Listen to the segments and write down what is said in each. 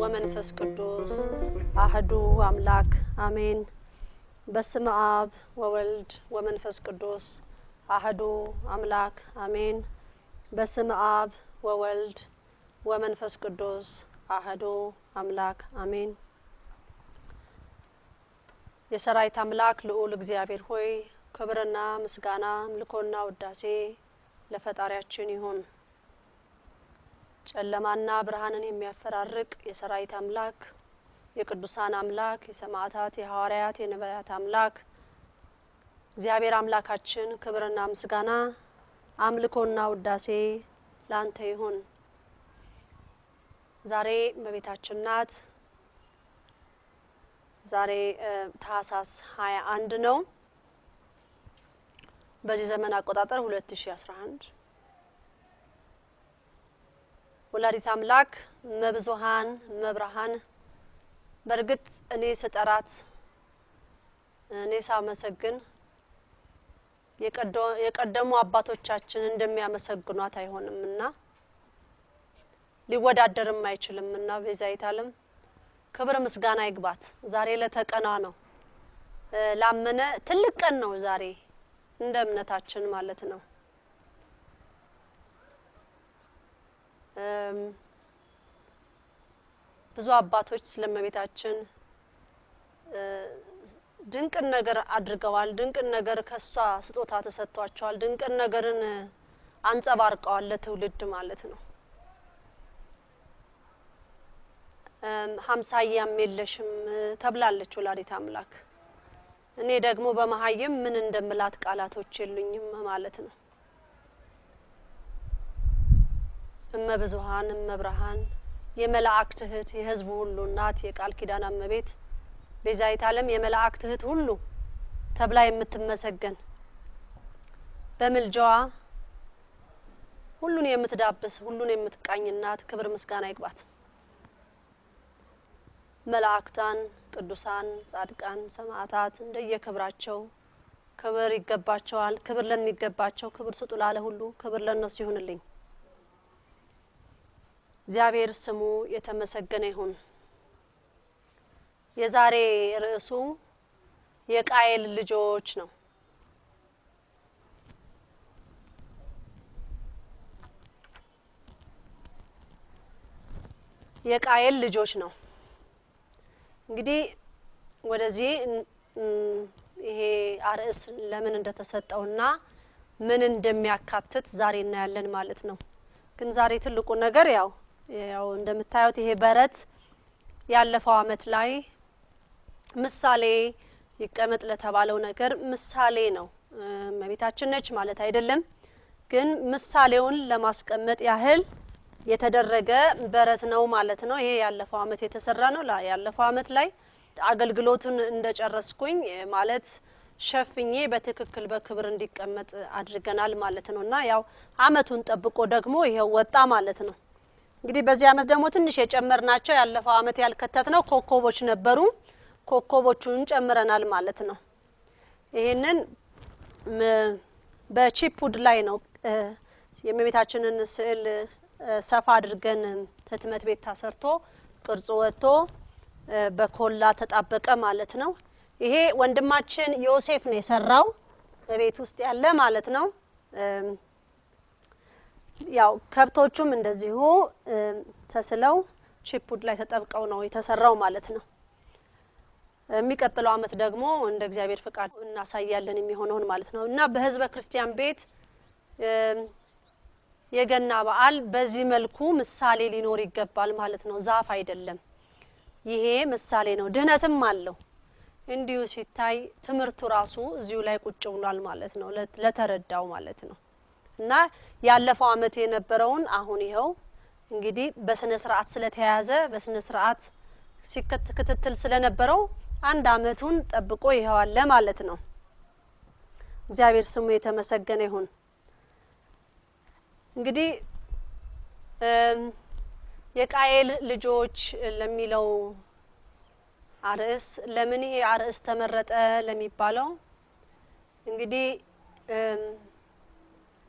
ወመንፈስ ቅዱስ አሐዱ አምላክ አሜን። በስመ አብ ወወልድ ወመንፈስ ቅዱስ አሐዱ አምላክ አሜን። በስመ አብ ወወልድ ወመንፈስ ቅዱስ አሐዱ አምላክ አሜን። የሰራዊት አምላክ ልዑል እግዚአብሔር ሆይ ክብርና ምስጋና ምልኮና ውዳሴ ለፈጣሪያችን ይሁን። ጨለማና ብርሃንን የሚያፈራርቅ የሰራዊት አምላክ የቅዱሳን አምላክ የሰማዕታት የሐዋርያት የነቢያት አምላክ እግዚአብሔር አምላካችን ክብርና ምስጋና አምልኮና ውዳሴ ላንተ ይሁን። ዛሬ በቤታችን ናት። ዛሬ ታህሳስ 21 ነው። በዚህ ዘመን አቆጣጠር 2011 ወላዲተ አምላክ መብዙሃን መብርሃን በርግጥ እኔ ስጠራት እኔ ሳመሰግን የቀደሙ አባቶቻችን እንደሚያመሰግኗት አይሆንምና ሊወዳደርም አይችልምና በዛይት ዓለም ክብር ምስጋና ይግባት። ዛሬ ለተቀና ነው ላመነ ትልቅ ቀን ነው ዛሬ እንደ እምነታችን ማለት ነው። ብዙ አባቶች ስለመቤታችን ድንቅ ነገር አድርገዋል። ድንቅ ነገር ከሷ ስጦታ ተሰጥቷቸዋል። ድንቅ ነገርን አንጸባርቀዋል ለትውልድ ማለት ነው። 50ያም የለሽም ተብላለች ወላዲተ አምላክ። እኔ ደግሞ በመሐይም ምን እንደምላት ቃላቶች የሉኝም ማለት ነው። እመብዙሃን እመብርሃን የመላእክት እህት የሕዝቡ ሁሉ እናት የቃል ኪዳን እመቤት ቤዛዊተ ዓለም የመላእክት እህት ሁሉ ተብላ የምትመሰገን በመልጃዋ ሁሉን የምትዳብስ ሁሉን የምትቃኝ እናት ክብር ምስጋና ይግባት። መላእክታን ቅዱሳን ጻድቃን ሰማዕታት እንደየክብራቸው ክብር ይገባቸዋል። ክብር ለሚገባቸው ክብር ስጡ ላለ ሁሉ ክብር ለነሱ ይሁንልኝ። እግዚአብሔር ስሙ የተመሰገነ ይሁን። የዛሬ ርዕሱ የቃየል ልጆች ነው። የቃየል ልጆች ነው። እንግዲህ ወደዚህ ይሄ አርዕስ ለምን እንደተሰጠውና ምን እንደሚያካትት ዛሬ እናያለን ማለት ነው። ግን ዛሬ ትልቁ ነገር ያው እንደምታዩት ይሄ በረት ያለፈው አመት ላይ ምሳሌ ይቀመጥ ለተባለው ነገር ምሳሌ ነው። እመቤታችን ነች ማለት አይደለም፣ ግን ምሳሌውን ለማስቀመጥ ያህል የተደረገ በረት ነው ማለት ነው። ይሄ ያለፈው አመት የተሰራ ነው። ያለፈው አመት ላይ አገልግሎቱን እንደጨረስኩኝ ማለት ሸፍኜ በትክክል በክብር እንዲቀመጥ አድርገናል ማለት ነውና ያው አመቱን ጠብቆ ደግሞ ይሄው ወጣ ማለት ነው። እንግዲህ በዚህ አመት ደግሞ ትንሽ የጨመርናቸው ያለፈው አመት ያልከተትነው ኮኮቦች ነበሩ። ኮኮቦቹን ጨምረናል ማለት ነው። ይሄንን በቺፕውድ ላይ ነው የእመቤታችንን ስዕል ሰፋ አድርገን ህትመት ቤት ታሰርቶ ቅርጹ ወጥቶ በኮላ ተጣበቀ ማለት ነው። ይሄ ወንድማችን ዮሴፍ ነው የሰራው በቤት ውስጥ ያለ ማለት ነው። ያው ከብቶቹም እንደዚሁ ተስለው ቺፕውድ ላይ ተጠብቀው ነው የተሰራው ማለት ነው። የሚቀጥለው አመት ደግሞ እንደ እግዚአብሔር ፍቃድ እናሳያለን የሚሆነውን ማለት ነው። እና በህዝበ ክርስቲያን ቤት የገና በዓል በዚህ መልኩ ምሳሌ ሊኖር ይገባል ማለት ነው። ዛፍ አይደለም፣ ይሄ ምሳሌ ነው። ድህነትም አለው። እንዲሁ ሲታይ ትምርቱ ራሱ እዚሁ ላይ ቁጭ ብሏል ማለት ነው ለተረዳው ማለት ነው። እና ያለፈው አመት የነበረውን አሁን ይሄው እንግዲህ በስነ ስርዓት ስለተያዘ በስነ ስርዓት ሲከተል ስለነበረው አንድ አመቱን ጠብቆ ይሄው አለ ማለት ነው። እግዚአብሔር ስሙ የተመሰገነ ይሁን። እንግዲህ የቃየል ልጆች ለሚለው አርዕስ ለምን ይሄ አርዕስ ተመረጠ ለሚባለው እንግዲህ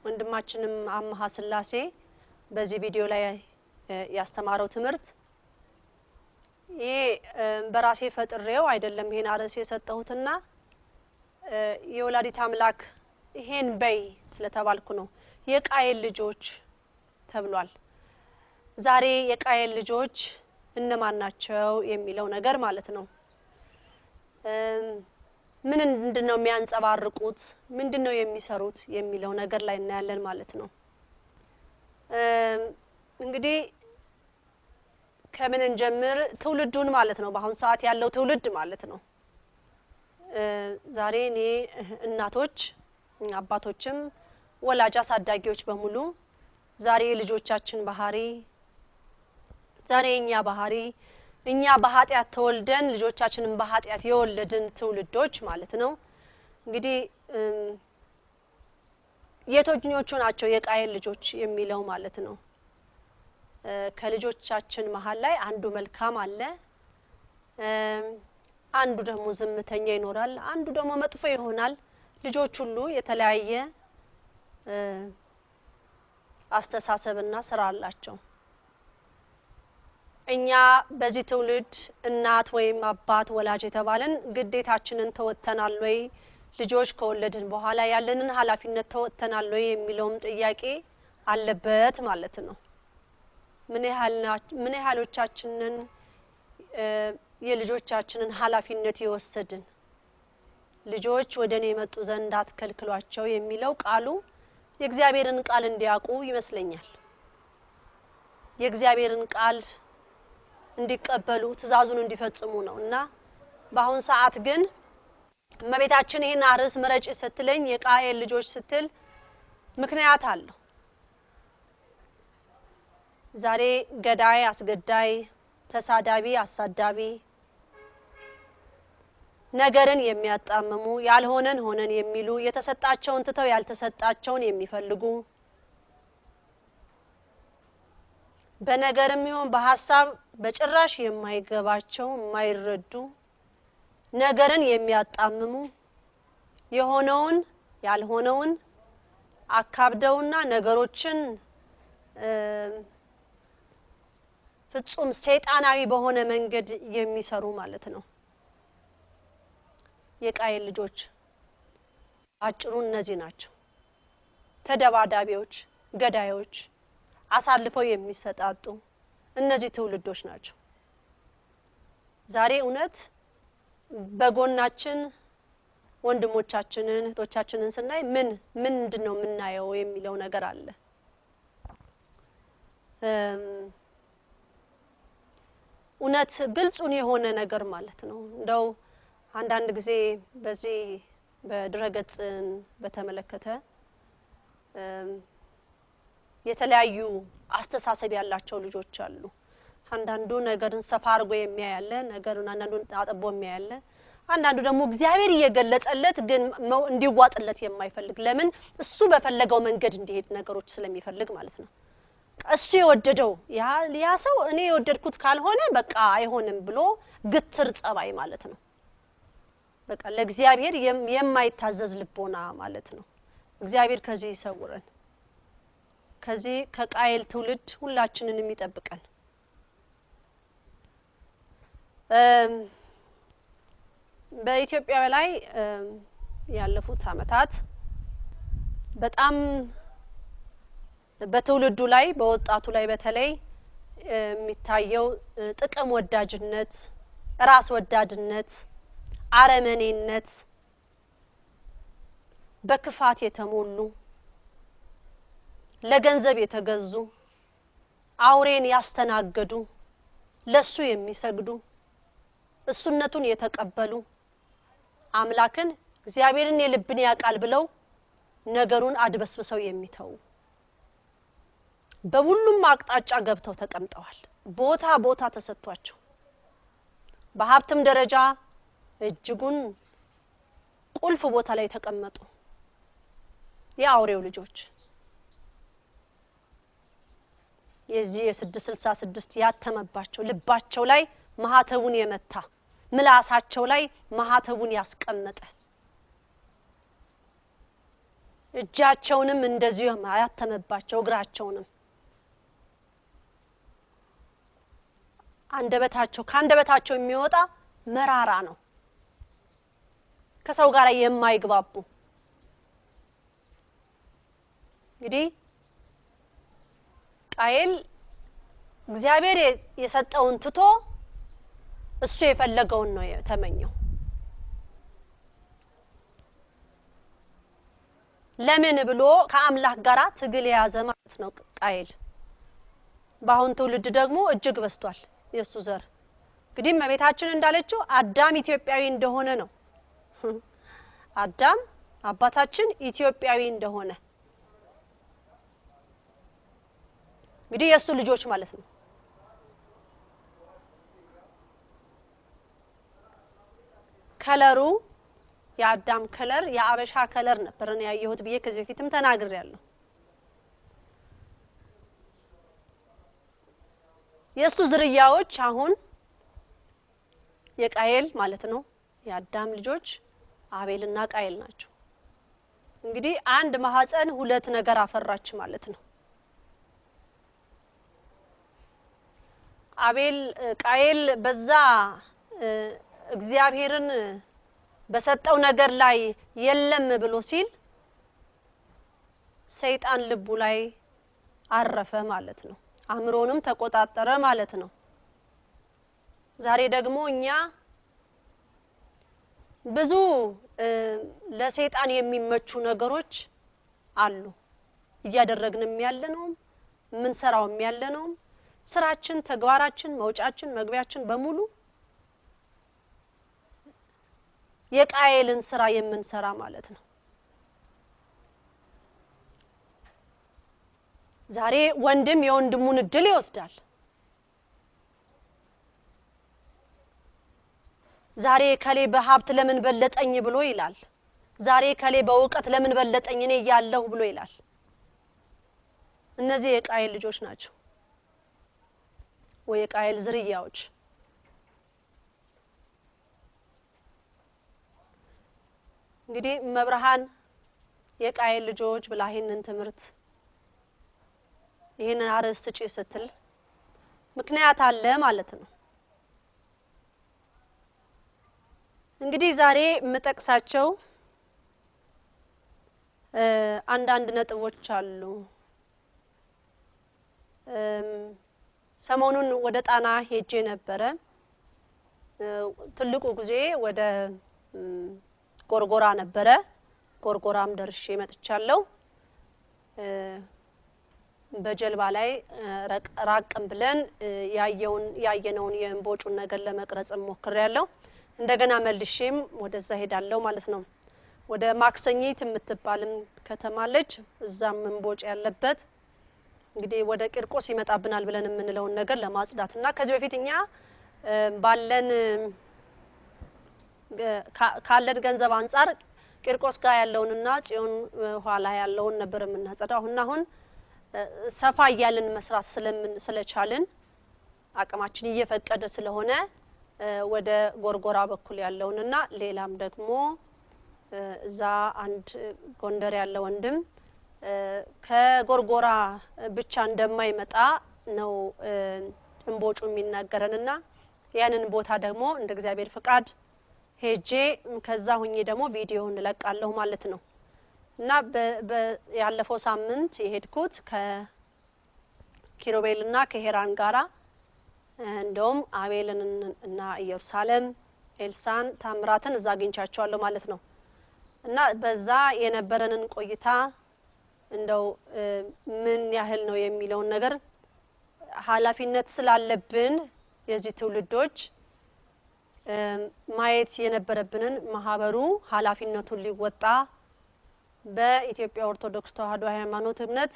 ወንድማችንም አምሃ ስላሴ በዚህ ቪዲዮ ላይ ያስተማረው ትምህርት ይሄ በራሴ ፈጥሬው አይደለም ይሄን አርዕስ የሰጠሁትና የወላዲት አምላክ ይሄን በይ ስለተባልኩ ነው። የቃየል ልጆች ተብሏል። ዛሬ የቃየል ልጆች እነማን ናቸው የሚለው ነገር ማለት ነው። ምንድነው የሚያንጸባርቁት ምንድነው የሚሰሩት የሚለው ነገር ላይ እናያለን ማለት ነው። እንግዲህ ከምን እንጀምር ትውልዱን ማለት ነው። በአሁን ሰዓት ያለው ትውልድ ማለት ነው። ዛሬ እኔ እናቶች አባቶችም ወላጅ አሳዳጊዎች በሙሉ ዛሬ ልጆቻችን ባህሪ ዛሬ እኛ ባህሪ እኛ በኃጢያት ተወልደን ልጆቻችንን በኃጢያት የወለድን ትውልዶች ማለት ነው። እንግዲህ የቶኞቹ ናቸው የቃየል ልጆች የሚለው ማለት ነው። ከልጆቻችን መሃል ላይ አንዱ መልካም አለ፣ አንዱ ደግሞ ዝምተኛ ይኖራል፣ አንዱ ደግሞ መጥፎ ይሆናል። ልጆች ሁሉ የተለያየ አስተሳሰብና ስራ አላቸው። እኛ በዚህ ትውልድ እናት ወይም አባት ወላጅ የተባለን ግዴታችንን ተወጥተናል ወይ ልጆች ከወለድን በኋላ ያለንን ኃላፊነት ተወጥተናል ወይ የሚለውም ጥያቄ አለበት ማለት ነው። ምን ያህሎቻችንን የልጆቻችንን ኃላፊነት ይወሰድን ልጆች ወደኔ መጡ ዘንድ አትከልክሏቸው የሚለው ቃሉ የእግዚአብሔርን ቃል እንዲያውቁ ይመስለኛል። የእግዚአብሔርን ቃል እንዲቀበሉ ትእዛዙን እንዲፈጽሙ ነውና በአሁን ሰዓት ግን እመቤታችን ይሄን አርዕስ ምረጭ ስትለኝ የቃየል ልጆች ስትል ምክንያት አለው። ዛሬ ገዳይ አስገዳይ፣ ተሳዳቢ አሳዳቢ፣ ነገርን የሚያጣምሙ ያልሆነን ሆነን የሚሉ የተሰጣቸውን ትተው ያልተሰጣቸውን የሚፈልጉ በነገርም ይሁን በሐሳብ በጭራሽ የማይገባቸው የማይረዱ ነገርን የሚያጣምሙ የሆነውን ያልሆነውን አካብደውና ነገሮችን ፍጹም ሰይጣናዊ በሆነ መንገድ የሚሰሩ ማለት ነው የቃየል ልጆች። አጭሩ እነዚህ ናቸው። ተደባዳቢዎች፣ ገዳዮች፣ አሳልፈው የሚሰጣጡ እነዚህ ትውልዶች ናቸው። ዛሬ እውነት በጎናችን ወንድሞቻችንን እህቶቻችንን ስናይ ምንድነው የምናየው የሚለው ነገር አለ። እውነት ግልጹን የሆነ ነገር ማለት ነው። እንደው አንዳንድ ጊዜ በዚህ በድረገጽን በተመለከተ የተለያዩ አስተሳሰብ ያላቸው ልጆች አሉ አንዳንዱ ነገርን ሰፋ አድርጎ የሚያያለ ነገሩን አንዳንዱን አጥቦ የሚያያለ አንዳንዱ ደግሞ እግዚአብሔር እየገለጸለት ግን እንዲዋጥለት የማይፈልግ ለምን እሱ በፈለገው መንገድ እንዲሄድ ነገሮች ስለሚፈልግ ማለት ነው እሱ የወደደው ያ ሰው እኔ የወደድኩት ካልሆነ በቃ አይሆንም ብሎ ግትር ጸባይ ማለት ነው በቃ ለእግዚአብሔር የማይታዘዝ ልቦና ማለት ነው እግዚአብሔር ከዚህ ይሰውረን ከዚህ ከቃየል ትውልድ ሁላችንን የሚጠብቀን በኢትዮጵያ ላይ ያለፉት አመታት በጣም በትውልዱ ላይ በወጣቱ ላይ በተለይ የሚታየው ጥቅም ወዳጅነት ራስ ወዳድነት አረመኔነት በክፋት የተሞሉ ለገንዘብ የተገዙ አውሬን ያስተናገዱ ለሱ የሚሰግዱ እሱነቱን የተቀበሉ አምላክን እግዚአብሔርን የልብን ያቃል ብለው ነገሩን አድበስብሰው የሚተው በሁሉም አቅጣጫ ገብተው ተቀምጠዋል ቦታ ተሰጥቷቸው በሀብትም ደረጃ እጅጉን ቁልፍ ቦታ ላይ ተቀመጡ የአውሬው ልጆች የዚህ የ666 ያተመባቸው ልባቸው ላይ ማህተቡን የመታ ምላሳቸው ላይ ማህተቡን ያስቀመጠ እጃቸውንም እንደዚሁ ያተመባቸው እግራቸውንም ካንደበታቸው የሚወጣ መራራ ነው ከሰው ጋር የማይግባቡ እንግዲህ ቃየል እግዚአብሔር የሰጠውን ትቶ እሱ የፈለገውን ነው የተመኘው ለምን ብሎ ከአምላክ ጋር ትግል ያዘ ማለት ነው ቃየል ባሁን ትውልድ ደግሞ እጅግ በስቷል የሱ ዘር እንግዲህ መቤታችን እንዳለችው አዳም ኢትዮጵያዊ እንደሆነ ነው አዳም አባታችን ኢትዮጵያዊ እንደሆነ እንግዲህ የሱ ልጆች ማለት ነው ከለሩ የአዳም ከለር የአበሻ ከለር ነበር ነው ያየሁት ብዬ ከዚህ በፊትም ተናግሬያለሁ የሱ ዝርያዎች አሁን የቃየል ማለት ነው የአዳም ልጆች አቤልና ቃየል ናቸው እንግዲህ አንድ ማህፀን ሁለት ነገር አፈራች ማለት ነው አቤል ቃየል በዛ እግዚአብሔርን በሰጠው ነገር ላይ የለም ብሎ ሲል ሰይጣን ልቡ ላይ አረፈ ማለት ነው አምሮንም ተቆጣጣረ ማለት ነው ዛሬ ደግሞ እኛ ብዙ ለሰይጣን የሚመቹ ነገሮች አሉ እያደረግንም ያለነው ምን ሰራውም ያለነው ስራችን ተግባራችን መውጫችን መግቢያችን በሙሉ የቃየልን ስራ የምንሰራ ማለት ነው ዛሬ ወንድም የወንድሙን እድል ይወስዳል ዛሬ ከሌ በሀብት ለምን በለጠኝ ብሎ ይላል ዛሬ ከሌ በእውቀት ለምን በለጠኝ እኔ ያለው ብሎ ይላል እነዚህ የቃየል ልጆች ናቸው ወይ የቃየል ዝርያዎች እንግዲህ መብርሃን የቃየል ልጆች ብላ ይሄንን ትምርት ይሄንን አርዕስት ጭ ስትል ምክንያት አለ ማለት ነው እንግዲህ ዛሬ መጠቅሳቸው አንዳንድ ነጥቦች አሉ ሰሞኑን ወደ ጣና ሄጄ ነበረ ትልቁ ጊዜ ወደ ጎርጎራ ነበረ ጎርጎራም ደርሼ መጥቻለሁ በጀልባ ላይ ራቅም ብለን ያየነውን የእምቦጩን ነገር ለመቅረጽ ሞክሬያለሁ እንደገና መልሼም ወደዛ ሄዳለሁ ማለት ነው ወደ ማክሰኝት የምትባልም ከተማለች እዛም እንቦጭ ያለበት እንግዲህ ወደ ቂርቆስ ይመጣብናል ብለን የምንለውን ነገር ለማጽዳትና ከዚህ በፊትኛ ባለን ካለን ገንዘብ አንፃር ቂርቆስ ጋር ያለውንና ጽዮን ኋላ ያለውን ነበር የምናጸዳው አሁን ሰፋ ያለን መስራት ስለቻልን አቅማችን እየፈቀደ ስለሆነ ወደ ጎርጎራ በኩል ያለውንና ሌላም ደግሞ እዛ አንድ ጎንደር ያለው ወንድም ከጎርጎራ ብቻ እንደማይመጣ ነው እንቦጩ የሚናገረንና ያንን ቦታ ደግሞ እንደ እግዚአብሔር ፍቃድ ሄጄ ከዛ ሁኜ ደግሞ ቪዲዮውን ለቃለሁ ማለት ነው እና ያለፈው ሳምንት የሄድኩት ከኪሮቤልና ከሄራን ጋራ እንደውም አቤልን እና ኢየሩሳሌም ኤልሳን ታምራትን እዛ አግኝቻቸዋለሁ ማለት ነው እና በዛ የነበረንን ቆይታ እንደው ምን ያህል ነው የሚለው ነገር ኃላፊነት ስላለብን የዚህ ትውልዶች ማየት የነበረብንን ማህበሩ ኃላፊነቱን ሊወጣ በኢትዮጵያ ኦርቶዶክስ ተዋሕዶ ሃይማኖት እምነት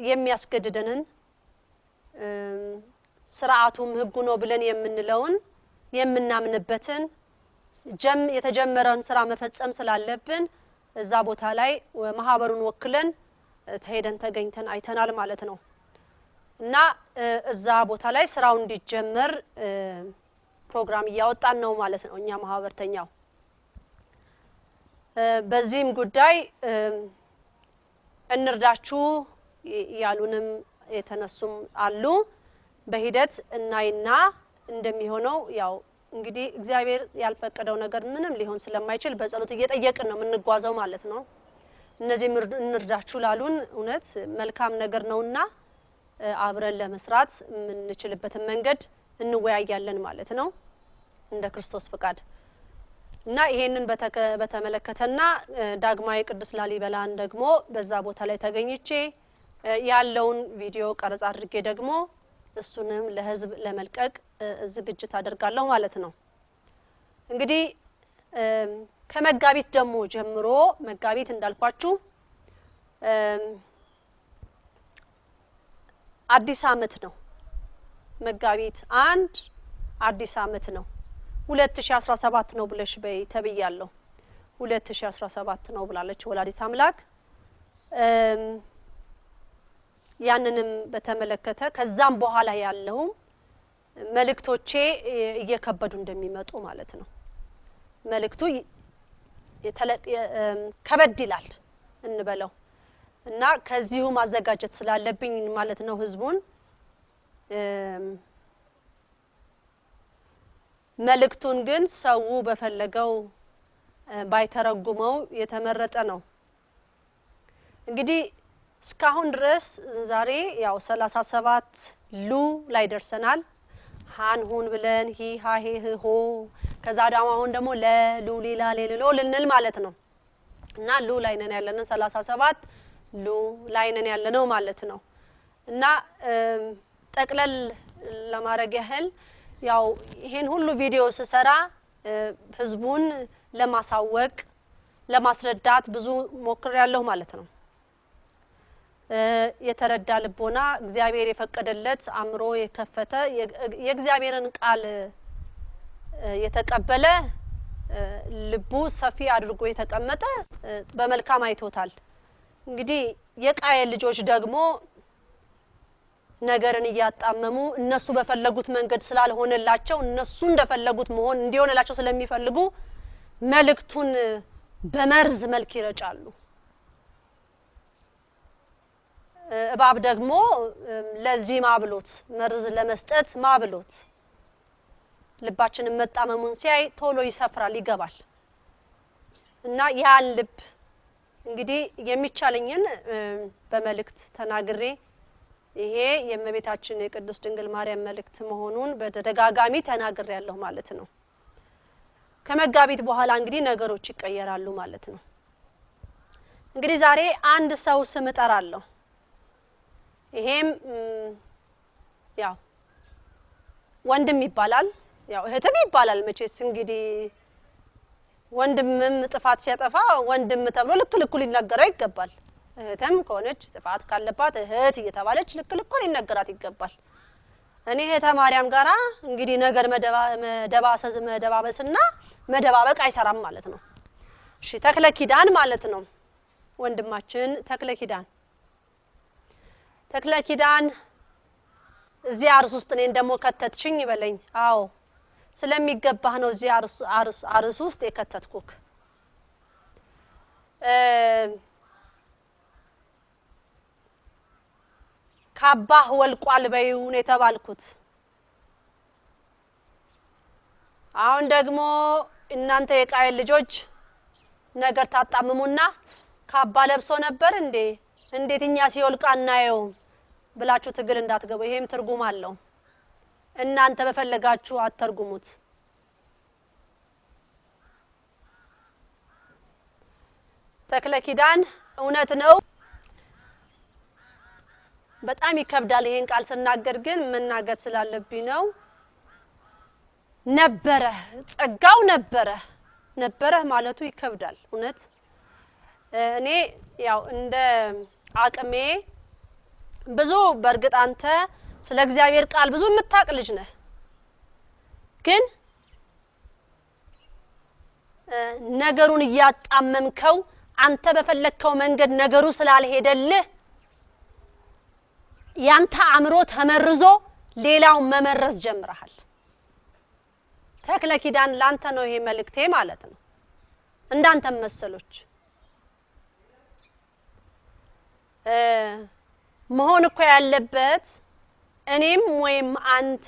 የሚያስገድደንን ስርዓቱም ህጉ ነው ብለን የምንለውን የምናምንበትን የተጀመረን ስራ መፈጸም ስላለብን እዛ ቦታ ላይ ማህበሩን ወክለን ተሄደን ተገኝተን አይተናል ማለት ነው እና እዛ ቦታ ላይ ስራው እንዲጀመር ፕሮግራም ያወጣን ነው ማለት ነው እኛ ማህበርተኛው በዚህም ጉዳይ እንርዳችሁ ያሉንም የተነሱም አሉ በሂደት እናይና እንደሚሆነው ያው እንግዲህ እግዚአብሔር ያልፈቀደው ነገር ምንም ሊሆን ስለማይችል በጸሎት እየጠየቅን ነው የምንጓዘው ማለት ነው እነዚህ እንርዳችሁ ላሉን እውነት መልካም ነገር ነውና አብረን ለመስራት የምንችልበትን መንገድ እንወያያለን ማለት ነው እንደ ክርስቶስ ፍቃድ እና ይሄንን በተመለከተና ዳግማዊ ቅዱስ ላሊበላን ደግሞ በዛ ቦታ ላይ ተገኝቼ ያለውን ቪዲዮ ቀረጻ አድርጌ ደግሞ እሱንም ለህዝብ ለመልቀቅ ዝግጅት አደርጋለሁ ማለት ነው እንግዲህ ከመጋቢት ደግሞ ጀምሮ መጋቢት እንዳልኳችሁ አዲስ አመት ነው መጋቢት አንድ አዲስ አመት ነው 2017 ነው ብለሽ በይ ተብያለሁ 2017 ነው ብላለች ወላዲት አምላክ ያንንም በተመለከተ ከዛም በኋላ ያለው መልእክቶቼ እየከበዱ እንደሚመጡ ማለት ነው መልእክቱ ከበድ ይላል እንበለው እና ከዚሁ ማዘጋጀት ስላለብኝ ማለት ነው ህዝቡን መልእክቱን ግን ሰው በፈለገው ባይተረጉመው የተመረጠ ነው እንግዲህ እስካሁን ድረስ ዛሬ ያው 37 ሉ ላይ ደርሰናል ሃንሁን ብለን ሂ ሃ ሄ ሆ ከዛ ደግሞ ለሉ ሊላ ሌሎ ልንል ማለት ነው እና ሉ ላይ ነን ያለነን 37 ሉ ላይ ነን ያለነው ማለት ነው እና ጠቅለል ለማድረግ ያህል ያው ይሄን ሁሉ ቪዲዮ ስሰራ ህዝቡን ለማሳወቅ ለማስረዳት ብዙ ሞክር ያለው ማለት ነው የተረዳ ልቦና እግዚአብሔር የፈቀደለት አምሮ የከፈተ የእግዚአብሔርን ቃል የተቀበለ ልቡ ሰፊ አድርጎ የተቀመጠ በመልካም አይቶታል እንግዲህ የቃየል ልጆች ደግሞ ነገርን ያጣመሙ እነሱ በፈለጉት መንገድ ስላልሆነላቸው እነሱ እንደፈለጉት መሆን እንዲሆነላቸው ስለሚፈልጉ መልእክቱን በመርዝ መልክ ይረጫሉ እባብ ደግሞ ለዚህ ማብሎት መርዝ ለመስጠት ማብሎት ልባችንን መጣመሙን ሲያይ ቶሎ ይሰፍራል ይገባል እና ያን ልብ እንግዲህ የሚቻለኝን በመልእክት ተናግሬ ይሄ የእመቤታችን የቅድስት ድንግል ማርያም መልእክት መሆኑን በተደጋጋሚ ተናግሬያለሁ ማለት ነው ከመጋቢት በኋላ እንግዲህ ነገሮች ይቀየራሉ ማለት ነው እንግዲህ ዛሬ አንድ ሰው ስም እጠራለሁ ይሄም ያው ወንድም ይባላል ያው እህትም ይባላል መቼስ እንግዲህ ወንድምም ጥፋት ሲያጠፋ ወንድም ተብሎ ልክ ሊነገረው ይገባል እህትም ከሆነች ጥፋት ካለባት እህት እየተባለች ልክ ሊነገራት ይገባል እኔ እህተ ማርያም ጋራ እንግዲህ ነገር መደባበስና መደባበቅ አይሰራም ማለት ነው እሺ ተክለ ኪዳን ማለት ነው ወንድማችን ተክለ ኪዳን እዚህ አርስ ውስጥ እኔን ደሞ ከተትሽኝ ይበለኝ አዎ ስለሚገባህ ነው እዚህ አርስ ውስጥ የከተትኩክ ካባህ ወልቋል በይውን የተባልኩት አሁን ደግሞ እናንተ የቃየል ልጆች ነገር ታጣምሙና ካባ ለብሶ ነበር እንዴትኛ ሲወልቃ እናየው ብላችሁ ትግል እንዳትገቡ ይሄም ትርጉም አለው እናንተ በፈለጋችሁ አትርጉሙት ተክለ ኪዳን እውነት ነው በጣም ይከብዳል ይሄን ቃል ስናገር ግን መናገር ስላለብኝ ነው ነበረ ጸጋው ነበረ ማለቱ ይከብዳል እውነት እኔ ያው እንደ አቅሜ ብዙ በርግጥ አንተ ስለ እግዚአብሔር ቃል ብዙ የምታውቅ ልጅ ነህ ግን ነገሩን ያጣመምከው አንተ በፈለከው መንገድ ነገሩ ስላልሄደልህ ያንተ አምሮ ተመርዞ ሌላው መመረዝ ጀምረሃል ተክለ ኪዳን ላንተ ነው ይሄ መልእክቴ ማለት ነው እንዳንተ መሰሎች መሆን እኮ ያለበት እኔም ወይም አንተ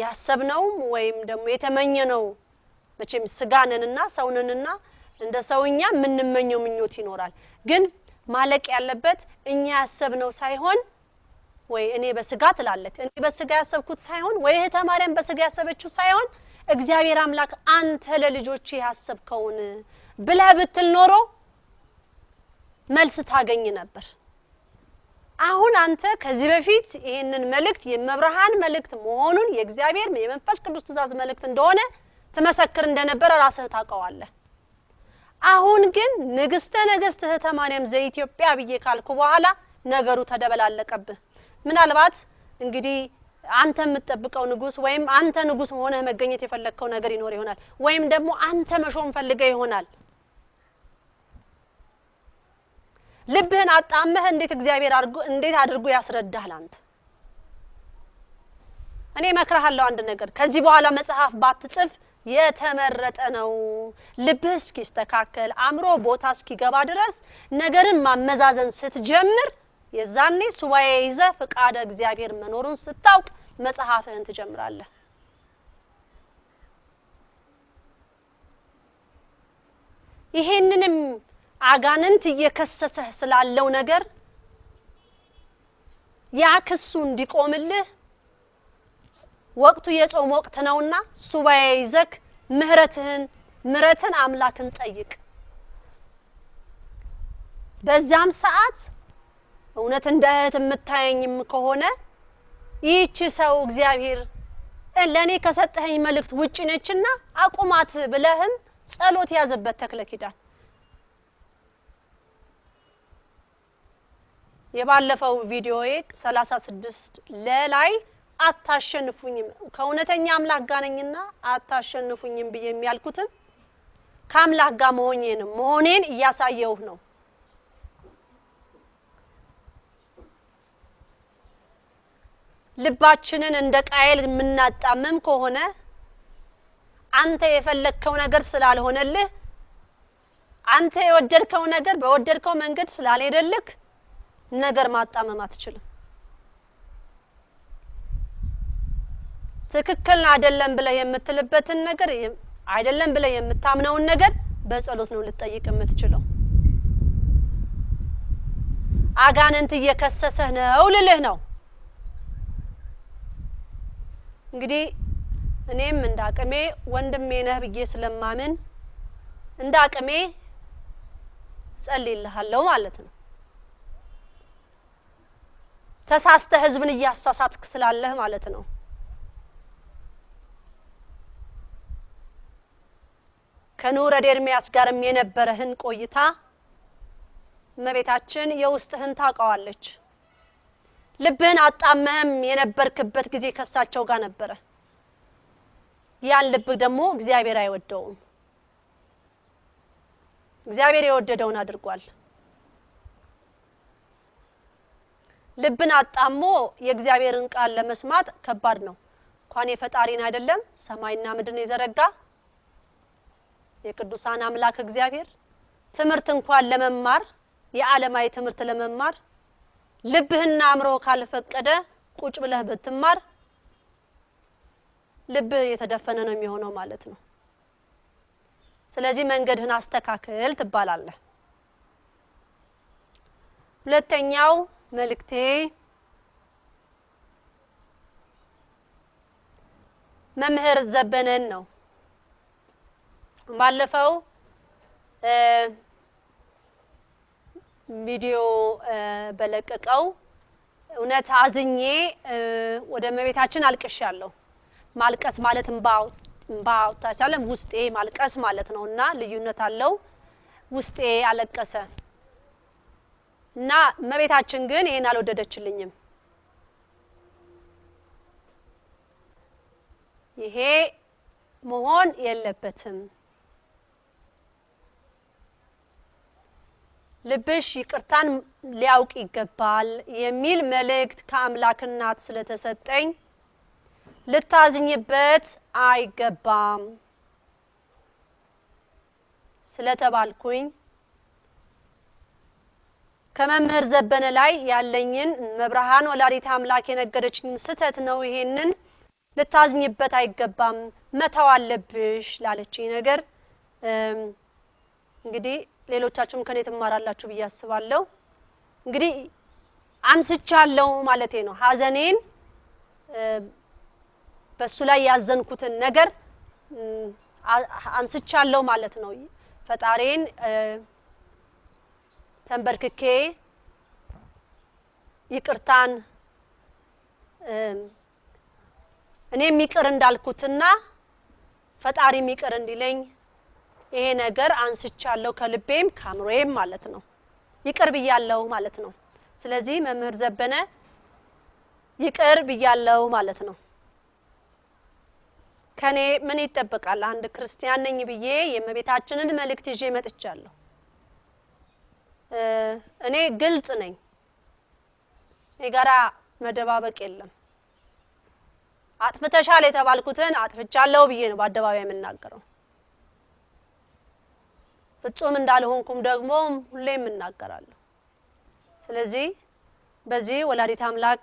ያሰብነው ወይም ደግሞ የተመኘነው መቼም ስጋነንና ሰውነንና እንደ ሰውኛ ምንመኘው ምኞት ይኖራል ግን ማለቅ ያለበት እኛ ያሰብነው ሳይሆን ወይ እኔ በስጋ ትላለክ እኔ በስጋ ያሰብኩት ሳይሆን ወይ እህተ ማርያም በስጋ ያሰበችው ሳይሆን እግዚአብሔር አምላክ አንተ ለልጆች ያሰብከውን ብለህ ብትል ኖሮ መልስ ታገኝ ነበር አሁን አንተ ከዚህ በፊት ይሄንን መልእክት የመብርሃን መልእክት መሆኑን የእግዚአብሔር የመንፈስ ቅዱስ ትእዛዝ መልእክት እንደሆነ ተመሰክር እንደነበረ ራስህ ታውቀዋለህ አሁን ግን ንግስተ ነገስት እህተ ማርያም ዘኢትዮጵያ ብዬ ካልኩ በኋላ ነገሩ ተደበላለቀብህ ምናልባት እንግዲህ አንተ የምትጠብቀው ንጉስ ወይም አንተ ንጉስ ሆነህ መገኘት የፈለከው ነገር ይኖር ይሆናል ወይም ደግሞ አንተ መሾም ፈልገህ ይሆናል ልብህን አጣመህ እንዴት እግዚአብሔር እንዴት አድርጎ ያስረዳሃል አንተ እኔ መክራሃለሁ አንድ ነገር ከዚህ በኋላ መጽሐፍ ባትጽፍ የተመረጠ ነው ልብህ እስኪስተካከል አምሮ ቦታ እስኪገባ ድረስ ነገርን ማመዛዘን ስትጀምር የዛኔ ሱባኤ ይዘህ ፍቃደ እግዚአብሔር መኖሩን ስታውቅ መጽሐፍህን ትጀምራለህ ይሄንንም አጋንንት እየከሰሰህ ስላለው ነገር ያ ክሱ እንዲቆምልህ ወቅቱ የጾም ወቅት ነውና ሱባኤ ይዘህ ምህረትን አምላክን ጠይቅ በዛም ሰዓት እውነት እንደህት የምታየኝም ከሆነ ይህች ሰው እግዚአብሔር ለኔ ከሰጠኸኝ መልእክት ውጪ ነችና አቁማት ብለህም ጸሎት ያዘበት ተክለ ኪዳን የባለፈው ቪዲዮዬ 36 ለላይ አታሸንፉኝም ከእውነተኛ አምላክ ጋር ነኝና አታሸንፉኝም ብዬ የሚያልኩትም ከአምላክ ጋር መሆኔን እያሳየው ነው ልባችንን እንደ ቃየል ምናጣመም ከሆነ አንተ የፈለከው ነገር ስላልሆነልህ አንተ የወደድከው ነገር በወደድከው መንገድ ስላልሄደልክ ነገር ማጣመም አትችልም ትክክል አይደለም ብለ የምትልበትን ነገር አይደለም ብለ የምታምነውን ነገር በጸሎት ነው ልትጠይቅ የምትችለው አጋንንት እየከሰሰህ ነው ልልህ ነው እንግዲህ እኔም እንዳቀሜ ወንድሜ ነህ ብዬ ስለማምን እንዳቀሜ ጸልይልሃለሁ ማለት ነው ተሳስተ ህዝብን እያሳሳትክ ስላለህ ማለት ነው ከኑረድ ኤርሚያስ ጋርም የነበረህን ቆይታ እመቤታችን የውስጥህን ታውቃለች። ልብህን አጣመህም የነበርክበት ጊዜ ከሳቸው ጋር ነበረ። ያን ልብ ደግሞ እግዚአብሔር አይወደውም። እግዚአብሔር የወደደውን አድርጓል። ልብን አጣሞ የእግዚአብሔርን ቃል ለመስማት ከባድ ነው። እንኳን የፈጣሪን አይደለም ሰማይና ምድርን የዘረጋ የቅዱሳን አምላክ እግዚአብሔር ትምህርት እንኳን ለመማር የዓለማዊ ትምህርት ለመማር ልብህና አእምሮ ካልፈቀደ ቁጭ ብለህ ብትማር ልብህ የተደፈነ ነው የሚሆነው ማለት ነው። ስለዚህ መንገድህን አስተካክል ትባላለህ። ሁለተኛው መልእክቴ መምህር ዘበነን ነው። ባለፈው ቪዲዮ በለቀቀው እውነት አዝኜ ወደ እመቤታችን አልቅሻለሁ። ማልቀስ ማለት እንባው ታሳለም ውስጤ ማልቀስ ማለት ነውና ልዩነት አለው። ውስጤ አለቀሰ እና እመቤታችን ግን ይሄን አልወደደችልኝም። ይሄ መሆን የለበትም። ልብሽ ይቅርታን ሊያውቅ ይገባል የሚል መልእክት ከአምላክ እናት ስለተሰጠኝ ልታዝኝበት አይገባም ስለተባልኩኝ ከመምህር ዘበነ ላይ ያለኝን መብርሃን ወላዲተ አምላክ የነገረችኝ ስተት ነው። ይሄንን ልታዝኝበት አይገባም መተው አለብሽ ላለችኝ ነገር እንግዲህ ሌሎቻችሁም ከኔ ተማራላችሁ ብዬ አስባለሁ። እንግዲህ አንስቻለሁ ማለቴ ነው። ሐዘኔን በሱ ላይ ያዘንኩትን ነገር አንስቻለሁ ማለት ነው። ፈጣሪን ተንበርክኬ ይቅርታን እኔም ይቅር እንዳልኩትና ፈጣሪም ይቅር እንዲለኝ ይሄ ነገር አንስቻለሁ ከልቤም ካምሮዬም ማለት ነው። ይቅር ብያለሁ ማለት ነው። ስለዚህ መምህር ዘበነ ይቅር ብያለሁ ማለት ነው። ከኔ ምን ይጠበቃል? አንድ ክርስቲያን ነኝ ብዬ የእመቤታችንን መልእክት ይዤ መጥቻለሁ። እኔ ግልጽ ነኝ። የጋራ መደባበቅ የለም። አጥፍተሻል የተባልኩትን አጥፍቻለሁ ብዬ ነው በአደባባይ የምናገረው። ፍጹም እንዳልሆንኩም ደግሞ ሁሌም እናገራለሁ። ስለዚህ በዚህ ወላዲተ አምላክ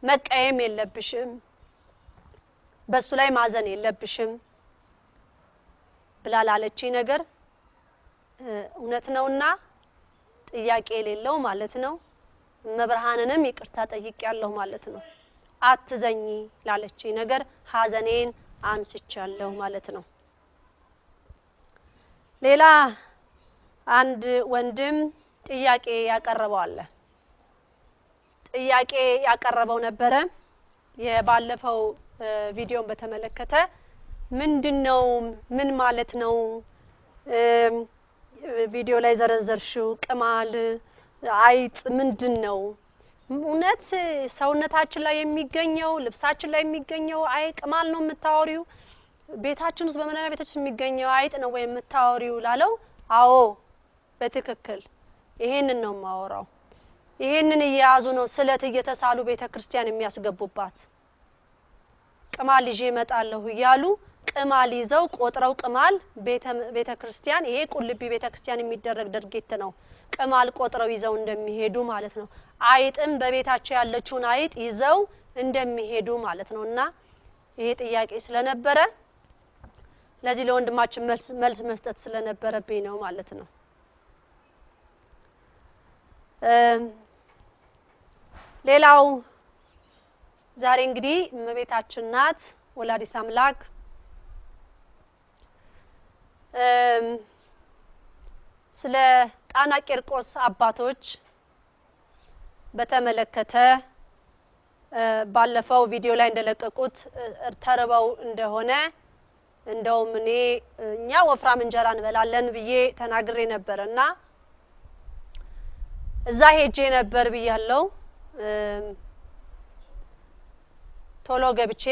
መቀየም የለብሽም፣ በሱ ላይ ማዘን የለብሽም ብላላለችኝ ነገር እውነት ነውና ጥያቄ የሌለው ማለት ነው። መብርሃንንም ይቅርታ ጠይቄያለሁ ማለት ነው። አትዘኝ ላለችኝ ነገር ሐዘኔን አንስቻለሁ ማለት ነው። ሌላ አንድ ወንድም ጥያቄ ያቀረበው አለ። ጥያቄ ያቀረበው ነበረ የባለፈው ቪዲዮን በተመለከተ ምንድነው ምን ማለት ነው ቪዲዮ ላይ ዘረዘርሽው ቅማል አይጥ ምንድነው? እውነት ሰውነታችን ላይ የሚገኘው ልብሳችን ላይ የሚገኘው ቅማል ነው የምታወሪው? ቤታችን ውስጥ በመኖሪያ ቤታችን የሚገኘው አይጥ ነው ወይ የምታወሪው ላለው አዎ በትክክል ይሄንን ነው ማወራው። ይሄንን እያያዙ ነው ስለት እየተሳሉ ቤተክርስቲያን የሚያስገቡባት። ቅማል ይዤ እመጣለሁ እያሉ ቅማል ይዘው ቆጥረው ቅማል ቤተክርስቲያን ይሄ ቁልቢ ቤተክርስቲያን የሚደረግ ድርጊት ነው። ቅማል ቆጥረው ይዘው እንደሚሄዱ ማለት ነው። አይጥም በቤታቸው ያለችውን አይጥ ይዘው እንደሚሄዱ ማለት ነውና ይሄ ጥያቄ ስለነበረ ለዚህ ለወንድማችን መልስ መስጠት ስለነበረብኝ ነው ማለት ነው። ሌላው ዛሬ እንግዲህ እመቤታችን ናት ወላዲተ አምላክ ስለ ጣና ቂርቆስ አባቶች በተመለከተ ባለፈው ቪዲዮ ላይ እንደለቀቁት ተርበው እንደሆነ እንደውም እኛ ወፍራም እንጀራ እንበላለን ብዬ ተናግሬ ነበርና እዛ ሄጄ ነበር ብያለሁ። ቶሎ ገብቼ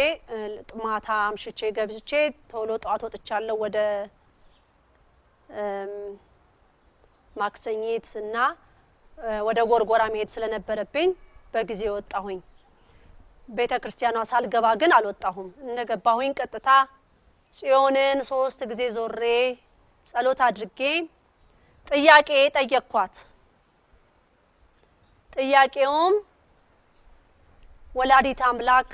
ማታ አምሽቼ ገብቼ ቶሎ ጧት ወጥቻለሁ ወደ ማክሰኝት እና ወደ ጎርጎራ መሄድ ስለነበረብኝ በጊዜ ወጣሁኝ። ቤተክርስቲያኗ ሳልገባ ግን አልወጣሁም። እንደገባሁኝ ቀጥታ ጽዮንን 3 ጊዜ ዞሬ ጸሎት አድርጌ ጥያቄ ጠየቅኳት። ጥያቄውም ወላዲተ አምላክ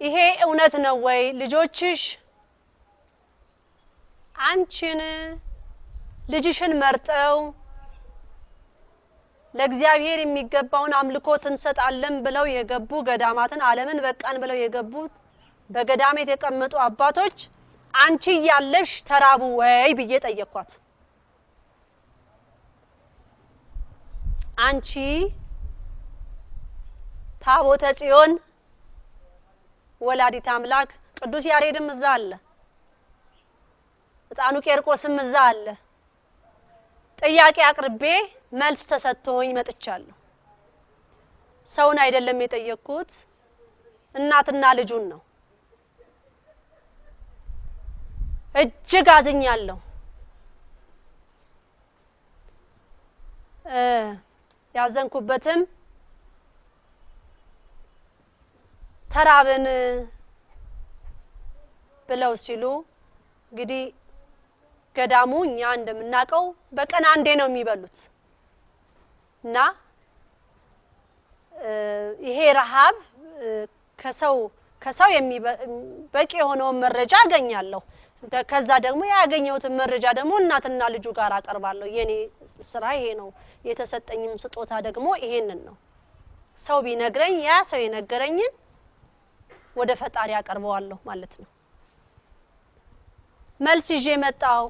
ይሄ እውነት ነው ወይ? ልጆችሽ አንቺን ልጅሽን መርጠው ለእግዚአብሔር የሚገባውን አምልኮት እንሰጣለን ብለው የገቡ ገዳማትን ዓለምን በቃን ብለው የገቡ በገዳም የተቀመጡ አባቶች አንቺ ያለሽ ተራቡ ወይ ብዬ ጠየቅኳት። አንቺ ታቦተ ጽዮን ወላዲተ አምላክ ቅዱስ ያሬድም እዛ አለ፣ ሕፃኑ ቄርቆስም እዛ አለ። ጥያቄ አቅርቤ መልስ ተሰጥቶኝ መጥቻለሁ። ሰውን አይደለም የጠየቅኩት፣ እናትና ልጁን ነው። እጅግ አዝኛለሁ። ያዘንኩበትም ተራብን ብለው ሲሉ እንግዲህ ገዳሙ እኛ እንደምናቀው በቀን አንዴ ነው የሚበሉት እና ይሄ ረሃብ ከሰው በቂ የሆነው መረጃ አገኛለሁ። ከዛ ደግሞ ያገኘሁት መረጃ ደግሞ እናትና ልጁ ጋር አቀርባለሁ። የኔ ስራ ይሄ ነው። የተሰጠኝም ስጦታ ደግሞ ይሄንን ነው። ሰው ቢነግረኝ ያ ሰው የነገረኝን ወደ ፈጣሪ አቀርበዋለሁ ማለት ነው። መልስ ይዤ መጣሁ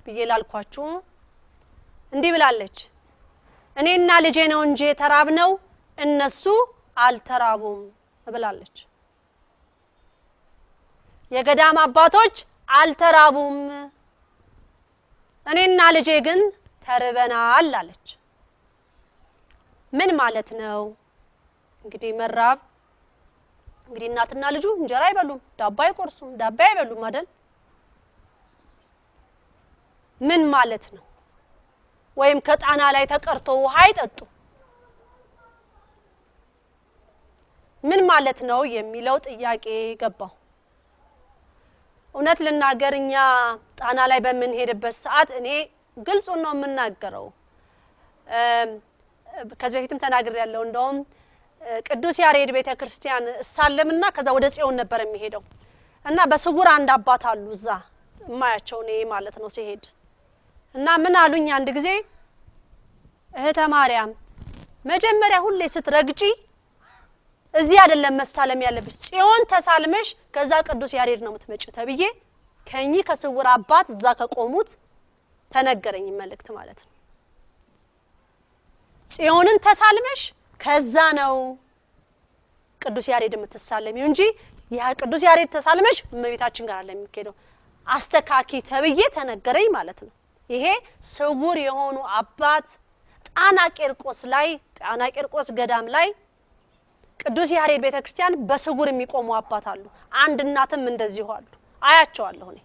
ብዬ ላልኳችሁ እንዲህ ብላለች። እኔና ልጄ ነው እንጂ ተራብነው እነሱ አልተራቡም ብላለች። የገዳም አባቶች አልተራቡም፣ እኔና ልጄ ግን ተርበናል አለች። ምን ማለት ነው? እንግዲህ መራብ እንግዲህ እናትና ልጁ እንጀራ አይበሉም፣ ዳቦ አይቆርሱም፣ ዳቦ አይበሉም አይደል? ምን ማለት ነው? ወይም ከጣና ላይ ተቀርቶ ውሃ አይጠጡ ምን ማለት ነው የሚለው ጥያቄ ገባው። እውነት ልናገርኛ ጣና ላይ በመንሄድበት ሰዓት እኔ ግልጹን ነው የምናገረው። ከዚህ በፊትም ተናግሬያለሁ። እንደውም ቅዱስ ያሬድ ቤተክርስቲያን እሳለምና ከዛ ወደ ጽዮን ነበር የሚሄደው እና በስውር አንድ አባት አሉ እዛ ማያቸው እኔ ማለት ነው ሲሄድ እና ምን አሉኝ አንድ ጊዜ እህተ ማርያም መጀመሪያ ሁሌ ስትረግጪ እዚህ አይደለም መሳለም ያለብሽ ጽዮን ተሳልመሽ ከዛ ቅዱስ ያሬድ ነው የምትመጪው ተብዬ ከኚ ከስውር አባት እዛ ከቆሙት ተነገረኝ መልእክት ማለት ነው። ጽዮንን ተሳልመሽ ከዛ ነው ቅዱስ ያሬድ የምትሳለሚው እንጂ ያ ቅዱስ ያሬድ ተሳልመሽ እመቤታችን ጋር አለ የሚሄደው አስተካኪ ተብዬ ተነገረኝ ማለት ነው። ይሄ ስውር የሆኑ አባት ጣና ቄርቆስ ገዳም ላይ ቅዱስ ያሬድ ቤተክርስቲያን በስውር የሚቆሙ አባት አሉ። አንድ እናትም እንደዚህ አሉ አያቸዋለሁ እኔ።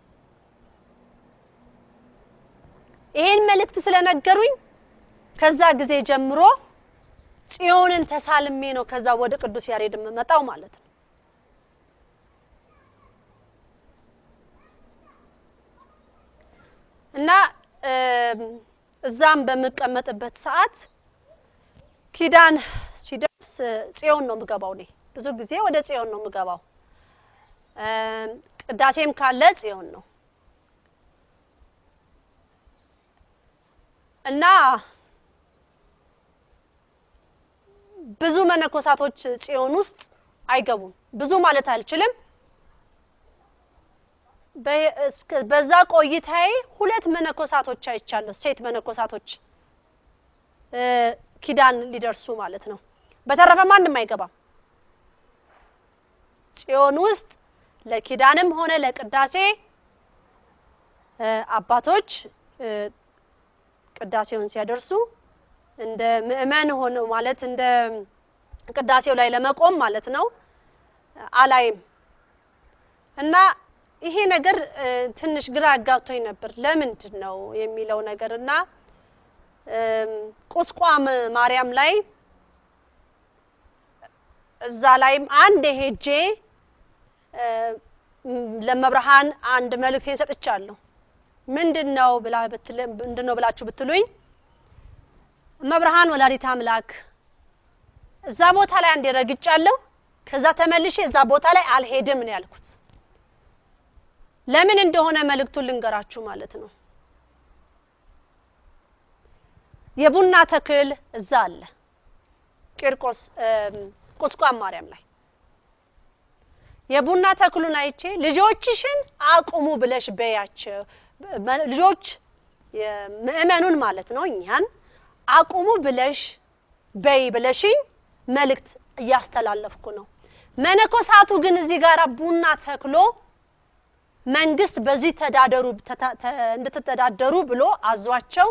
ይሄን መልእክት ስለነገሩኝ ከዛ ጊዜ ጀምሮ ጽዮንን ተሳልሜ ነው ከዛ ወደ ቅዱስ ያሬድ መጣው ማለት ነው። እና እዛም በመቀመጥበት ሰዓት ኪዳን ሲደርስ ጽዮን ነው የምገባው። እኔ ብዙ ጊዜ ወደ ጽዮን ነው የምገባው። ቅዳሴም ካለ ጽዮን ነው እና ብዙ መነኮሳቶች ጽዮን ውስጥ አይገቡም። ብዙ ማለት አልችልም። በዛ ቆይታዬ 2 መነኮሳቶች አይቻለሁ፣ ሴት መነኮሳቶች ኪዳን ሊደርሱ ማለት ነው። በተረፈ ማንንም አይገባም። ጽዮን ውስጥ ለኪዳንም ሆነ ለቅዳሴ አባቶች ቅዳሴውን ሲያደርሱ እንደ ምእመን ሆነው ማለት እንደ ቅዳሴው ላይ ለመቆም ማለት ነው አላይም እና ይሄ ነገር ትንሽ ግራ አጋብቶኝ ነበር ለምንድን ነው የሚለው ነገርና ቁስቋም ማርያም ላይ እዛ ላይም አንድ ሄጄ ለመብርሃን አንድ መልእክቴን ሰጥቻለሁ ምንድነው ብላችሁ ብትሉኝ መብርሃን ወላዲተ አምላክ እዛ ቦታ ላይ አንዴ ረግጫለሁ ከዛ ተመልሼ እዛ ቦታ ላይ አልሄድም ነው ያልኩት ለምን እንደሆነ መልእክቱን ልንገራችሁ ማለት ነው የቡና ተክል እዛ አለ ቂርቆስ ቁስቋም ማርያም ላይ የቡና ተክሉን አይቼ ልጆችሽን አቁሙ ብለሽ በያቸው ልጆች የምእመኑን ማለት ነው እኛን አቁሙ ብለሽ በይ ብለሽኝ መልእክት ያስተላለፍኩ ነው መነኮሳቱ ግን እዚህ ጋር ቡና ተክሎ መንግስት በዚህ እንድትተዳደሩ ብሎ አዟቸው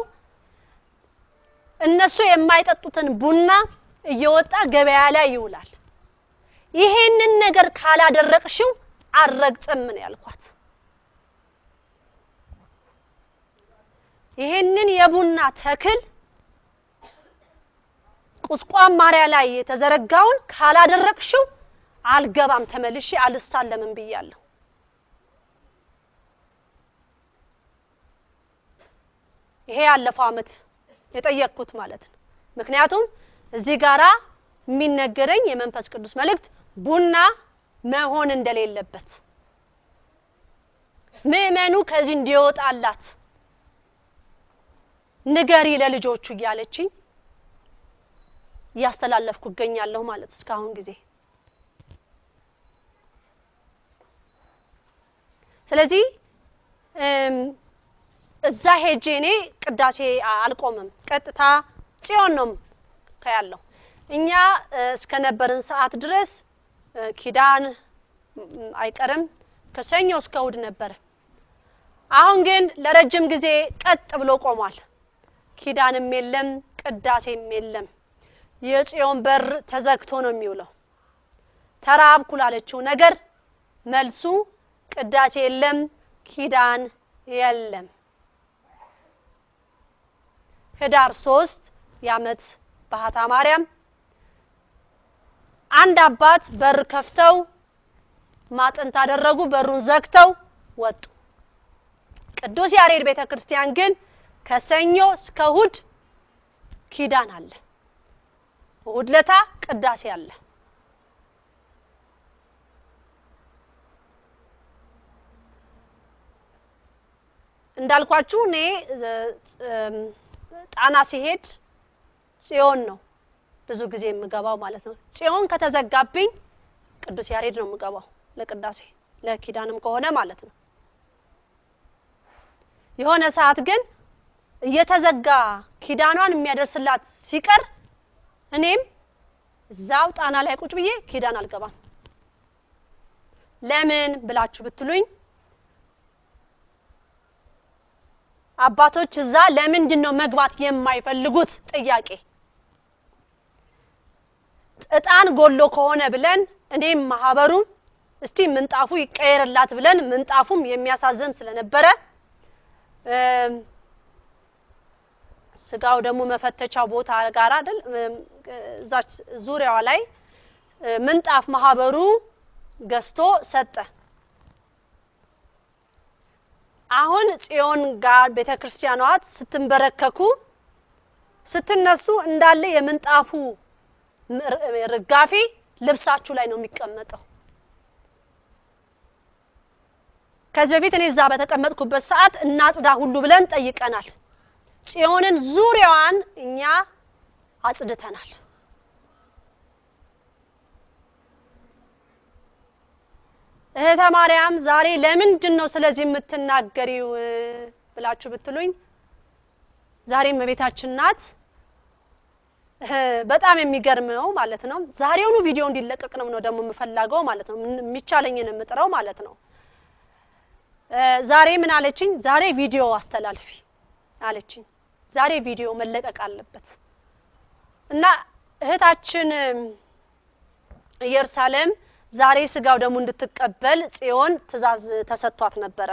እነሱ የማይጠጡትን ቡና እየወጣ ገበያ ላይ ይውላል ይሄንን ነገር ካላደረቅሽው አረግጥም ነው ያልኳት ይሄንን የቡና ተክል ቁስቋም ማርያም ላይ የተዘረጋውን ካላደረቅሽው አልገባም ተመልሼ አልሳለምም ብያለሁ ይሄ ያለፈው አመት የጠየቅኩት ማለት ነው ምክንያቱም እዚህ ጋራ የሚነገረኝ የመንፈስ ቅዱስ መልእክት ቡና መሆን እንደሌለበት ምእመኑ ከዚህ እንዲወጣላት ንገሪ ለልጆቹ ያለችኝ ያስተላለፍኩ ገኛለሁ ማለት እስካሁን ጊዜ ስለዚህ እዛ ሄጄኔ ቅዳሴ አልቆምም ቀጥታ ጽዮን ነው ከያለው እኛ እስከነበርን ሰዓት ድረስ ኪዳን አይቀርም ከሰኞ እስከ እሁድ ነበር አሁን ግን ለረጅም ጊዜ ቀጥ ብሎ ቆሟል ኪዳንም የለም ቅዳሴም የለም የጽዮን በር ተዘግቶ ነው የሚውለው ተራብኩ ላለችው ነገር መልሱ ቅዳሴ የለም ኪዳን የለም ህዳር 3 ያመት ባህታ ማርያም አንድ አባት በር ከፍተው ማጥንት አደረጉ በሩን ዘግተው ወጡ ቅዱስ ያሬድ ቤተክርስቲያን ግን ከሰኞ እስከ እሁድ ኪዳን አለ እሁድ ለታ ቅዳሴ አለ እንዳልኳችሁ እኔ ጣና ሲሄድ ጽዮን ነው ብዙ ጊዜ የምገባው ማለት ነው ጽዮን ከተዘጋብኝ ቅዱስ ያሬድ ነው የምገባው ለቅዳሴ ለኪዳንም ከሆነ ማለት ነው የሆነ ሰዓት ግን እየተዘጋ ኪዳኗን የሚያደርስላት ሲቀር እኔም ዛው ጣና ላይ ቁጭ ብዬ ኪዳን አልገባም ለምን ብላችሁ ብትሉኝ አባቶች እዛ ለምንድን ነው መግባት የማይፈልጉት ጥያቄ እጣን ጎሎ ከሆነ ብለን እኔም ማህበሩ እስቲ ምንጣፉ ይቀየርላት ብለን ምንጣፉም የሚያሳዝን ስለነበረ ስጋው ደግሞ መፈተቻው ቦታ ጋር አይደል እዛች ዙሪያዋ ላይ ምንጣፍ ማህበሩ ገስቶ ሰጠ አሁን ጽዮን ጋር ቤተክርስቲያኗት ስትንበረከኩ ስትነሱ እንዳለ የምንጣፉ ርጋፊ ልብሳችሁ ላይ ነው የሚቀመጠው ከዚህ በፊት እኔ እዛ በተቀመጥኩበት ሰዓት እናጽዳ ሁሉ ብለን ጠይቀናል ጽዮንን ዙሪያዋን እኛ አጽድተናል እህተ ማርያም ዛሬ ለምንድን ነው ስለዚህ የምትናገሪው ብላችሁ ብትሉኝ ዛሬ መቤታችን ናት በጣም የሚገርመው ማለት ነው ዛሬውኑ ቪዲዮ እንዲለቀቅ ነው ደግሞ የምፈልጋው ማለት ነው የሚቻለኝን የምጥረው ማለት ነው ዛሬ ምን አለችኝ ዛሬ ቪዲዮ አስተላልፊ አለችኝ ዛሬ ቪዲዮ መለቀቅ አለበት እና እህታችን ኢየሩሳሌም ዛሬ ስጋው ደግሞ እንድትቀበል ጽዮን ትእዛዝ ተሰጥቷት ነበር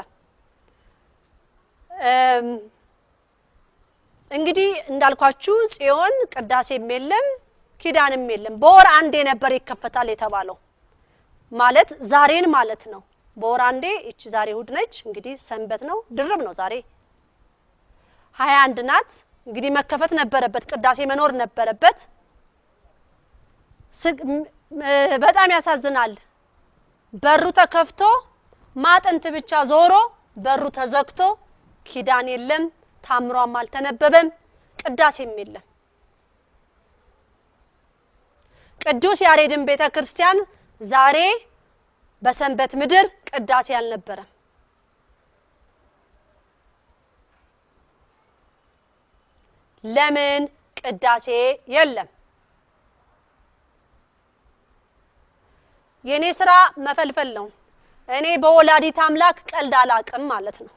እንግዲህ እንዳልኳችሁ ጽዮን ቅዳሴም የለም ኪዳንም የለም በወር አንዴ ነበር ይከፈታል የተባለው ማለት ዛሬን ማለት ነው በወር አንዴ እቺ ዛሬ እሁድ ነች እንግዲህ ሰንበት ነው ድርብ ነው ዛሬ 21 ናት እንግዲህ መከፈት ነበረበት ቅዳሴ መኖር ነበረበት በጣም ያሳዝናል በሩ ተከፍቶ ማጥንት ብቻ ዞሮ በሩ ተዘግቶ ኪዳን የለም ታምሯም አልተነበበም ቅዳሴም የለም ቅዱስ ያሬድን ቤተክርስቲያን ዛሬ በሰንበት ምድር ቅዳሴ አልነበረም ለምን ቅዳሴ የለም የኔ ስራ መፈልፈል ነው እኔ በወላዲት አምላክ ቀልድ አላቅም ማለት ነው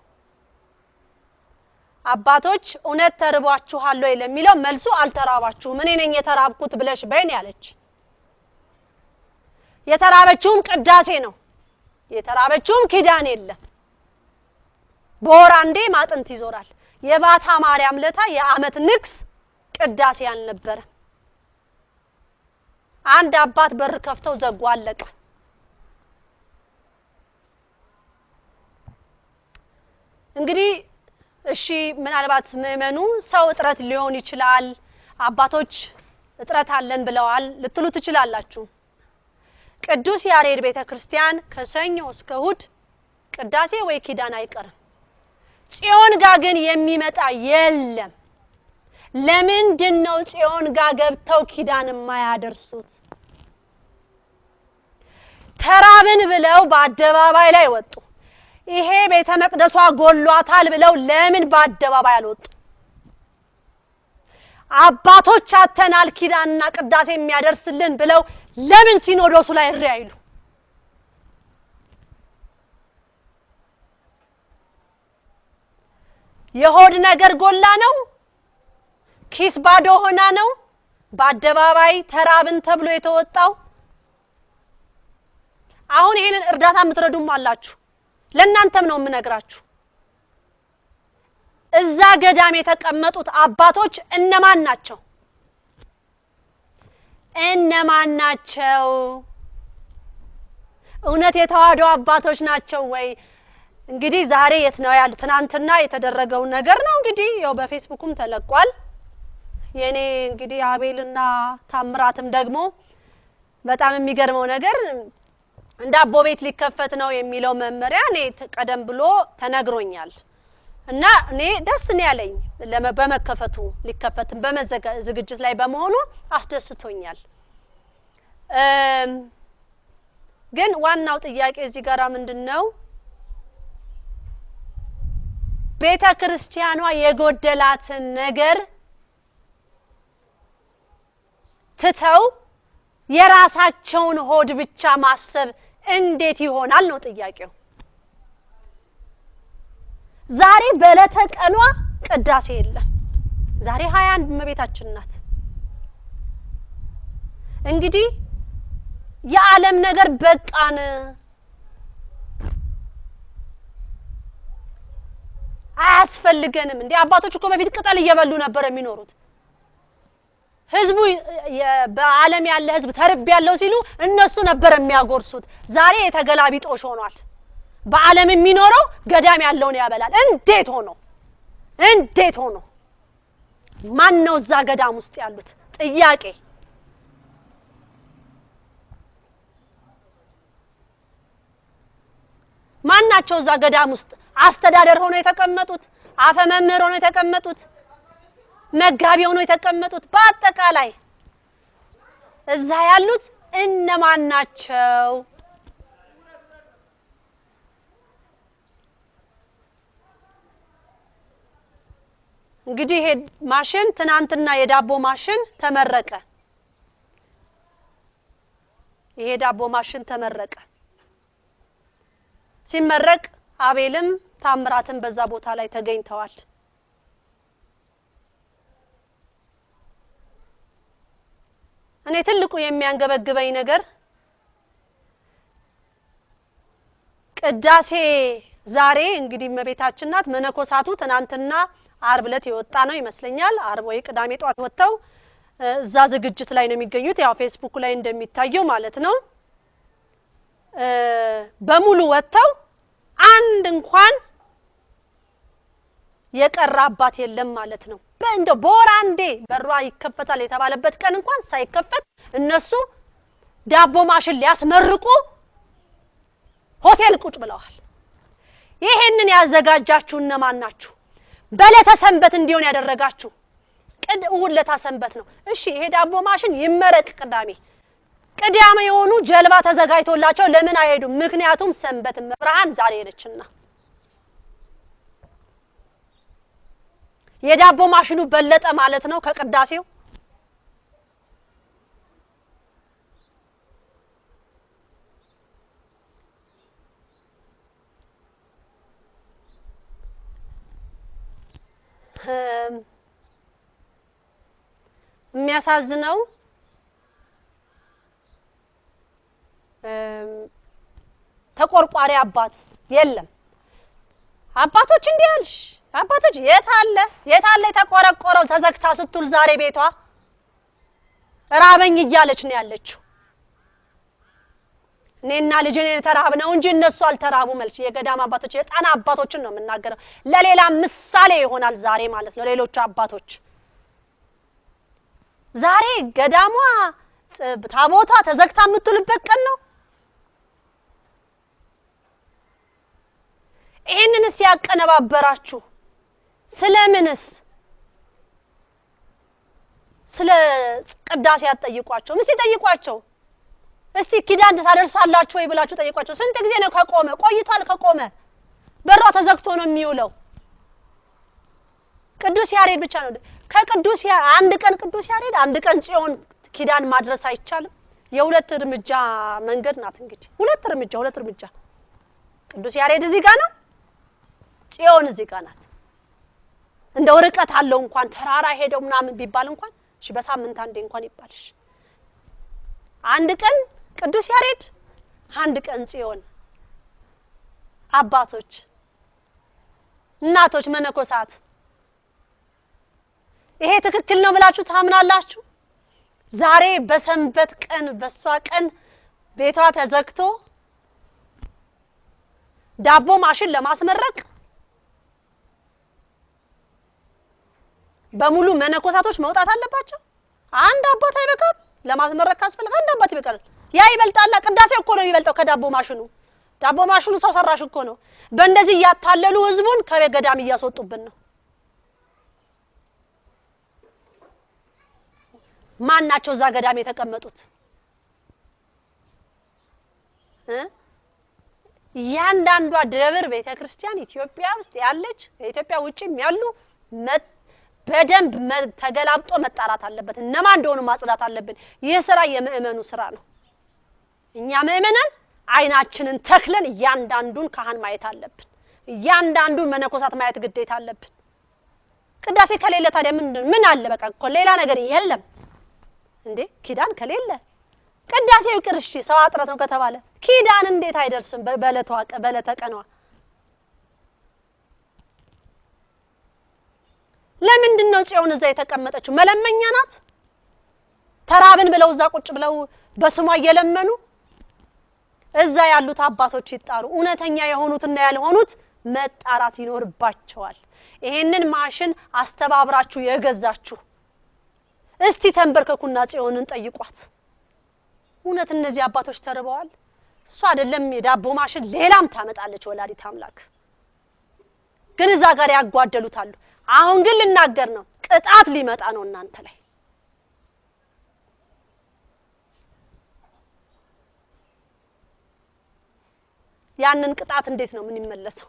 አባቶች እውነት ተርባችኋል ወይ ለሚለው መልሱ አልተራባችሁም እኔ ነኝ የተራብኩት ብለሽ በእኔ ያለች የተራበችውም ቅዳሴ ነው የተራበችውም ኪዳን የለም በወር አንዴ ማጥንት ይዞራል የባታ ማርያም ለታ የአመት ንክስ ቅዳሴ አልነበረ አንድ አባት በር ከፍተው ዘጉ አለቀ እንግዲህ እሺ ምናልባት ምእመኑ ሰው እጥረት ሊሆን ይችላል አባቶች እጥረት አለን ብለዋል ልትሉ ትችላላችሁ ቅዱስ ያሬድ ቤተክርስቲያን ከሰኞ እስከ እሁድ ቅዳሴ ወይ ኪዳን አይቀርም ጽዮን ጋር ግን የሚመጣ የለም ለምንድነው ጽዮን ጋር ገብተው ኪዳን የማያደርሱት ተራብን ብለው በአደባባይ ላይ ወጡ ይሄ ቤተ መቅደሷ ጎሏታል ብለው ለምን በአደባባይ አልወጡ አባቶች አተናል ኪዳንና ቅዳሴ የሚያደርስልን ብለው ለምን ሲኖዶሱ ላይ ሪያይሉ የሆድ ነገር ጎላ ነው ኪስ ባዶ ሆና ነው በአደባባይ ተራብን ተብሎ የተወጣው አሁን ይሄንን እርዳታ ምትረዱም አላችሁ ለእናንተም ነው የምነግራችሁ እዛ ገዳም የተቀመጡት አባቶች እነማን ናቸው እውነት የተዋህዶ አባቶች ናቸው ወይ እንግዲህ ዛሬ የት ነው ያሉት ትናንትና የተደረገው ነገር ነው እንግዲህ ያው በፌስቡክም ተለቋል የኔ እንግዲህ አቤልና ታምራትም ደግሞ በጣም የሚገርመው ነገር እንደ አቦ ቤት ሊከፈት ነው የሚለው መመሪያ እኔ ቀደም ብሎ ተነግሮኛል እና እኔ ደስ ነው ያለኝ በመከፈቱ ሊከፈትም በመዝግጅት ላይ በመሆኑ አስደስቶኛል ግን ዋናው ጥያቄ እዚህ ጋራ ምንድነው ቤተ ክርስቲያኗ የጎደላትን ነገር ትተው የራሳቸውን ሆድ ብቻ ማሰብ እንዴት ይሆናል ነው ጥያቄው ዛሬ በለተቀኗ ቅዳሴ የለም ዛሬ 21 መቤታችን ናት እንግዲህ የዓለም ነገር በቃን አያስፈልገንም እንዴ አባቶች እኮ በፊት ቅጠል እየበሉ ነበር የሚኖሩት ህዝቡ በዓለም ያለ ህዝብ ተርብ ያለው ሲሉ እነሱ ነበር የሚያጎርሱት ዛሬ የተገላቢጦሽ ሆኗል በዓለም የሚኖረው ገዳም ያለውን ያበላል እንዴት ሆኖ ማን ነው እዛ ገዳም ውስጥ ያሉት ጥያቄ ማን ናቸው እዛ ገዳም ውስጥ አስተዳደር ሆኖ የተቀመጡት አፈመምህር ሆኖ የተቀመጡት መጋቢ ሆኖ የተቀመጡት በአጠቃላይ እዛ ያሉት እነማን ናቸው እንግዲህ ይሄ ማሽን ትናንትና የዳቦ ማሽን ተመረቀ። ይሄ ዳቦ ማሽን ተመረቀ። ሲመረቅ አቤልም ታምራትን በዛ ቦታ ላይ ተገኝተዋል። እኔ ትልቁ የሚያንገበግበኝ ነገር ቅዳሴ ዛሬ እንግዲህ እመቤታችን ናት። መነኮሳቱ ትናንትና ዓርብ ዕለት የወጣ ነው ይመስለኛል። ዓርብ ወይ ቅዳሜ ጧት ወጥተው እዛ ዝግጅት ላይ ነው የሚገኙት። ያው ፌስቡክ ላይ እንደሚታየው ማለት ነው። በሙሉ ወጥተው አንድ እንኳን የቀረ አባት የለም ማለት ነው። በእንደው በወር አንዴ በሯ ይከፈታል የተባለበት ቀን እንኳን ሳይከፈት እነሱ ዳቦ ማሽን ሊያስመርቁ ሆቴል ቁጭ ብለዋል። ይሄንን ያዘጋጃችሁ እነማን ናችሁ? በዕለተ ሰንበት እንዲሆን ያደረጋችሁ ዕለተ ሰንበት ነው። እሺ ይሄ ዳቦ ማሽን ይመረቅ ቅዳሜ የሆኑ ጀልባ ተዘጋጅቶላቸው ለምን አይሄዱም? ምክንያቱም ሰንበት መብርሃን ዛሬ ነችና። የዳቦ ማሽኑ በለጠ ማለት ነው ከቅዳሴው። የሚያሳዝነው ተቆርቋሪ አባት የለም። አባቶች እንዲህ ያልሽ አባቶች የት አለ የተቆረቆረው? ተዘግታ ስትል ዛሬ ቤቷ ራበኝ እያለች ነው ያለችው። እኔና ልጄ ተራብነው እንጂ እነሱ አልተራቡ መልሽ። የገዳም አባቶች የጣና አባቶችን ነው የምናገረው። ለሌላ ምሳሌ ይሆናል ዛሬ ማለት ነው ሌሎች አባቶች። ዛሬ ገዳሟ ታቦቷ ተዘግታ የምትውልበት ቀን ነው። ይሄንንስ ያቀነባበራችሁ ስለምንስ ስለ ቅዳሴ ያጠይቋቸው? እስቲ ጠይቋቸው። እስቲ ኪዳን ታደርሳላችሁ ወይ ብላችሁ ጠይቋቸው። ስንት ጊዜ ነው ከቆመ? ቆይቷል። ከቆመ በሯ ተዘግቶ ነው የሚውለው። ቅዱስ ያሬድ ብቻ ነው ከቅዱስ አንድ ቀን ቅዱስ ያሬድ አንድ ቀን ጽዮን ኪዳን ማድረስ አይቻልም? የሁለት እርምጃ መንገድ ናት እንግዲህ። ሁለት እርምጃ ቅዱስ ያሬድ እዚህ ጋር ነው፣ ጽዮን እዚህ ጋር ናት። እንደው ርቀት አለው እንኳን ተራራ ሄደው ምናምን ቢባል እንኳን እሺ በሳምንት አንዴ እንኳን ይባልሽ። አንድ ቀን ቅዱስ ያሬድ አንድ ቀን ጽዮን። አባቶች እናቶች መነኮሳት ይሄ ትክክል ነው ብላችሁ ታምናላችሁ? ዛሬ በሰንበት ቀን በሷ ቀን ቤቷ ተዘግቶ ዳቦ ማሽን ለማስመረቅ በሙሉ መነኮሳቶች መውጣት አለባቸው? አንድ አባት አይበቃም? ለማስመረቅ ካስፈልግ አንድ አባት ይበቃል። ያ ይበልጣል። ቅዳሴው እኮ ነው የሚበልጠው ከዳቦ ማሽኑ። ዳቦ ማሽኑ ሰው ሰራሽ እኮ ነው። በእንደዚህ ያታለሉ ህዝቡን ከገዳም እያስወጡብን ነው። ማን ናቸው እዛ ገዳም የተቀመጡት? ያንዳንዷ ደብር ቤተክርስቲያን ኢትዮጵያ ውስጥ ያለች ከኢትዮጵያ ውጪም ያሉ በደንብ ተገላብጦ መጣራት አለበት። እነማን እንደሆኑ ማጽዳት አለብን። ይህ ስራ የምእመኑ ስራ ነው። እኛ ምእመናን አይናችንን ተክለን ያንዳንዱን ካህን ማየት አለብን። ያንዳንዱን መነኮሳት ማየት ግዴታ አለብን። ቅዳሴ ከሌለ ታዲያ ምን አለ? በቃ እኮ ሌላ ነገር የለም እንዴ? ኪዳን ከሌለ ቅዳሴው ይቅርሽ ሰው አጥረት ነው ከተባለ ኪዳን እንዴት አይደርስም? በዕለተ ቀኗ ለምንድን ነው ጽዮን እዛ የተቀመጠችው? መለመኛ ናት? ተራብን ብለው እዛ ቁጭ ብለው በስሟ እየለመኑ እዛ ያሉት አባቶች ይጣሩ። እውነተኛ የሆኑትና ያልሆኑት መጣራት ይኖርባቸዋል። ይሄንን ማሽን አስተባብራችሁ የገዛችሁ እስቲ ተንበርከኩና ጽዮንን ጠይቋት። እውነት እነዚህ አባቶች ተርበዋል? እሷ አይደለም የዳቦ ማሽን ሌላም ታመጣለች ወላዲት አምላክ። ግን እዛ ጋር ያጓደሉታሉ። አሁን ግን ልናገር ነው፣ ቅጣት ሊመጣ ነው እናንተ ላይ። ያንን ቅጣት እንዴት ነው ምን ይመለሰው?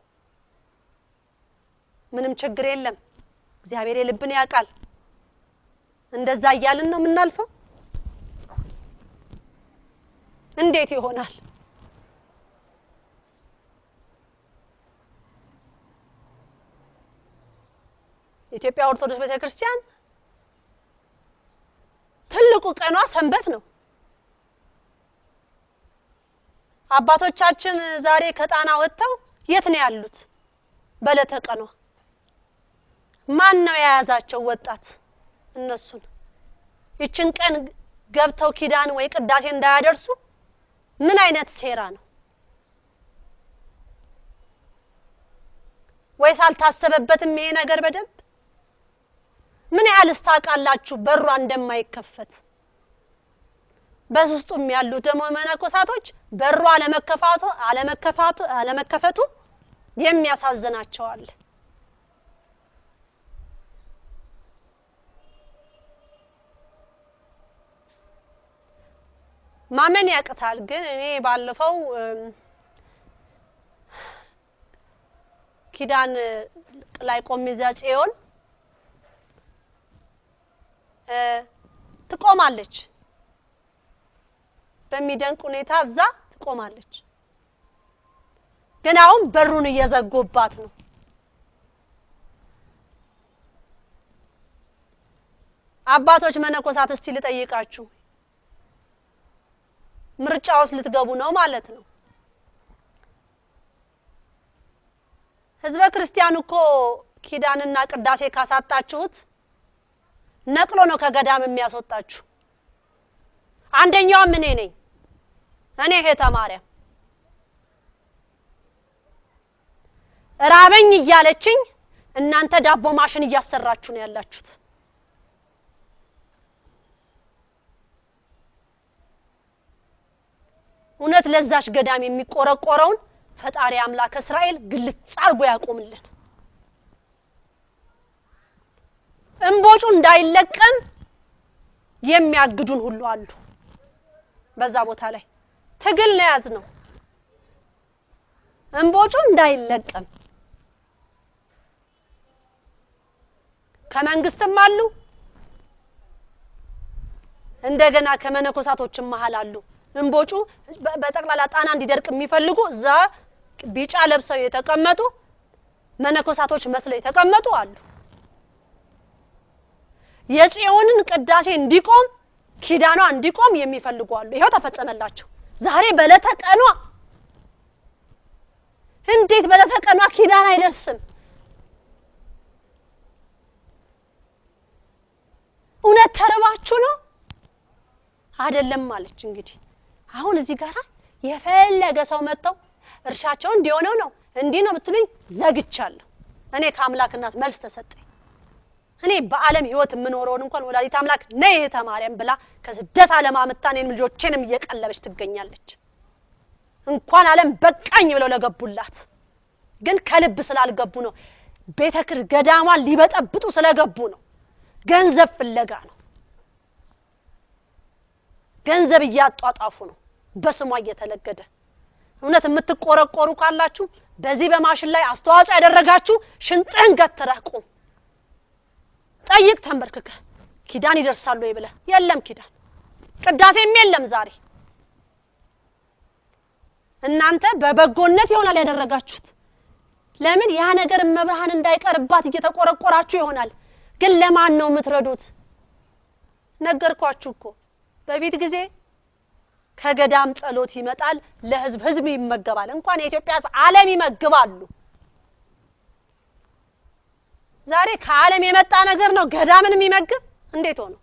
ምንም ችግር የለም። እግዚአብሔር የልብን ያውቃል እንደዛ እያልን ነው የምናልፈው እንዴት ይሆናል ኢትዮጵያ ኦርቶዶክስ ቤተክርስቲያን ትልቁ ቀኗ ሰንበት ነው አባቶቻችን ዛሬ ከጣና ወጥተው የት ነው ያሉት በለተ ቀኗ ማን ነው የያዛቸው ወጣት እነሱን ይችን ቀን ገብተው ኪዳን ወይ ቅዳሴ እንዳያደርሱ ምን አይነት ሴራ ነው ወይስ አልታሰበበትም ይሄ ነገር በደንብ ምን ያህል ስታቃላችሁ በሩ እንደማይከፈት በውስጡም ያሉ ደሞ መነኮሳቶች በሩ አለመከፈቱ የሚያሳዝናቸው አለ ማመን ያቅታል ግን እኔ ባለፈው ኪዳን ላይ ቆሚዛ ጽዮን ትቆማለች በሚደንቅ ሁኔታ እዛ ትቆማለች ግን አሁን በሩን እየዘጉባት ነው አባቶች መነኮሳት እስቲ ልጠይቃችሁ ምርጫውስ ልትገቡ ነው ማለት ነው ህዝበ ክርስቲያኑ እኮ ኪዳንና ቅዳሴ ካሳጣችሁት ነቅሎ ነው ከገዳም የሚያስወጣችሁ አንደኛው ምን ነኝ እኔ ሄታ ማርያም ራበኝ እያለችኝ እናንተ ዳቦ ማሽን እያሰራችሁ ነው ያላችሁት እውነት ለዛሽ ገዳም የሚቆረቆረውን ፈጣሪ አምላክ እስራኤል ግልጽ አርጎ ያቆምልን እንቦጩ እንዳይለቀም የሚያግዱን ሁሉ አሉ በዛ ቦታ ላይ ትግል ነው ያዝነው እንቦጩ እንዳይለቀም ከመንግስትም አሉ እንደገና ከመነኮሳቶችም መሃል አሉ እንቦጩ በጠቅላላ ጣና እንዲደርቅ የሚፈልጉ እዛ ቢጫ ለብሰው የተቀመጡ መነኮሳቶች መስለው የተቀመጡ አሉ የጽዮንን ቅዳሴ እንዲቆም ኪዳኗ እንዲቆም የሚፈልጉ አሉ ይሄው ተፈጸመላቸው ዛሬ በለተ ቀኗ እንዴት በለተ ቀኗ ኪዳን አይደርስም እውነት ተረባችሁ ነው አይደለም ማለች እንግዲህ አሁን እዚህ ጋራ የፈለገ ሰው መጣው እርሻቸው እንዲሆነው ነው እንዲ ነው ብትሉኝ ዘግቻለሁ እኔ ከአምላክናት መልስ ተሰጠኝ እኔ በአለም ህይወት ምኖረውን እንኳን ወላዲት አምላክ ነይ እህተ ማርያም ብላ ከስደት ዓለም አመጣኔን ልጆቼንም እየቀለበች ትገኛለች እንኳን ዓለም በቃኝ ብለው ለገቡላት ግን ከልብ ስላልገቡ ነው ቤተክር ገዳማን ሊበጠብጡ ስለገቡ ነው ገንዘብ ፍለጋ ነው ገንዘብ ያጧጣፉ ነው በስሟ እየተለገደ እውነት የምትቆረቆሩ ካላችሁ በዚህ በማሽን ላይ አስተዋጽኦ ያደረጋችሁ ሽንጥህን ገትረህ ቁም ጠይቅ ተንበርክከ ኪዳን ይደርሳሉ ይብለ የለም ኪዳን ቅዳሴም የለም ዛሬ እናንተ በበጎነት ይሆናል ያደረጋችሁት ለምን ያ ነገር መብርሃን እንዳይቀርባት እየተቆረቆራችሁ ይሆናል ግን ለማን ነው የምትረዱት ነገርኳችሁ እኮ በፊት ጊዜ ከገዳም ጸሎት ይመጣል ለህዝብ ይመገባል እንኳን የኢትዮጵያ ዓለም ይመገባሉ ዛሬ ከዓለም የመጣ ነገር ነው ገዳምን የሚመግብ እንዴት ሆኖ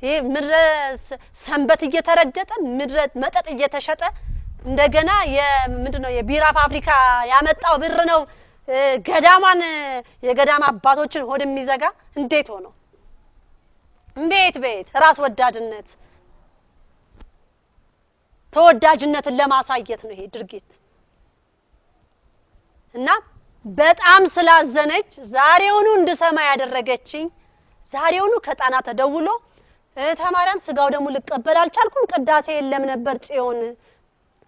ይሄ ምድረስ ሰንበት እየተረገጠ ምድረት መጠጥ እየተሸጠ እንደገና ምንድነው የቢራ ፋብሪካ ያመጣው ብር ነው ገዳማን የገዳም አባቶችን ሆድ የሚዘጋ እንዴት ሆኖ ቤት ራስ ወዳድነት ተወዳጅነትን ለማሳየት ነው ይሄ ድርጊት እና በጣም ስላዘነች ዛሬውኑ እንድሰማ ያደረገችኝ ዛሬውኑ ከጣና ተደውሎ ተማሪያም ስጋው ደሙ ልቀበል አልቻልኩም ቅዳሴ የለም ነበር ጽዮን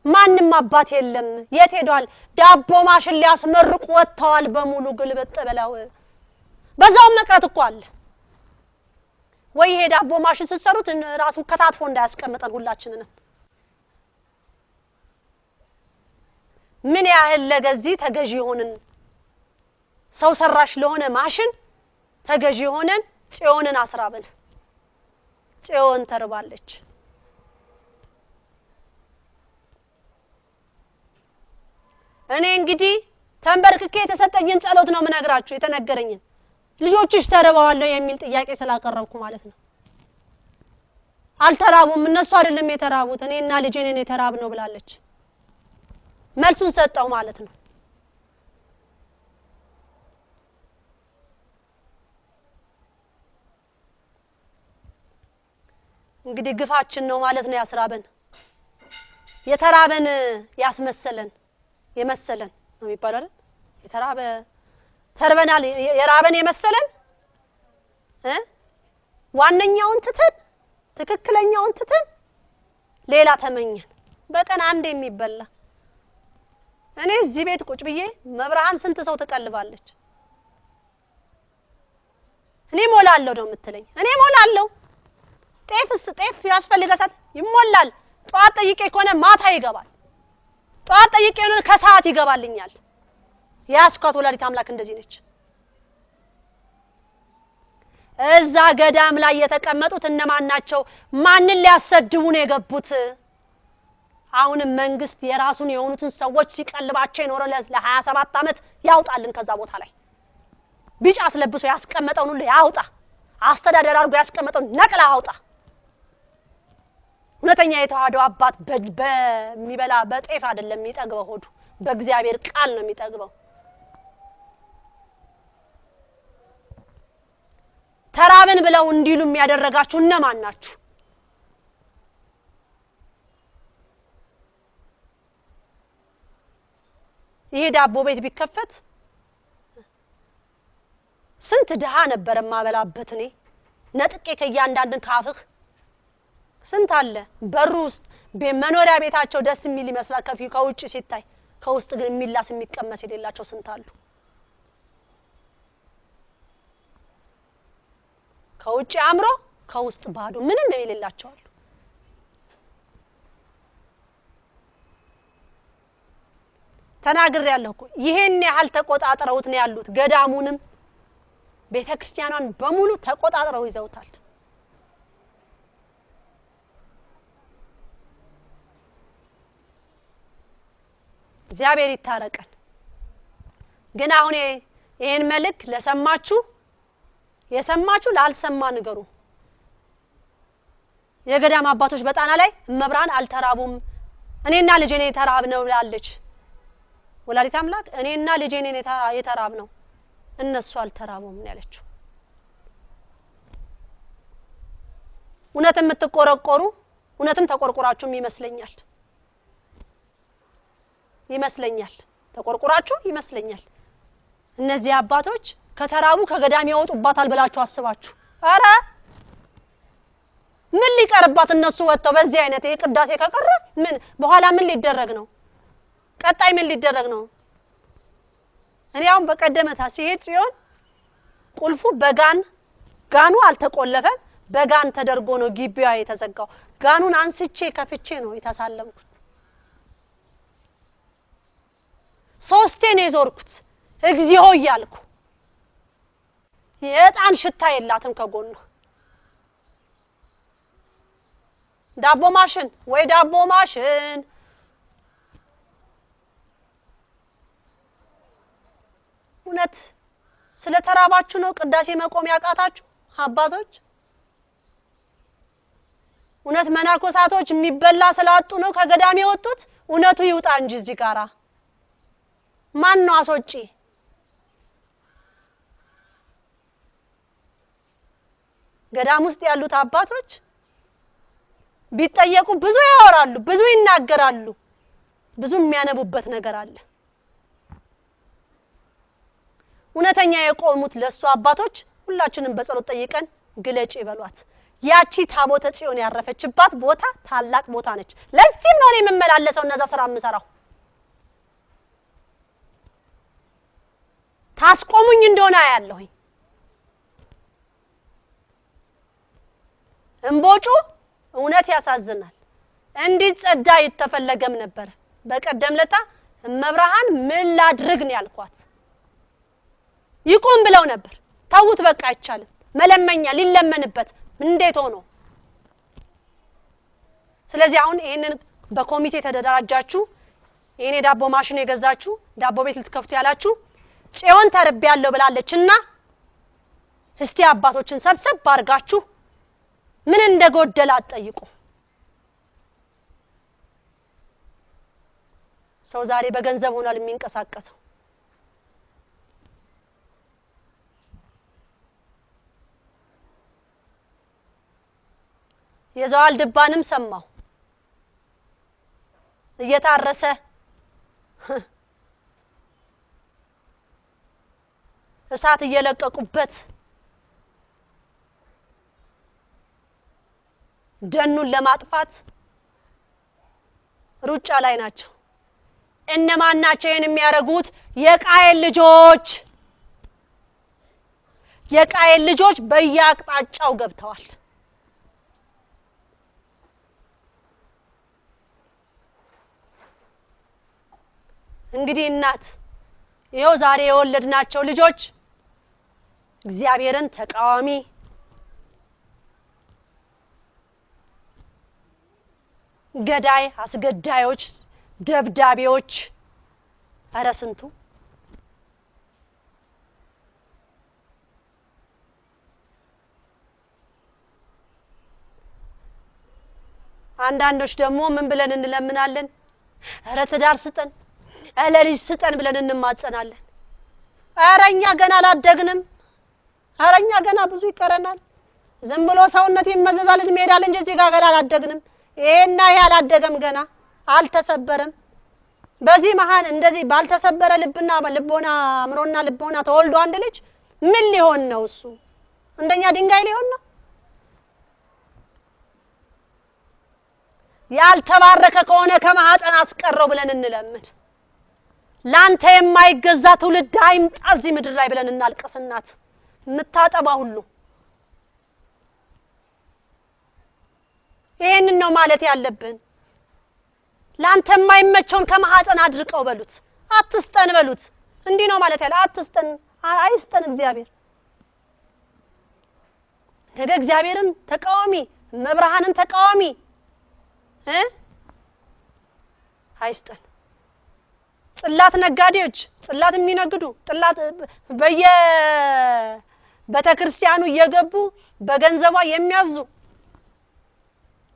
ማንንም አባት የለም የት ሄዷል ዳቦ ማሽን ሊያስመርቁ ወጥተዋል በሙሉ ግልበጥ በላው በዛው መቅረት እኮ አለ። ወይ ይሄ ዳቦ ማሽን ስትሰሩት ራሱ ከታትፎ እንዳያስቀምጠን ሁላችንንም። ምን ያህል ለገዚህ ተገዢ ሆነን ሰው ሰራሽ ለሆነ ማሽን ተገዢ ሆነን ጽዮንን አስራበን። ጽዮን ተርባለች። እኔ እንግዲህ ተንበርክኬ የተሰጠኝን ጸሎት ነው ምነግራችሁ የተነገረኝን። ልጆችሽ ተርበዋል የሚል ጥያቄ ስላቀረብኩ ማለት ነው። አልተራቡም እነሱ አይደለም የተራቡት እኔና ልጄ ነን የተራብነው ብላለች። መልሱን ሰጠው ማለት ነው። እንግዲህ ግፋችን ነው ማለት ነው ያስራበን። የተራበን ያስመሰለን የመሰለን ነው የሚባለው አይደል? የተራበ ተርበናል የራበን የመሰለን ዋነኛውን ትተን ትክክለኛውን ትተን ሌላ ተመኘን። በቀን አንድ የሚበላ እኔ እዚህ ቤት ቁጭ ብዬ መብርሃን ስንት ሰው ተቀልባለች። እኔ ሞላለሁ ነው የምትለኝ። እኔ ሞላለሁ። ጤፍ ያስፈልጋል ይሞላል። ጧት ጠይቄ ከሆነ ማታ ይገባል። ጧት ጠይቄ ከሆነ ከሰዓት ይገባልኛል። ያስኳት ወላዲት አምላክ እንደዚህ ነች። እዛ ገዳም ላይ የተቀመጡት እነማን ናቸው? ማንን ሊያሰድቡ ነው የገቡት? አሁንም መንግስት የራሱን የሆኑትን ሰዎች ሲቀልባቸው ይኖር ለ27 አመት ያውጣልን ከዛ ቦታ ላይ። ቢጫ አስለብሶ ያስቀመጠውን ሁሉ ያውጣ። አስተዳደር አድርጎ ያስቀመጠውን ነቅላ ያውጣ። እውነተኛ የተዋህዶ አባት በሚበላ በጤፍ አይደለም የሚጠግበው ሆዱ፣ በእግዚአብሔር ቃል ነው የሚጠግበው። ተራብን ብለው እንዲሉ የሚያደረጋችሁ እነማን ናችሁ? ይሄ ዳቦ ቤት ቢከፈት ስንት ድሃ ነበር ማበላበት እኔ ነጥቄ ከያንዳንድን ካፍህ ስንት አለ። በሩ ውስጥ በመኖሪያ ቤታቸው ደስ የሚል ይመስላል ከውጭ ሲታይ፣ ከውስጥ ግን የሚላስ የሚቀመስ የሌላቸው ስንት አሉ። ከውጭ አምሮ ከውስጥ ባዶ ምንም የሌላቸው አሉ። ተናግሬያለሁ እኮ ይሄን ያህል ተቆጣጣረውት ነው ያሉት። ገዳሙንም ቤተክርስቲያኗን በሙሉ ተቆጣጣረው ይዘውታል። እግዚአብሔር ይታረቀን። ግን አሁን ይሄን መልእክት ለሰማችሁ የሰማችሁ ላልሰማ ንገሩ። የገዳም አባቶች በጣና ላይ መብራን አልተራቡም እኔና ልጄ ነን የተራብነው ያለች ወላዲት አምላክ። እኔና ልጄ ነን የተራብነው እነሱ አልተራቡም ነው ያለችው። እውነትም የምትቆረቆሩ እውነትም ተቆርቆራችሁም ይመስለኛል ተቆርቆራችሁ ይመስለኛል። እነዚህ አባቶች ከተራቡ ከገዳም ያወጡባታል ብላችሁ አስባችሁ? አረ ምን ሊቀርባት እነሱ ወጣው በዚህ አይነት የቅዳሴ ከቀረ ምን በኋላ ምን ሊደረግ ነው? ቀጣይ ምን ሊደረግ ነው? እኔ አሁን በቀደመታ ሲሄድ ጽዮን ቁልፉ ጋኑ አልተቆለፈም። በጋን ተደርጎ ነው ግቢዋ የተዘጋው። ጋኑን አንስቼ ከፍቼ ነው የተሳለምኩት። ሶስቴ ነው የዞርኩት እግዚኦ እያልኩ። የዕጣን ሽታ የላትም ከጎኑ። ዳቦ ማሽን ወይ ዳቦ ማሽን እውነት ስለተራባችሁ ነው ቅዳሴ መቆም ያቃታችሁ አባቶች? እውነት መናኮሳቶች የሚበላ ስላጡ ነው ከገዳም የወጡት? እውነቱ ይውጣ እንጂ እዚህ ጋራ ማን ነው አስወጪ? ገዳም ውስጥ ያሉት አባቶች ቢጠየቁ ብዙ ያወራሉ፣ ብዙ ይናገራሉ፣ ብዙ የሚያነቡበት ነገር አለ። እውነተኛ የቆሙት ለሱ አባቶች ሁላችንም በጸሎት ጠይቀን ግለጭ ይበሏት። ያቺ ታቦተ ጽዮን ያረፈችባት ቦታ ታላቅ ቦታ ነች። ለዚህ ነው እኔ የምመላለሰው እነዛ ስራ የምሰራው። ታስቆሙኝ እንደሆነ አያለሁኝ። እንቦጩ እውነት ያሳዝናል። እንዲጸዳ ይተፈለገም ነበር። በቀደም ለታ መብርሃን ምን ላድርግ ነው ያልኳት። ይቆም ብለው ነበር። ታውት በቃ አይቻልም። መለመኛ ሊለመንበት እንዴት ሆኖ። ስለዚህ አሁን ይሄንን በኮሚቴ ተደራጃችሁ ይሄኔ ዳቦ ማሽን የገዛችሁ ዳቦ ቤት ልትከፍቱ ያላችሁ ጽዮን ተርብ ያለው ብላለችና እስቲ አባቶችን ሰብሰብ ባርጋችሁ ምን እንደጎደለ አጠይቁ። ሰው ዛሬ በገንዘብ ሆኗል የሚንቀሳቀሰው። የዘዋል ድባንም ሰማው እየታረሰ እሳት እየለቀቁበት ደኑን ለማጥፋት ሩጫ ላይ ናቸው። እነማን ናቸው ይሄን የሚያረጉት? የቃየል ልጆች በየአቅጣጫው ገብተዋል። እንግዲህ እናት ይሄው ዛሬ የወለድናቸው ልጆች እግዚአብሔርን ተቃዋሚ ገዳይ አስገዳዮች ደብዳቤዎች አረስንቱ አንዳንዶች ደግሞ ምን ብለን እንለምናለን? አረ ትዳር ስጠን አለልጅ ስጠን ብለን እንማጸናለን። አረኛ ገና አላደግንም። አረኛ ገና ብዙ ይቀረናል። ዝም ብሎ ሰውነት ይመዘዛል እድሜዳል እንጂ እዚህ ጋር ገና አላደግንም። ይሄና ይሄ አላደገም ገና አልተሰበረም። በዚህ መሃል እንደዚህ ባልተሰበረ ልብና ልቦና አምሮና ልቦና ተወልዶ አንድ ልጅ ምን ሊሆን ነው? እሱ እንደኛ ድንጋይ ሊሆን ነው? ያልተባረከ ከሆነ ከማህፀን አስቀረው ብለን እንለምድ። ላንተ የማይገዛ ትውልድ አይምጣ እዚህ ምድር ላይ ብለን እናልቀስናት ምታጠባ ሁሉ ይሄንን ነው ማለት ያለብን። ላንተ የማይመቸውን ከማህፀን አድርቀው በሉት፣ አትስጠን በሉት። እንዲህ ነው ማለት ያለ። አትስጠን አይስጠን እግዚአብሔር። ነገ እግዚአብሔርን ተቃዋሚ መብርሃንን ተቃዋሚ አይስጠን። ጽላት ነጋዴዎች ጽላት የሚነግዱ ጽላት በየቤተክርስቲያኑ እየገቡ በገንዘቧ የሚያዙ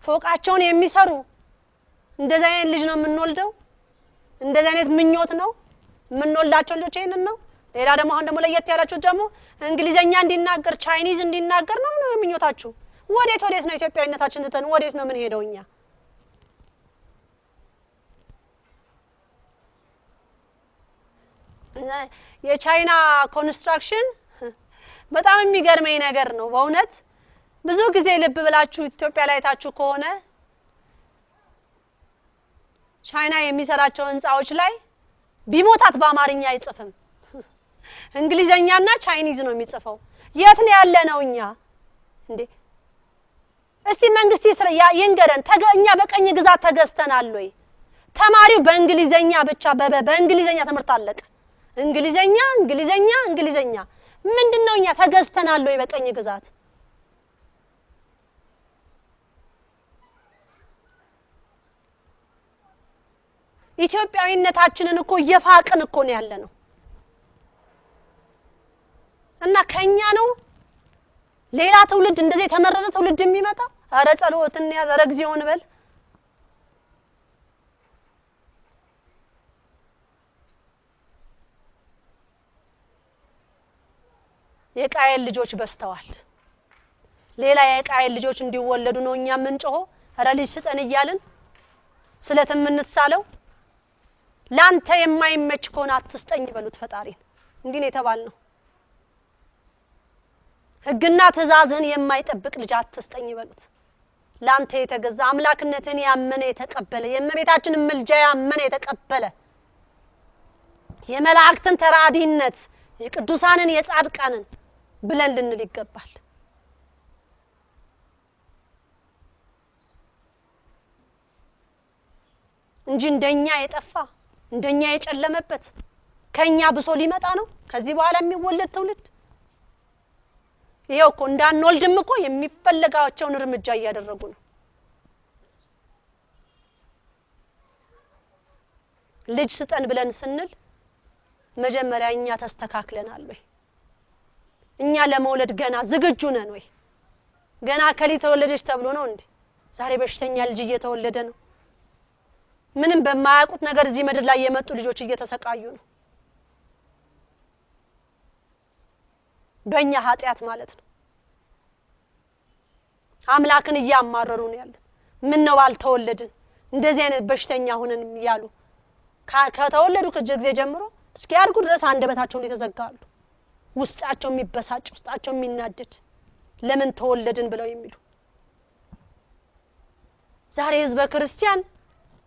ፎቃቸውን የሚሰሩ እንደዚህ አይነት ልጅ ነው የምንወልደው። እንደዚህ አይነት ምኞት ነው የምንወልዳቸው ልጆች ይሄንን ነው። ሌላ ደግሞ አሁን ደግሞ ለየት ያላችሁ ደግሞ እንግሊዘኛ እንዲናገር ቻይኒዝ እንዲናገር ነው ምኞታችሁ። ወዴት ነው ኢትዮጵያዊነታችን ትተን ወዴት ነው ምን ሄደው? እኛ የቻይና ኮንስትራክሽን በጣም የሚገርመኝ ነገር ነው በእውነት። ብዙ ጊዜ ልብ ብላችሁ ኢትዮጵያ ላይ ታችሁ ከሆነ ቻይና የሚሰራቸው ህንጻዎች ላይ ቢሞታት በአማርኛ አይጽፍም። እንግሊዘኛና ቻይኒዝ ነው የሚጽፈው። የት ነው ያለ ነው እኛ እንዴ? እስቲ መንግስት ይንገረን። እኛ በቀኝ ግዛት ተገዝተናል ወይ? ተማሪው በእንግሊዘኛ ብቻ በእንግሊዘኛ ትምህርት አለቀ። እንግሊዘኛ ምንድነው? እኛ ተገዝተናል ወይ በቀኝ ግዛት? ኢትዮጵያዊነታችንን እኮ የፋቅን እኮ ነው ያለነው። እና ከኛ ነው ሌላ ትውልድ እንደዚህ ተመረዘ ትውልድ የሚመጣ? አረ ጸሎትን ያዝ፣ አረ እግዚኦን በል። የቃየል ልጆች በስተዋል። ሌላ የቃየል ልጆች እንዲወለዱ ነው እኛ ምንጮሆ አረ ልጅ ስጠን እያልን ስለተም እንሳለው። ላንተ የማይመች ከሆነ አትስጠኝ በሉት ፈጣሪን። እንዲህ ነው የተባልነው። ህግና ትእዛዝን የማይጠብቅ ልጅ አትስጠኝ በሉት። ላንተ የተገዛ አምላክነትን ያመነ የተቀበለ የእመቤታችንን ምልጃ ያመነ የተቀበለ የመላእክትን ተራዲነት የቅዱሳንን የጻድቃንን ብለን ልንል ይገባል። እንጂ እንደኛ የጠፋ እንደኛ የጨለመበት ከኛ ብሶ ሊመጣ ነው ከዚህ በኋላ የሚወለድ ትውልድ። ይሄው እኮ እንዳንወልድም እኮ የሚፈልጋቸውን እርምጃ እያደረጉ ነው። ልጅ ስጠን ብለን ስንል መጀመሪያ እኛ ተስተካክለናል ወይ? እኛ ለመውለድ ገና ዝግጁ ነን ወይ? ገና ከሊ ተወለደች ተብሎ ነው እንዴ ዛሬ በሽተኛ ልጅ እየተወለደ ነው? ምንም በማያውቁት ነገር እዚህ ምድር ላይ የመጡ ልጆች እየተሰቃዩ ነው በእኛ ኃጢያት ማለት ነው። አምላክን እያማረሩ ነው ያሉት። ምን ነው ባልተወለድን እንደዚህ አይነት በሽተኛ ሆነን ያሉ ከተወለዱ ከጊዜ ጀምሮ እስኪያድጉ ድረስ አንደበታቸውን ሊተዘጋሉ፣ ውስጣቸው የሚበሳጭ ውስጣቸው የሚናደድ ለምን ተወለድን ብለው የሚሉ ዛሬ ህዝበ ክርስቲያን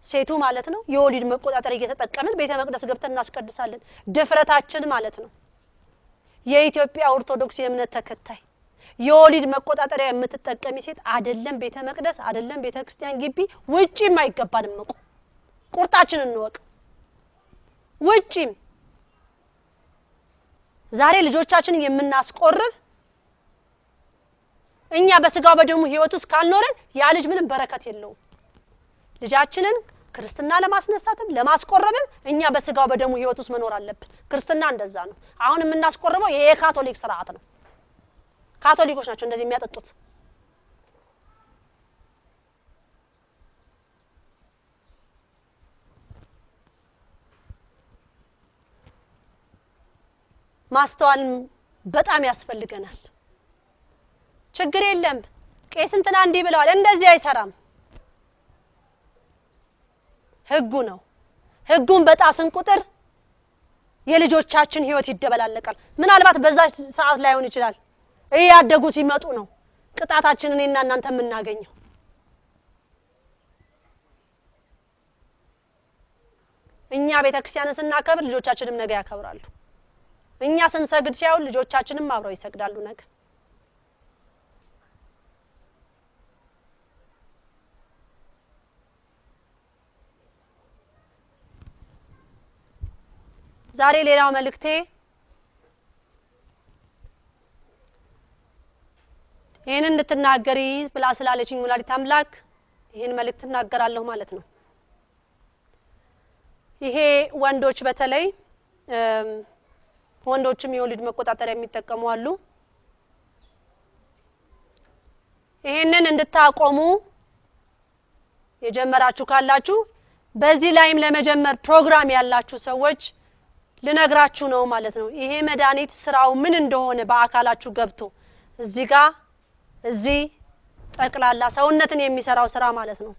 ሴቱ ማለት ነው የወሊድ መቆጣጠሪያ እየተጠቀምን ቤተ መቅደስ ገብተን እናስቀድሳለን። ድፍረታችን ማለት ነው። የኢትዮጵያ ኦርቶዶክስ የእምነት ተከታይ የወሊድ መቆጣጠሪያ የምትጠቀሚ ሴት አይደለም ቤተ መቅደስ አይደለም ቤተ ክርስቲያን ግቢ ውጪም አይገባንም። ቁርጣችንን እንወቅ። ውጪም ዛሬ ልጆቻችንን የምናስቆርብ እኛ በስጋው በደሙ ህይወት ውስጥ ካልኖርን ያ ልጅ ምንም በረከት የለውም። ልጃችንን ክርስትና ለማስነሳትም ለማስቆረብም እኛ በስጋው በደሙ ህይወት ውስጥ መኖር አለብን። ክርስትና እንደዛ ነው። አሁን የምናስቆርበው የካቶሊክ ስርዓት ነው። ካቶሊኮች ናቸው እንደዚህ የሚያጠጡት። ማስተዋል በጣም ያስፈልገናል። ችግር የለም ቄስ እንትና እንዲህ ብለዋል እንደዚህ አይሰራም። ህጉ ነው። ህጉን በጣስን ቁጥር የልጆቻችን ህይወት ይደበላለቃል። ምናልባት በዛ ሰዓት ላይ ሆን ይችላል እያደጉ ሲመጡ ነው ቅጣታችንን እኔና እናንተ የምናገኘው። እኛ ቤተክርስቲያንን ስናከብር ልጆቻችንም ነገ ያከብራሉ። እኛ ስንሰግድ ሲያዩ ልጆቻችንም አብረው ይሰግዳሉ ነገ። ዛሬ ሌላው መልእክቴ ይሄንን እንድትናገሪ ብላ ስላለችኝ ወላዲተ አምላክ ይሄን መልእክት እናገራለሁ ማለት ነው። ይሄ ወንዶች በተለይ ወንዶችም የወሊድ መቆጣጠሪያ የሚጠቀሙ አሉ። ይሄንን እንድታቆሙ የጀመራችሁ ካላችሁ በዚህ ላይም ለመጀመር ፕሮግራም ያላችሁ ሰዎች ልነግራችሁ ነው ማለት ነው። ይሄ መድኃኒት ስራው ምን እንደሆነ በአካላችሁ ገብቶ እዚህ ጋር እዚህ ጠቅላላ ሰውነትን የሚሰራው ስራ ማለት ነው።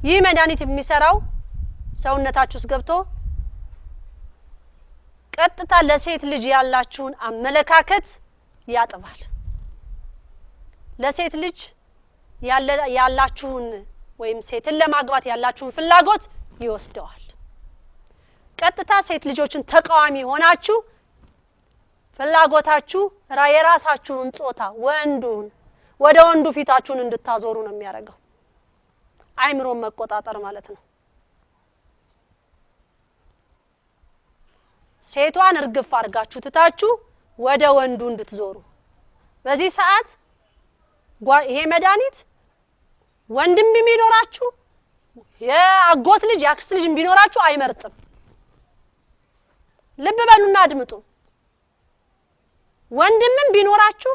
ይህ መድኃኒት የሚሰራው ሰውነታችሁ ውስጥ ገብቶ ቀጥታ ለሴት ልጅ ያላችሁን አመለካከት ያጥባል። ለሴት ልጅ ያላችሁን ወይም ሴትን ለማግባት ያላችሁን ፍላጎት ይወስደዋል። ቀጥታ ሴት ልጆችን ተቃዋሚ ሆናችሁ ፍላጎታችሁ የራሳችሁን ጾታ ወንዱን ወደ ወንዱ ፊታችሁን እንድታዞሩ ነው የሚያደርገው። አይምሮን መቆጣጠር ማለት ነው። ሴቷን እርግፍ አርጋችሁ ትታችሁ ወደ ወንዱ እንድትዞሩ። በዚህ ሰዓት ይሄ መድኃኒት ወንድም ቢኖራችሁ የአጎት ልጅ ያክስት ልጅ ቢኖራችሁ አይመርጥም። ልብ በሉና አድምጡ። ወንድምም ቢኖራችሁ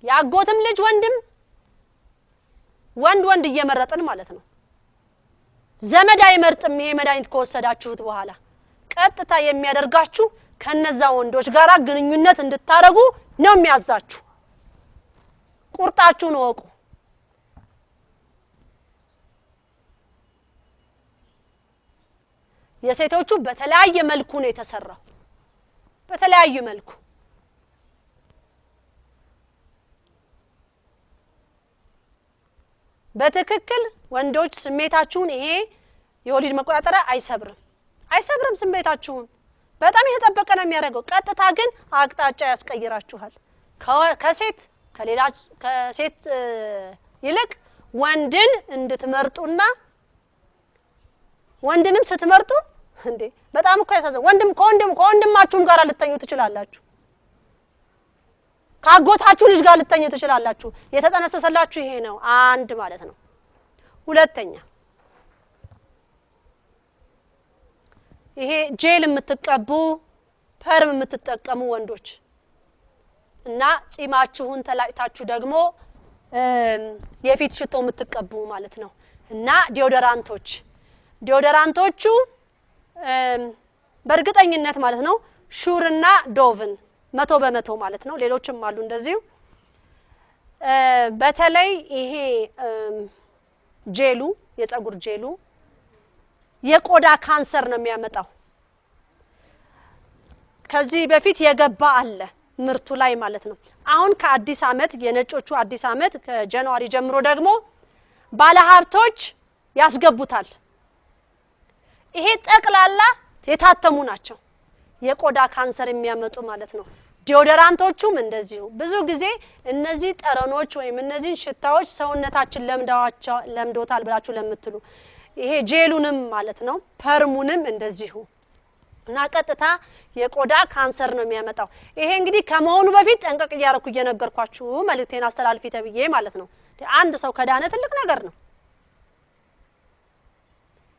ያጎትም ልጅ ወንድም ወንድ እየመረጥን ማለት ነው። ዘመድ አይመርጥም። ይሄ መድኃኒት ከወሰዳችሁት በኋላ ቀጥታ የሚያደርጋችሁ ከነዛ ወንዶች ጋራ ግንኙነት እንድታረጉ ነው የሚያዛችሁ። ቁርጣችሁን ወቁ። የሴቶቹ በተለያየ መልኩ ነው የተሰራው። በተለያየ መልኩ በትክክል ወንዶች ስሜታችሁን ይሄ የወሊድ መቆጣጠሪያ አይሰብርም ስሜታችሁን በጣም የተጠበቀ ነው የሚያደርገው። ቀጥታ ግን አቅጣጫ ያስቀይራችኋል። ከሴት ይልቅ ወንድን እንድትመርጡና ወንድንም ስትመርጡ እንዴ በጣም እኮ ያሳዝናል። ከወንድማችሁም ጋር ልትተኙ ትችላላችሁ። ካጎታችሁ ልጅ ጋር ልትተኙ ትችላላችሁ። የተጠነሰሰላችሁ ይሄ ነው አንድ ማለት ነው። ሁለተኛ ይሄ ጄል የምትቀቡ ፐርም የምትጠቀሙ ወንዶች እና ጺማችሁን ተላጭታችሁ ደግሞ የፊት ሽቶ የምትቀቡ ማለት ነው። እና ዲዮዶራንቶቹ በእርግጠኝነት ማለት ነው ሹርና ዶቭን 100% ማለት ነው። ሌሎችም አሉ እንደዚሁ። በተለይ ይሄ ጄሉ የፀጉር ጄሉ የቆዳ ካንሰር ነው የሚያመጣው። ከዚህ በፊት የገባ አለ ምርቱ ላይ ማለት ነው። አሁን ከአዲስ አመት የነጮቹ አዲስ አመት ከጃንዋሪ ጀምሮ ደግሞ ባለሀብቶች ያስገቡታል። ይሄ ጠቅላላ የታተሙ ናቸው የቆዳ ካንሰር የሚያመጡ ማለት ነው። ዲዮዶራንቶቹም እንደዚሁ ብዙ ጊዜ እነዚህ ጠረኖች ወይም እነዚህ ሽታዎች ሰውነታችን ለምዶታል ብላችሁ ለምትሉ ይሄ ጄሉንም ማለት ነው ፐርሙንም እንደዚሁ እና ቀጥታ የቆዳ ካንሰር ነው የሚያመጣው። ይሄ እንግዲህ ከመሆኑ በፊት ጠንቀቅ እያረኩ እየነገርኳችሁ መልእክቴን አስተላልፊ ተብዬ ማለት ነው። አንድ ሰው ከዳነ ትልቅ ነገር ነው።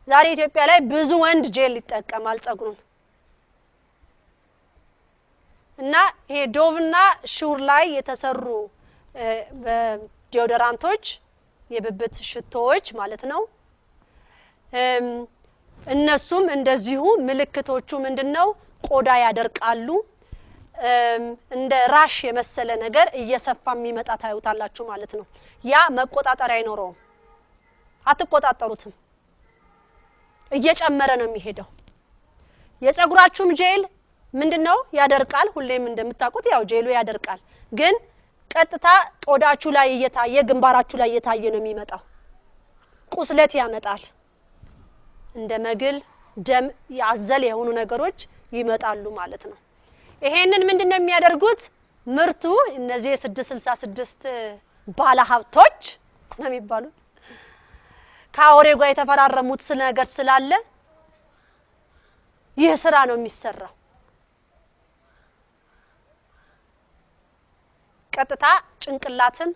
ዛሬ ኢትዮጵያ ላይ ብዙ ወንድ ጄል ይጠቀማል ፀጉሩን እና ይሄ ዶቭና ሹር ላይ የተሰሩ ዲዮዶራንቶች የብብት ሽቶዎች ማለት ነው። እነሱም እንደዚሁ ምልክቶቹ ምንድነው? ቆዳ ያደርቃሉ። እንደ ራሽ የመሰለ ነገር እየሰፋ የሚመጣ ታዩታላችሁ ማለት ነው። ያ መቆጣጠሪያ አይኖረውም። አትቆጣጠሩትም። እየጨመረ ነው የሚሄደው። የፀጉራችሁም ጄል ምንድነው? ያደርቃል። ሁሌም እንደምታውቁት ያው ጄሉ ያደርቃል። ግን ቀጥታ ቆዳችሁ ላይ እየታየ ግንባራችሁ ላይ እየታየ ነው የሚመጣው። ቁስለት ያመጣል። እንደ መግል ደም ያዘለ የሆኑ ነገሮች ይመጣሉ ማለት ነው። ይሄንን ምንድነው የሚያደርጉት? ምርቱ እነዚህ 666 ባለሀብቶች ነው የሚባሉት ከአውሬው ጋር የተፈራረሙት ነገር ስላለ ይህ ስራ ነው የሚሰራው። ቀጥታ ጭንቅላትን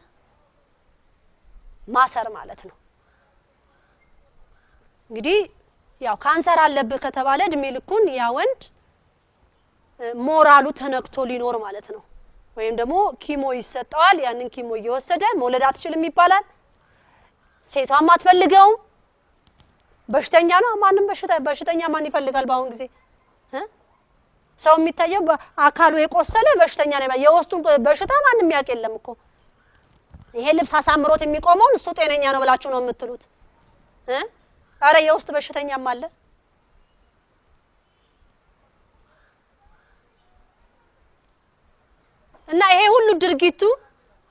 ማሰር ማለት ነው። እንግዲህ ያው ካንሰር አለብህ ከተባለ እድሜ ልኩን ያ ወንድ ሞራሉ ተነክቶ ሊኖር ማለት ነው። ወይም ደግሞ ኪሞ ይሰጣዋል። ያንን ኪሞ እየወሰደ መውለድ አትችልም ይባላል። ሴቷም አትፈልገውም። በሽተኛ ነው። ማንንም በሽተኛ ማን ይፈልጋል በአሁን ጊዜ? ሰው የሚታየው በአካሉ የቆሰለ በሽተኛ ነው። የውስጡ በሽታ ማንንም ያውቅ የለም እኮ። ይሄ ልብስ አሳምሮት የሚቆመውን እሱ ጤነኛ ነው ብላችሁ ነው የምትሉት? አረ የውስጥ በሽተኛም አለ። እና ይሄ ሁሉ ድርጊቱ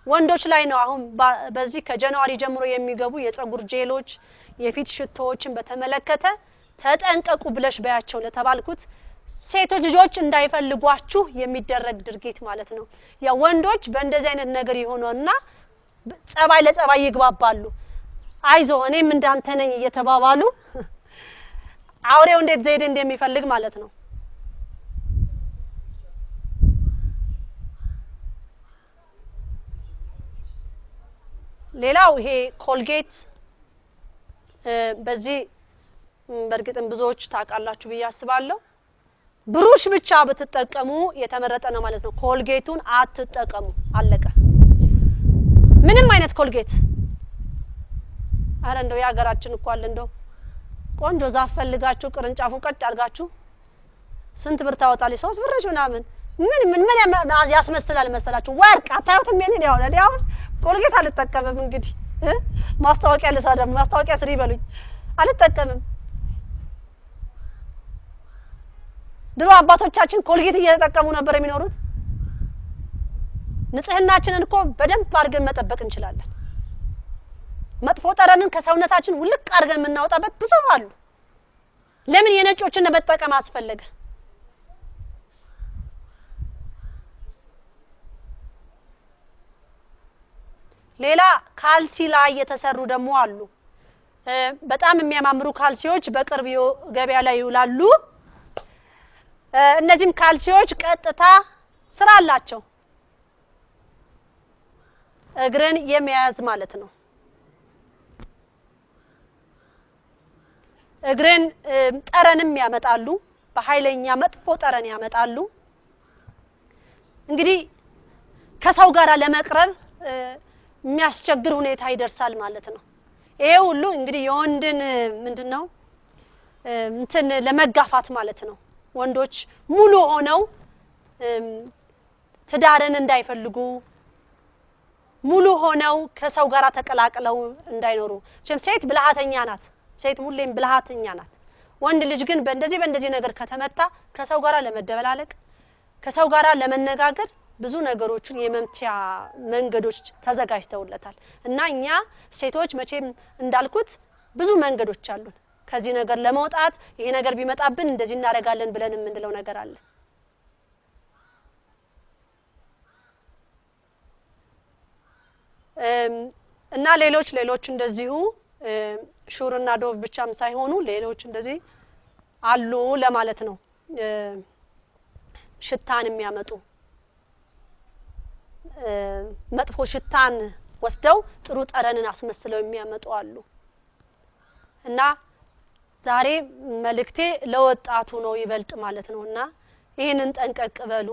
ወንዶች ላይ ነው። አሁን በዚህ ከጃንዋሪ ጀምሮ የሚገቡ የፀጉር ጄሎች የፊት ሽቶዎችን በተመለከተ ተጠንቀቁ ብለሽ በያቸው ለተባልኩት ሴቶች ልጆች እንዳይፈልጓችሁ የሚደረግ ድርጊት ማለት ነው። ያ ወንዶች በእንደዚህ አይነት ነገር ይሆኑና ጸባይ ለጸባይ ይግባባሉ። አይዞ እኔም እንዳንተ ነኝ እየተባባሉ አውሬው እንዴት ዘይድ እንደሚፈልግ ማለት ነው። ሌላው ይሄ ኮልጌት በዚህ በርግጥም ብዙዎች ታውቃላችሁ ብዬ አስባለሁ። ብሩሽ ብቻ በተጠቀሙ የተመረጠ ነው ማለት ነው። ኮልጌቱን አትጠቀሙ። አለቀ። ምንም አይነት ኮልጌት አረ እንደው ያገራችን እኮ አለ እንደው ቆንጆ ዛፍ ፈልጋችሁ ቅርንጫፉን ቀጭ አድርጋችሁ ስንት ብር ታወጣለች? 3 ብር ምናምን ምን ያስመስላል መሰላችሁ? ወርቅ አታዩትም? የኔ ያው ለዲያው ኮልጌት አልተጠቀምም። እንግዲህ ማስታወቂያ ልሰራ ማስታወቂያ ስሪ ይበሉኝ። አልተጠቀምም። ድሮ አባቶቻችን ኮልጌት እየተጠቀሙ ነበር የሚኖሩት። ንጽህናችንን እኮ በደንብ አድርገን መጠበቅ እንችላለን። መጥፎ ጠረንን ከሰውነታችን ውልቅ አድርገን የምናወጣበት ብዙ አሉ። ለምን የነጮችን መጠቀም አስፈለገ? ሌላ ካልሲ ላይ የተሰሩ ደግሞ አሉ። በጣም የሚያማምሩ ካልሲዎች በቅርብ ገበያ ላይ ይውላሉ። እነዚህም ካልሲዎች ቀጥታ ስራ አላቸው እግርን የሚያዝ ማለት ነው። እግርን ጠረንም ያመጣሉ፣ በኃይለኛ መጥፎ ጠረን ያመጣሉ። እንግዲህ ከሰው ጋር ለመቅረብ የሚያስቸግር ሁኔታ ይደርሳል ማለት ነው። ይሄ ሁሉ እንግዲህ የወንድን ምንድነው እንትን ለመጋፋት ማለት ነው። ወንዶች ሙሉ ሆነው ትዳርን እንዳይፈልጉ ሙሉ ሆነው ከሰው ጋር ተቀላቅለው እንዳይኖሩ። ሴት ብልሃተኛ ናት፣ ሴት ሁሌም ብልሃተኛ ናት። ወንድ ልጅ ግን በእንደዚህ ነገር ከተመታ ከሰው ጋር ለመደበላለቅ ከሰው ጋር ለመነጋገር ብዙ ነገሮችን የመምቻ መንገዶች ተዘጋጅተውለታል። እና እኛ ሴቶች መቼም እንዳልኩት ብዙ መንገዶች አሉን ከዚህ ነገር ለመውጣት። ይሄ ነገር ቢመጣብን እንደዚህ እናረጋለን ብለን የምንለው ነገር አለ። እና ሌሎች እንደዚሁ ሹርና ዶቭ ብቻም ሳይሆኑ ሌሎች እንደዚህ አሉ ለማለት ነው። ሽታን የሚያመጡ መጥፎ ሽታን ወስደው ጥሩ ጠረንን አስመስለው የሚያመጡ አሉ። እና ዛሬ መልእክቴ ለወጣቱ ነው ይበልጥ ማለት ነውና ይሄንን ጠንቀቅ በሉ።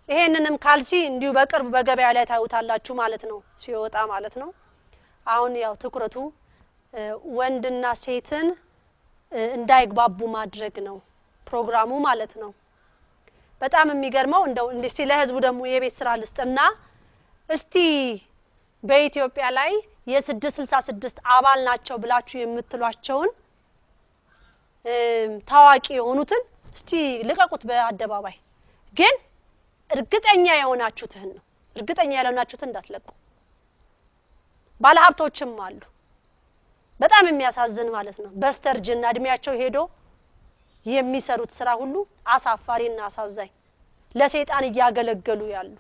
ይሄንንም ካልሲ እንዲሁ በቅርብ በገበያ ላይ ታዩታላችሁ ማለት ነው ሲወጣ ማለት ነው። አሁን ያው ትኩረቱ ወንድና ሴትን እንዳይግባቡ ማድረግ ነው ፕሮግራሙ ማለት ነው። በጣም የሚገርመው እንደው እንዴ ለህዝቡ ደግሞ የቤት ስራ ልስጥና እስቲ በኢትዮጵያ ላይ የ666 አባል ናቸው ብላችሁ የምትሏቸውን ታዋቂ የሆኑትን እስቲ ልቀቁት በአደባባይ። ግን እርግጠኛ የሆናችሁትን ነው፣ እርግጠኛ ያልሆናችሁትን እንዳትለቁ። ባለሀብቶችም አሉ በጣም የሚያሳዝን ማለት ነው። በስተርጅና እድሜያቸው ሄዶ የሚሰሩት ስራ ሁሉ አሳፋሪና አሳዛኝ ለሰይጣን እያገለገሉ ያሉ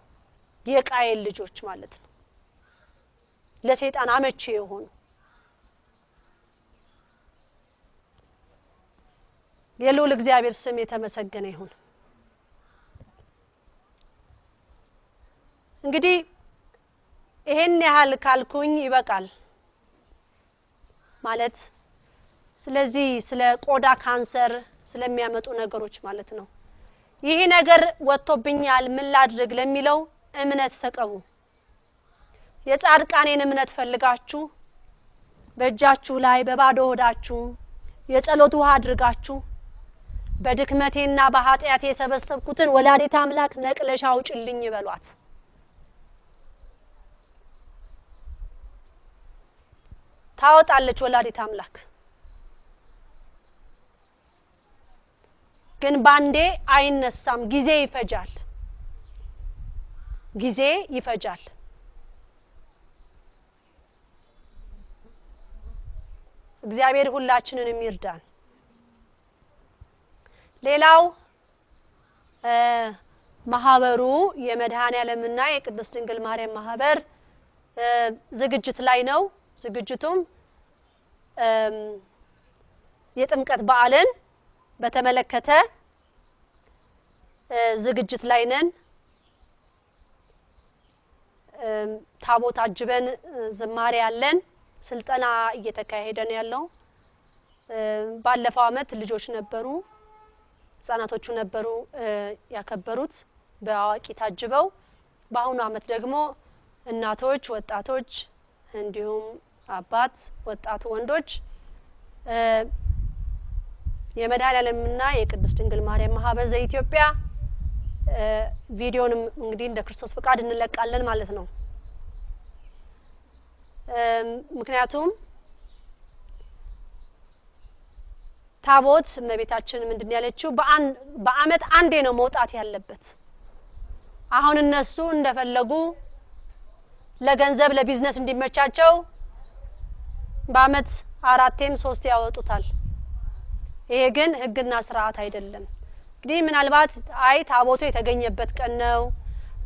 የቃየል ልጆች ማለት ነው። ለሰይጣን አመቺ የሆኑ የልዑል እግዚአብሔር ስም የተመሰገነ ይሁን። እንግዲህ ይሄን ያህል ካልኩኝ ይበቃል ማለት ስለዚህ ስለ ቆዳ ካንሰር ስለሚያመጡ ነገሮች ማለት ነው። ይሄ ነገር ወጥቶብኛል ምን ላድርግ ለሚለው እምነት ተቀቡ። የጻድቃኔን እምነት ፈልጋችሁ በእጃችሁ ላይ በባዶ ሆዳችሁ የጸሎት ውሃ አድርጋችሁ በድክመቴና በኃጢአቴ የሰበሰብኩትን ወላዲተ አምላክ ነቅለሽ አውጭልኝ ይበሏት። ታወጣለች ወላዲተ አምላክ። ግን ባንዴ አይነሳም፣ ጊዜ ይፈጃል፣ ጊዜ ይፈጃል። እግዚአብሔር ሁላችንንም ይርዳን። ሌላው ማህበሩ የመድኃኔዓለምና የቅድስት ድንግል ማርያም ማህበር ዝግጅት ላይ ነው። ዝግጅቱም የጥምቀት በዓልን በተመለከተ ዝግጅት ላይ ነን። ታቦት አጅበን ዝማሬ ያለን ስልጠና እየተካሄደ ነው ያለው። ባለፈው አመት ልጆች ነበሩ፣ ህፃናቶቹ ነበሩ ያከበሩት በአዋቂ ታጅበው። በአሁኑ አመት ደግሞ እናቶች፣ ወጣቶች እንዲሁም አባት ወጣቱ ወንዶች የመድኃኔዓለምና የቅድስት ድንግል ማርያም ማህበር ዘኢትዮጵያ ቪዲዮንም እንግዲህ እንደ ክርስቶስ ፍቃድ እንለቃለን ማለት ነው። ምክንያቱም ታቦት እመቤታችን ምንድነው ያለችው በአመት አንዴ ነው መውጣት ያለበት። አሁን እነሱ እንደፈለጉ ለገንዘብ ለቢዝነስ እንዲመቻቸው በአመት 4ቴም 3 ያወጡታል። ይሄ ግን ህግና ስርዓት አይደለም። እንግዲህ ምናልባት ታቦቱ የተገኘበት ቀን ነው፣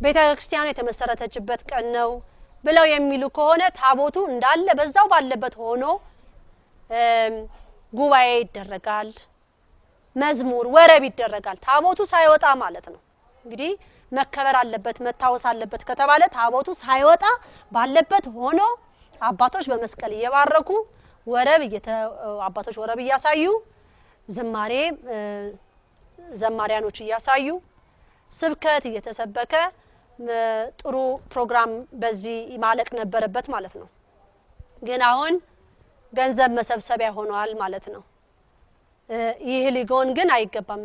ቤተክርስቲያኑ የተመሰረተችበት ቀን ነው ብለው የሚሉ ከሆነ ታቦቱ እንዳለ በዛው ባለበት ሆኖ ጉባኤ ይደረጋል መዝሙር ወረብ ይደረጋል ታቦቱ ሳይወጣ ማለት ነው እንግዲህ መከበር አለበት መታወስ አለበት ከተባለ ታቦቱ ሳይወጣ ባለበት ሆኖ አባቶች በመስቀል እየባረኩ ወረብ አባቶች ወረብ ያሳዩ ዝማሬ ዘማሪያኖች ያሳዩ ስብከት እየተሰበከ ጥሩ ፕሮግራም በዚህ ማለቅ ነበረበት ማለት ነው ግን አሁን ገንዘብ መሰብሰቢያ ሆኗል ማለት ነው ይህ ሊጎን ግን አይገባም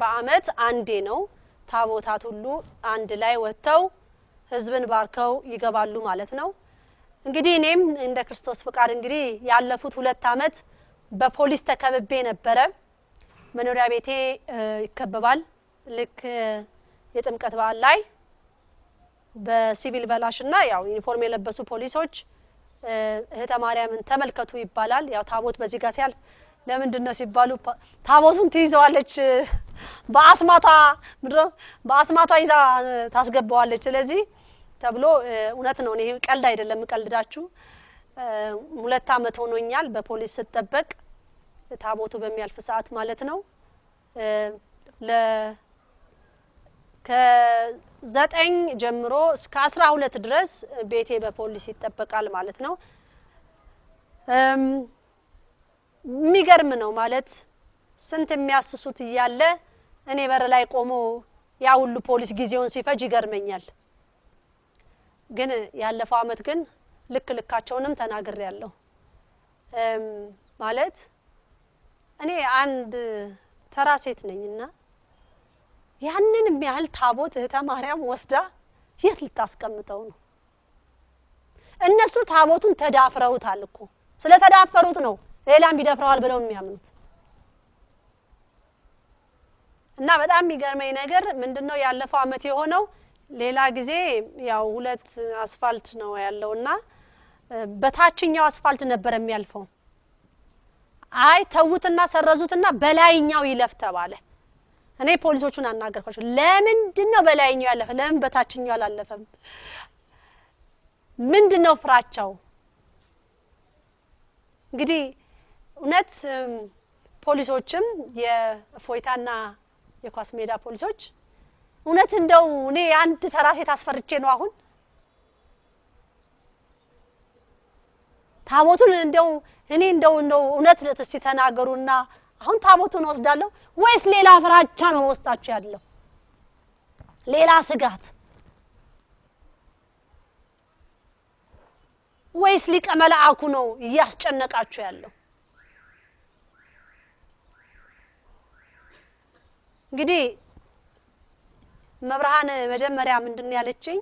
በአመት አንዴ ነው ታቦታት ሁሉ አንድ ላይ ወጥተው ህዝብን ባርከው ይገባሉ ማለት ነው እንግዲህ እኔም እንደ ክርስቶስ ፍቃድ እንግዲህ ያለፉት 2 አመት በፖሊስ ተከብቤ ነበር መኖሪያ ቤቴ ይከበባል ልክ የጥምቀት በዓል ላይ በሲቪል በላሽና ያው ዩኒፎርም የለበሱ ፖሊሶች እህተ ማርያምን ተመልከቱ ይባላል ያው ታቦት በዚህ ጋር ሲያልፍ ለምንድነው ሲባሉ ታቦቱን ትይዘዋለች በአስማቷ ይዛ ታስገባዋለች ስለዚህ ተብሎ እውነት ነው እኔ ቀልድ አይደለም ቀልዳችሁ 2 አመት ሆኖኛል በፖሊስ ተጠበቅ ታቦቱ በሚያልፍ ሰዓት ማለት ነው ከ9 ጀምሮ እስከ 12 ድረስ ቤቴ በፖሊስ ይጠበቃል ማለት ነው የሚገርም ነው ማለት ስንት የሚያስሱት ይያለ እኔ በር ላይ ቆሞ ያ ሁሉ ፖሊስ ጊዜውን ሲፈጅ ይገርመኛል ግን ያለፈው አመት ግን ልክልካቸውንም ተናግሬያለሁ ማለት እኔ አንድ ተራ ሴት ነኝና ያንን የሚያህል ታቦት እህተ ማርያም ወስዳ የት ልታስቀምጠው ነው እነሱ ታቦቱን ተዳፍረውታል እኮ ስለተዳፈሩት ነው ሌላም ቢደፍረዋል ብለው የሚያምኑት እና በጣም የሚገርመኝ ነገር ምንድነው ያለፈው አመት የሆነው ሌላ ጊዜ ያው 2 አስፋልት ነው ያለውና በታችኛው አስፋልት ነበር የሚያልፈው አይ ተውትና ሰረዙትና በላይኛው ይለፍ ተባለ እኔ ፖሊሶቹን አናገርኳቸው ለምንድነው በላይኛው ያለፈ ለምን በታችኛው አላለፈም ምንድነው ፍራቻው እንግዲህ እውነት ፖሊሶችም የፎይታና የኳስ ሜዳ ፖሊሶች እውነት እንደው እኔ አንድ ተራሴ ታስፈርቼ ነው አሁን ታቦቱን እንደው እኔ እንደው እውነት ለተሲ ተናገሩና አሁን ታቦቱን ወስዳለሁ ወይስ ሌላ ፍራቻ ነው ወስጣችሁ ያለው ሌላ ስጋት ወይስ ሊቀ መላእኩ ነው ያስጨነቃችሁ ያለው እንግዲህ መብርሃን መጀመሪያ ምንድነው ያለችኝ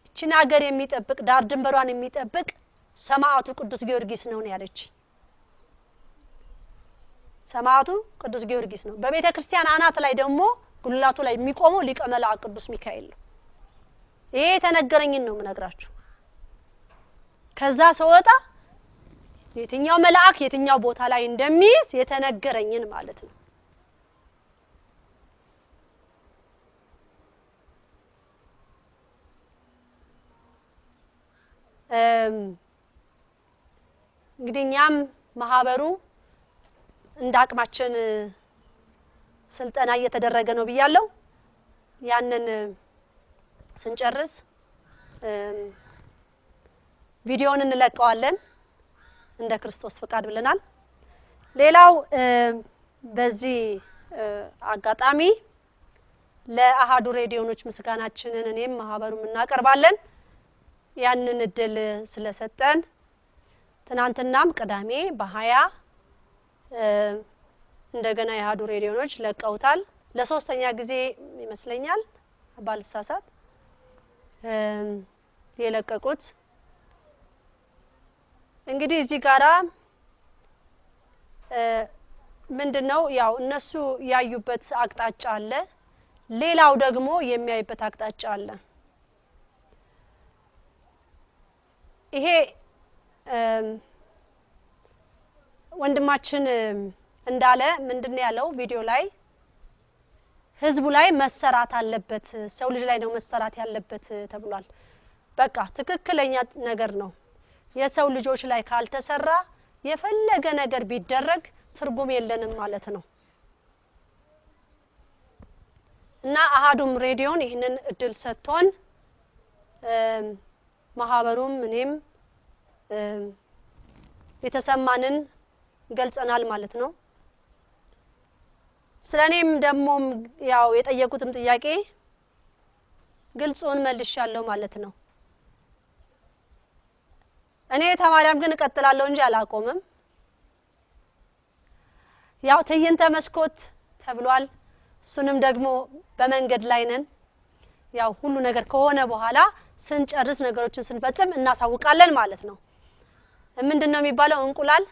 እቺን ሀገር የሚጠብቅ ዳር ድንበሯን የሚጠብቅ ሰማዕቱ ቅዱስ ጊዮርጊስ ነው ያለች ሰማዕቱ ቅዱስ ጊዮርጊስ ነው በቤተ ክርስቲያን አናት ላይ ደግሞ ጉልላቱ ላይ የሚቆመው ሊቀ መላእክ ቅዱስ ሚካኤል ነው ይሄ ተነገረኝን ነው ምነግራችሁ ከዛ ሰውጣ የትኛው መልአክ የትኛው ቦታ ላይ እንደሚይዝ የተነገረኝን ማለት ነው እንግዲህኛም ማህበሩ እንዳቅማችን ስልጠና እየተደረገ ነው ብያለሁ ያንን ስንጨርስ ቪዲዮውን እንለቀዋለን እንደ ክርስቶስ ፍቃድ ብለናል ሌላው በዚህ አጋጣሚ ለአሃዱ ሬዲዮኖች ምስጋናችንን እኔም ማህበሩም እናቀርባለን ያንን እድል ስለሰጠን ትናንትናም ቅዳሜ በ20 እንደገና የአሃዱ ሬዲዮኖች ለቀውታል ለሶስተኛ ጊዜ ይመስለኛል ባልሳሳት የለቀቁት እንግዲህ እዚህ ጋራ ምንድነው ያው እነሱ ያዩበት አቅጣጫ አለ ሌላው ደግሞ የሚያይበት አቅጣጫ አለ ይሄ ወንድማችን እንዳለ ምንድነው ያለው ቪዲዮ ላይ ህዝቡ ላይ መሰራት አለበት ሰው ልጅ ላይ ነው መሰራት ያለበት ተብሏል በቃ ትክክለኛ ነገር ነው የሰው ልጆች ላይ ካልተሰራ የፈለገ ነገር ቢደረግ ትርጉም የለንም ማለት ነው። እና አሃዱም ሬዲዮን ይሄንን እድል ሰጥቶን ማህበሩም እኔም የተሰማንን ገልጸናል ማለት ነው። ስለኔም ደግሞ ያው የጠየቁትም ጥያቄ ግልጹን መልሻለሁ ማለት ነው። እኔ ተማሪያም ግን እቀጥላለሁ እንጂ አላቆምም። ያው ትዕይንተ መስኮት ተብሏል። እሱንም ደግሞ በመንገድ ላይ ነን። ያው ሁሉ ነገር ከሆነ በኋላ ስንጨርስ ነገሮችን ስንፈጽም እናሳውቃለን ማለት ነው። ምንድነው የሚባለው? እንቁላል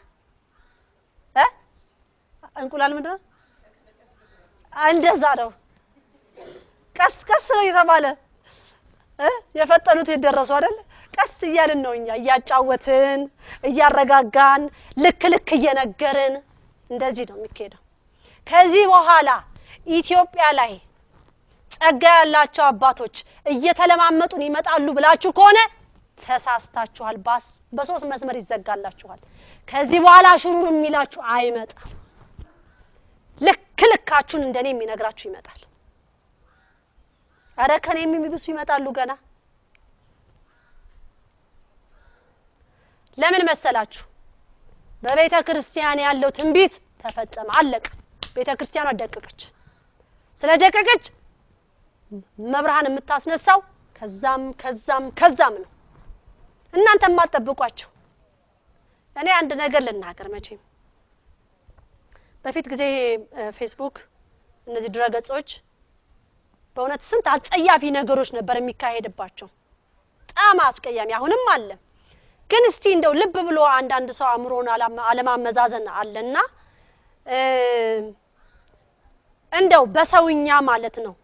ምንድነው? እንደዛ ነው። ቀስ ነው የተባለ የፈጠኑት ይደረሱ አይደል? ቀስ እያልን ነው እኛ እያጫወትን እያረጋጋን ልክ እየነገርን እንደዚህ ነው የሚካሄደው። ከዚህ በኋላ ኢትዮጵያ ላይ ጸጋ ያላቸው አባቶች እየተለማመጡን ይመጣሉ ብላችሁ ከሆነ ተሳስታችኋል። በሶስት መስመር ይዘጋላችኋል። ከዚህ በኋላ ሽሩር የሚላችሁ አይመጣም። ልካችሁን እንደኔ የሚነግራችሁ ይመጣል። አረ ከኔም የሚብሱ ይመጣሉ ገና። ለምን መሰላችሁ? በቤተ ክርስቲያን ያለው ትንቢት ተፈጸመ፣ አለቀ። ቤተ ክርስቲያኗ ደቀቀች። ስለደቀቀች መብርሃን የምታስነሳው ከዛም ነው። እናንተም ማጠብቋቸው። እኔ አንድ ነገር ልናገር። መቼም በፊት ጊዜ ፌስቡክ እነዚህ ድረገጾች በእውነት ስንት አጸያፊ ነገሮች ነበር የሚካሄድባቸው፣ በጣም አስቀያሚ። አሁንም አለ። ግን እስቲ እንደው ልብ ብሎ አንድ ሰው አምሮን አለማመዛዘን አለና እንደው በሰውኛ ማለት ነው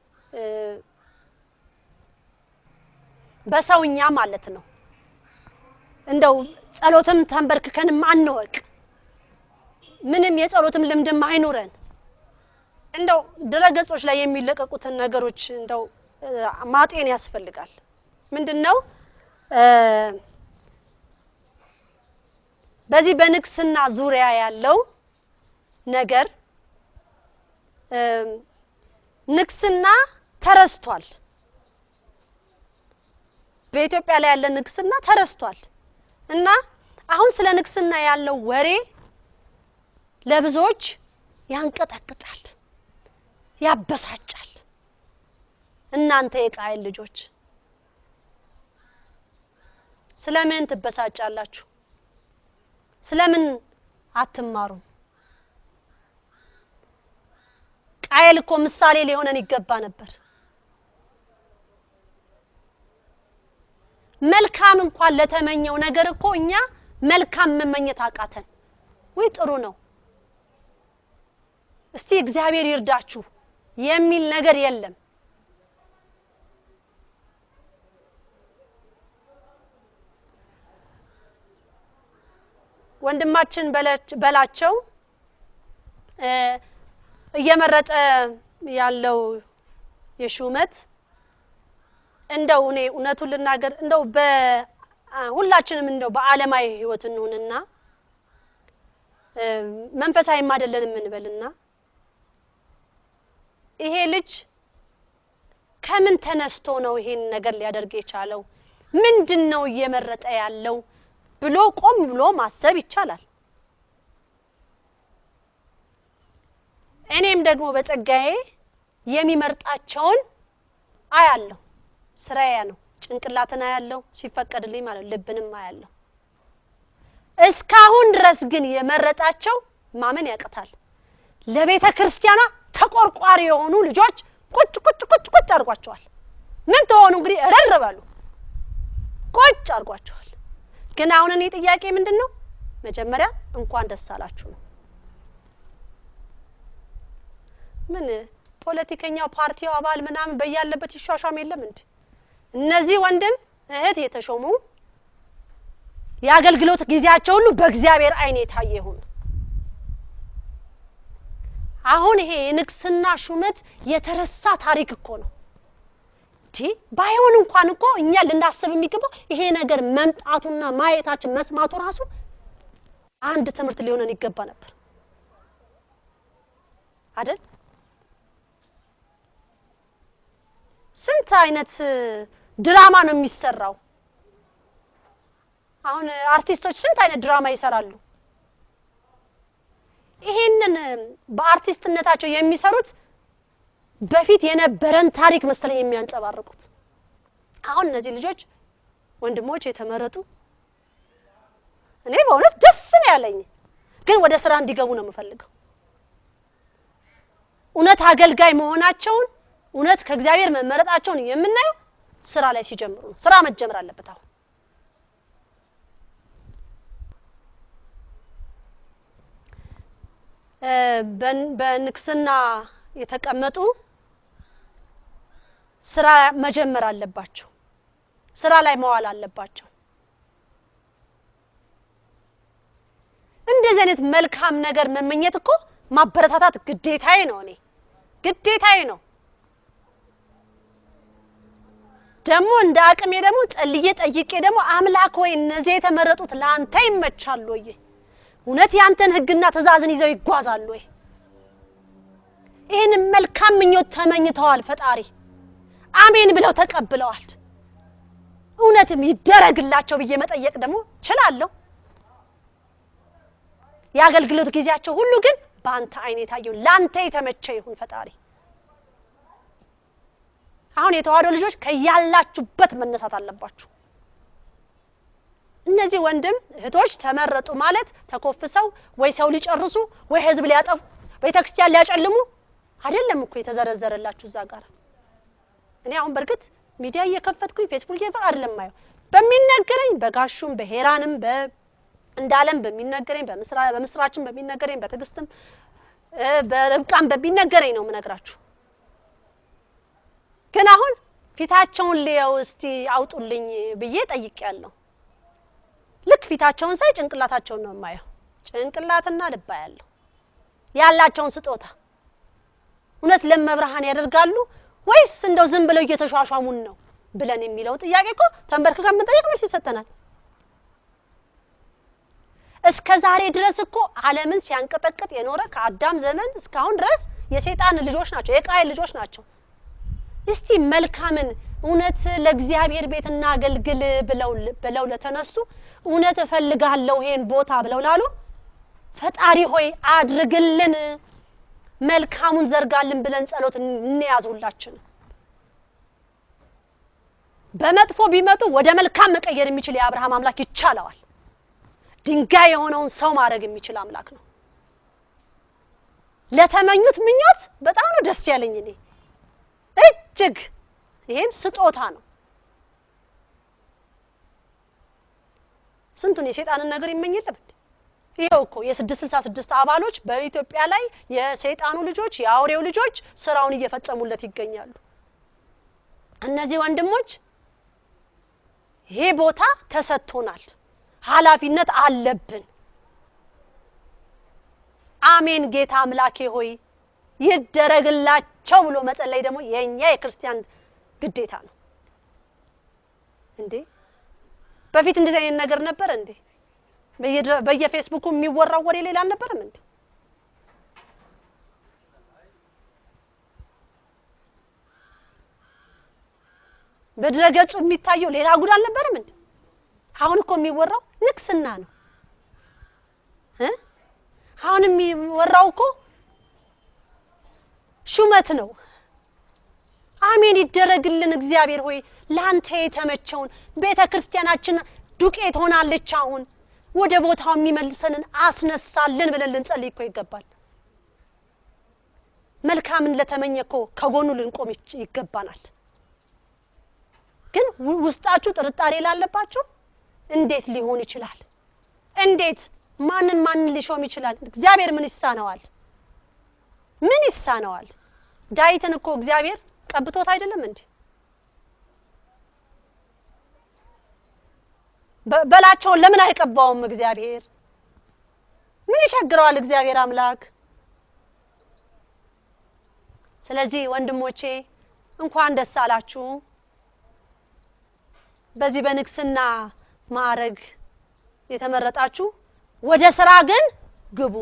እንደው ጸሎትም ተንበርክከንም አንወቅ፣ ምንም የጸሎትም ልምድም አይኖረን። እንደው ድረገጾች ላይ የሚለቀቁትን ነገሮች እንደው ማጤን ያስፈልጋል። ምንድነው በዚህ በንግስና ዙሪያ ያለው ነገር? ንግስና ተረስቷል። በኢትዮጵያ ላይ ያለ ንግስና ተረስቷል። እና አሁን ስለ ንግስና ያለው ወሬ ለብዙዎች ያንቀጠቅጣል፣ ያበሳጫል። እናንተ የቃየል ልጆች ስለምን ትበሳጫላችሁ? ስለምን አትማሩም? ቃየል እኮ ምሳሌ ሊሆነን ይገባ ነበር። መልካም እንኳን ለተመኘው ነገር እኮ እኛ መልካም መመኘት አቃተን። ወይ ጥሩ ነው እስቲ እግዚአብሔር ይርዳችሁ የሚል ነገር የለም። ወንድማችን በላቸው እየመረጠ ያለው የሹመት እንደው እኔ እውነቱን ልናገር እንደው ሁላችንም እንደው በዓለማዊ ህይወት እንሆንና መንፈሳዊ አይደለንም እንበልና ይሄ ልጅ ከምን ተነስቶ ነው ይሄን ነገር ሊያደርግ የቻለው? ምንድነው እየመረጠ ያለው ብሎ ቆም ብሎ ማሰብ ይቻላል። እኔም ደግሞ በጸጋዬ የሚመርጣቸውን አያለሁ። ስራዬ ነው። ጭንቅላትና ያለው ሲፈቀድልኝ ማለት ልብንም አያለሁ። እስካሁን ድረስ ግን የመረጣቸው ማመን ያቀታል። ለቤተ ክርስቲያኗ ተቆርቋሪ የሆኑ ልጆች ቁጭ አርጓቸዋል። ምን ተሆኑ እንግዲህ እረርባሉ። ቁጭ አርጓቸዋል። ግን አሁን እኔ ጥያቄ ምንድነው? መጀመሪያ እንኳን ደስ አላችሁ ነው። ምን ፖለቲከኛው ፓርቲው አባል ምናምን በያለበት ይሿሿም የለም እንዴ? እነዚህ ወንድም እህት የተሾሙ ያገልግሎት ጊዜያቸው ሁሉ በእግዚአብሔር አይን የታየ ይሁን። አሁን ይሄ የንግስና ሹመት የተረሳ ታሪክ እኮ ነው። ባይሆን እንኳን እኮ እኛ ልናስብ የሚገባው ይሄ ነገር መምጣቱና ማየታችን መስማቱ ራሱ አንድ ትምህርት ሊሆነን ይገባ ነበር አይደል? ስንት አይነት ድራማ ነው የሚሰራው? አሁን አርቲስቶች ስንት አይነት ድራማ ይሰራሉ። ይሄንን በአርቲስትነታቸው የሚሰሩት በፊት የነበረን ታሪክ መሰለኝ የሚያንጸባርቁት። አሁን እነዚህ ልጆች ወንድሞች የተመረጡ እኔ በእውነት ደስ ነው ያለኝ፣ ግን ወደ ስራ እንዲገቡ ነው የምፈልገው። እውነት አገልጋይ መሆናቸውን እውነት ከእግዚአብሔር መመረጣቸውን የምናየው ስራ ላይ ሲጀምሩ ነው። ስራ መጀመር አለበት። አሁን በንክስና የተቀመጡ ስራ መጀመር አለባቸው። ስራ ላይ መዋል አለባቸው። እንደዚህ አይነት መልካም ነገር መመኘት እኮ ማበረታታት ግዴታዬ ነው። እኔ ግዴታዬ ነው። ደሞ እንደ አቅሜ ደሞ ጸልዬ ጠይቄ ደሞ አምላክ ሆይ እነዚህ የተመረጡት ላንተ ይመቻሉ ወይ? እውነት ያንተን ህግና ትእዛዝን ይዘው ይጓዛሉ ወይ? ይሄን መልካም ምኞት ተመኝተዋል ፈጣሪ አሜን ብለው ተቀብለዋል። እውነትም ይደረግላቸው ብዬ መጠየቅ ደሞ እችላለሁ። ያገልግሎት ጊዜያቸው ሁሉ ግን ባንተ አይኔ ታየው ላንተ የተመቸ ይሁን ፈጣሪ። አሁን የተዋህዶ ልጆች ከያላችሁበት መነሳት አለባችሁ። እነዚህ ወንድም እህቶች ተመረጡ ማለት ተኮፍሰው ወይ ሰው ሊጨርሱ ወይ ህዝብ ሊያጠፉ ቤተክርስቲያን ሊያጨልሙ አይደለም እኮ የተዘረዘረላችሁ እዛ ጋር። እኔ አሁን በርግጥ ሚዲያ እየከፈትኩኝ ፌስቡክ እየፈር አይደለም ማየው በሚነገረኝ በጋሹም በሄራንም እንዳለም በሚነገረኝ በምስራችን በሚነገረኝ በትግስትም በርብቃም በሚነገረኝ ነው ምነግራችሁ። ግን አሁን ፊታቸውን ሊያው እስቲ አውጡልኝ ብዬ ጠይቄያለሁ። ልክ ፊታቸውን ሳይ ጭንቅላታቸውን ነው ማየው። ጭንቅላትና ልብ ያለው ያላቸውን ስጦታ እውነት ለመብርሃን ያደርጋሉ ወይስ እንደው ዝም ብለው እየተሿሿሙን ነው ብለን የሚለው ጥያቄ እኮ ተንበርክከን መጠየቅ መልስ ይሰጠናል። እስከ ዛሬ ድረስ እኮ ዓለምን ሲያንቀጠቅጥ የኖረ ከአዳም ዘመን እስካሁን ድረስ የሰይጣን ልጆች ናቸው፣ የቃየል ልጆች ናቸው። እስቲ መልካምን እውነት ለእግዚአብሔር ቤትና አገልግል ብለው ለተነሱ እውነት ፈልጋለሁ ይሄን ቦታ ብለው ላሉ ፈጣሪ ሆይ አድርግልን መልካሙን ዘርጋልን ብለን ጸሎት እንያዙላችን። በመጥፎ ቢመጡ ወደ መልካም መቀየር የሚችል የአብርሃም አምላክ ይቻላል። ድንጋይ የሆነውን ሰው ማድረግ የሚችል አምላክ ነው። ለተመኙት ምኞት በጣም ነው ደስ ያለኝ እኔ እጅግ። ይሄም ስጦታ ነው። ስንቱን የሰይጣንን ነገር ይመኝልብ። ይሄው እኮ የ666 አባሎች በኢትዮጵያ ላይ የሰይጣኑ ልጆች የአውሬው ልጆች ስራውን እየፈጸሙለት ይገኛሉ። እነዚህ ወንድሞች ይሄ ቦታ ተሰጥቶናል፣ ኃላፊነት አለብን። አሜን ጌታ አምላኬ ሆይ ይደረግላቸው ብሎ መጸለይ ደግሞ የኛ የክርስቲያን ግዴታ ነው። እንዴ በፊት እንደዚህ አይነት ነገር ነበር እንዴ? በየፌስቡክ የሚወራው ወሬ ሌላ አልነበረም እንዴ? በድረገጹ የሚታየው ሌላ ጉድ አልነበረም እንዴ? አሁን እኮ የሚወራው ንክስና ነው። አሁን የሚወራው እኮ ሹመት ነው። አሜን ይደረግልን እግዚአብሔር ሆይ ላንተ የተመቸውን ቤተክርስቲያናችን ዱቄት ሆናለች። አሁን ወደ ቦታው የሚመልሰንን አስነሳልን ብለን ልንጸልይ እኮ ይገባል። መልካምን ለተመኘኮ ከጎኑ ልንቆም ይገባናል። ግን ውስጣችሁ ጥርጣሬ ላለባችሁ እንዴት ሊሆን ይችላል? እንዴት ማንን ሊሾም ይችላል? እግዚአብሔር ምን ይሳነዋል? ምን ይሳነዋል? ዳዊትን እኮ እግዚአብሔር ቀብቶት አይደለም እንዴ? በላቸው ለምን አይቀባውም እግዚአብሔር? ምን ይቸግረዋል እግዚአብሔር አምላክ? ስለዚህ ወንድሞቼ እንኳን ደስ አላችሁ። በዚህ በንክስና ማዕረግ የተመረጣችሁ ወደ ስራ ግን ግቡ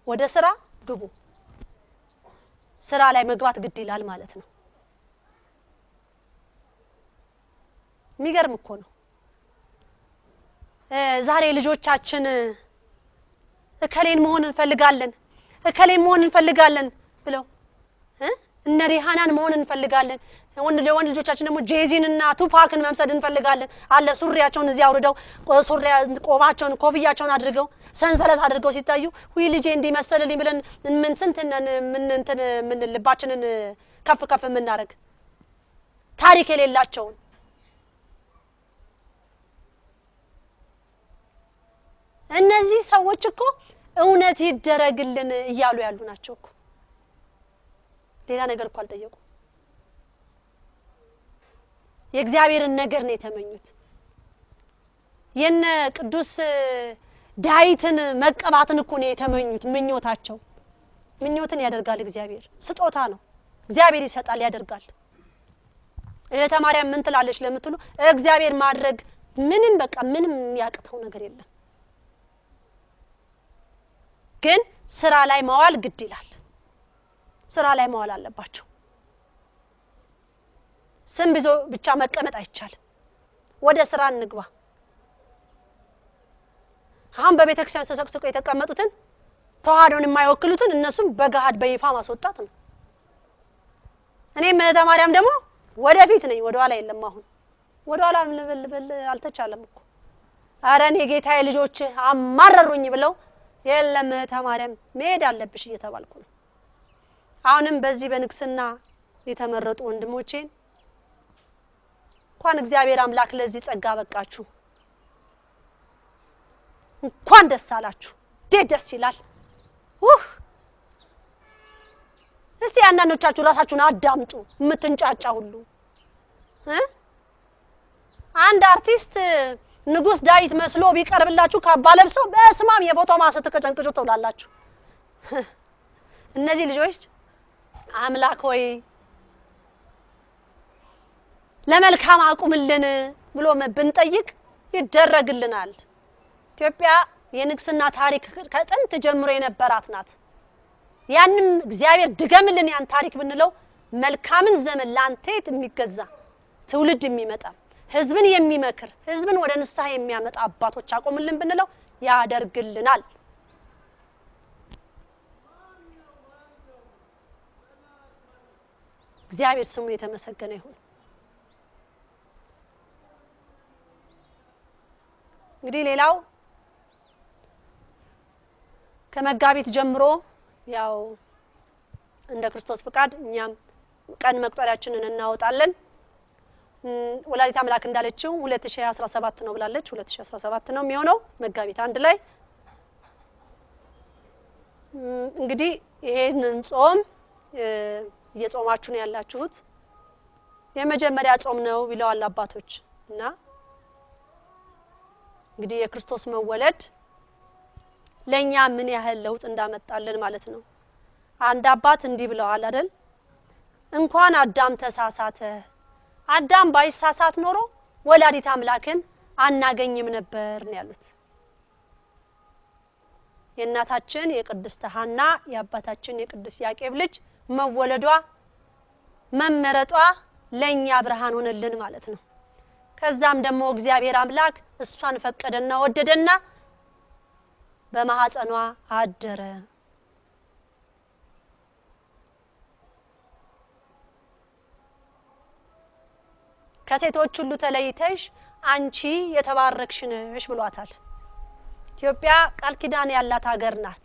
ወደ ስራ ግቡ ስራ ላይ መግባት ግድ ይላል ማለት ነው የሚገርም እኮ ነው ዛሬ ልጆቻችን እከሌን መሆን እንፈልጋለን ብለው እነ ሪሃናን መሆን እንፈልጋለን ወንድ ልጆቻችን ደግሞ ጄዚንና ቱፓክን መምሰል እንፈልጋለን አለ ሱሪያቸውን እዚህ አውርደው ሱሪያ ቆባቸውን ኮፍያቸውን አድርገው ሰንሰለት አድርገው ሲታዩ ሁይ ልጄ እንዲመሰልልኝ ብለን ምን ስንትነን ምን ልባችንን ከፍ ምናረግ ታሪክ የሌላቸው እነዚህ ሰዎች እኮ እውነት ይደረግልን እያሉ ያሉ ናቸው እኮ ሌላ ነገር እኮ አልጠየቁ የእግዚአብሔርን ነገር ነው የተመኙት የነ ቅዱስ ዳዊትን መቀባትን እኮ ነው የተመኙት ምኞትን ያደርጋል እግዚአብሔር ስጦታ ነው እግዚአብሔር ይሰጣል ያደርጋል እህተ ማርያም ምን ትላለች ለምትሉ እግዚአብሔር ማድረግ ምንም ያቅተው ነገር የለም ግን ስራ ላይ ማዋል ግድ ይላል ስራ ላይ ማዋል አለባቸው ስም ቢዞ ብቻ መቀመጥ አይቻልም ወደ ስራ እንግባ አሁን በቤተክርስቲያን ተሰቅስቀው የተቀመጡትን ተዋህዶን የማይወክሉትን እነሱም በጋድ በይፋ ማስወጣት ነው እኔም እህተ ማርያም ደግሞ ወደፊት ነኝ ወደኋላ የለም አሁን ወደኋላ ልበል አልተቻለም እኮ አረን የጌታዬ ልጆች አማረሩኝ ብለው የለም እህተ ማርያም መሄድ አለብሽ እየተባልኩ ነው አሁንም በዚህ በንግስና የተመረጡ ወንድሞቼን እንኳን እግዚአብሔር አምላክ ለዚህ ጸጋ በቃችሁ እንኳን ደስ አላችሁ ደስ ይላል እስቲ አንዳንዶቻችሁ ራሳችሁን አዳምጡ ምትንጫጫ ሁሉ አንድ አርቲስት ንጉስ ዳዊት መስሎ ቢቀርብላችሁ ካባለብሰው በስማም የፎቶ ማሰት ከጨንቅጩ ተውላላችሁ እነዚህ ልጆች አምላክ ሆይ ለመልካም አቁምልን ብሎ ብንጠይቅ ይደረግልናል ኢትዮጵያ የንግስና ታሪክ ከጥንት ጀምሮ የነበራት ናት ያንንም እግዚአብሔር ድገምልን ያን ታሪክ ብንለው መልካምን ዘመን ላንቴት የሚገዛ ትውልድ የሚመጣ ህዝብን የሚመክር ህዝብን ወደ ንስሐ የሚያመጣ አባቶች አቆምልን ብንለው ያደርግልናል እግዚአብሔር ስሙ የተመሰገነ ይሁን እንግዲህ ሌላው ከመጋቢት ጀምሮ ያው እንደ ክርስቶስ ፍቃድ እኛም ቀን መቁጠሪያችንን እናወጣለን ወላዲተ አምላክ እንዳለችው 2017 ነው ብላለች 2017 ነው የሚሆነው መጋቢት አንድ ላይ እንግዲህ ይሄንን ጾም የጾማችሁ ነው ያላችሁት የመጀመሪያ ጾም ነው ብለዋል አባቶች እና እንግዲህ የክርስቶስ መወለድ ለኛ ምን ያህል ለውጥ እንዳመጣልን ማለት ነው አንድ አባት እንዲህ ብለዋል አይደል እንኳን አዳም ተሳሳተ አዳም ባይሳሳት ኖሮ ወላዲተ አምላክን አናገኝም ነበር ነው ያሉት የእናታችን የቅድስት ሐና የአባታችን የቅዱስ ያዕቆብ ልጅ መወለዷ መመረጧ ለኛ ብርሃን ሆነልን ማለት ነው ከዛም ደግሞ እግዚአብሔር አምላክ እሷን ፈቀደና ወደደና በማህፀኗ አደረ ከሴቶች ሁሉ ተለይተሽ አንቺ የተባረክሽ ነሽ ብሏታል ኢትዮጵያ ቃል ኪዳን ያላት ሀገር ናት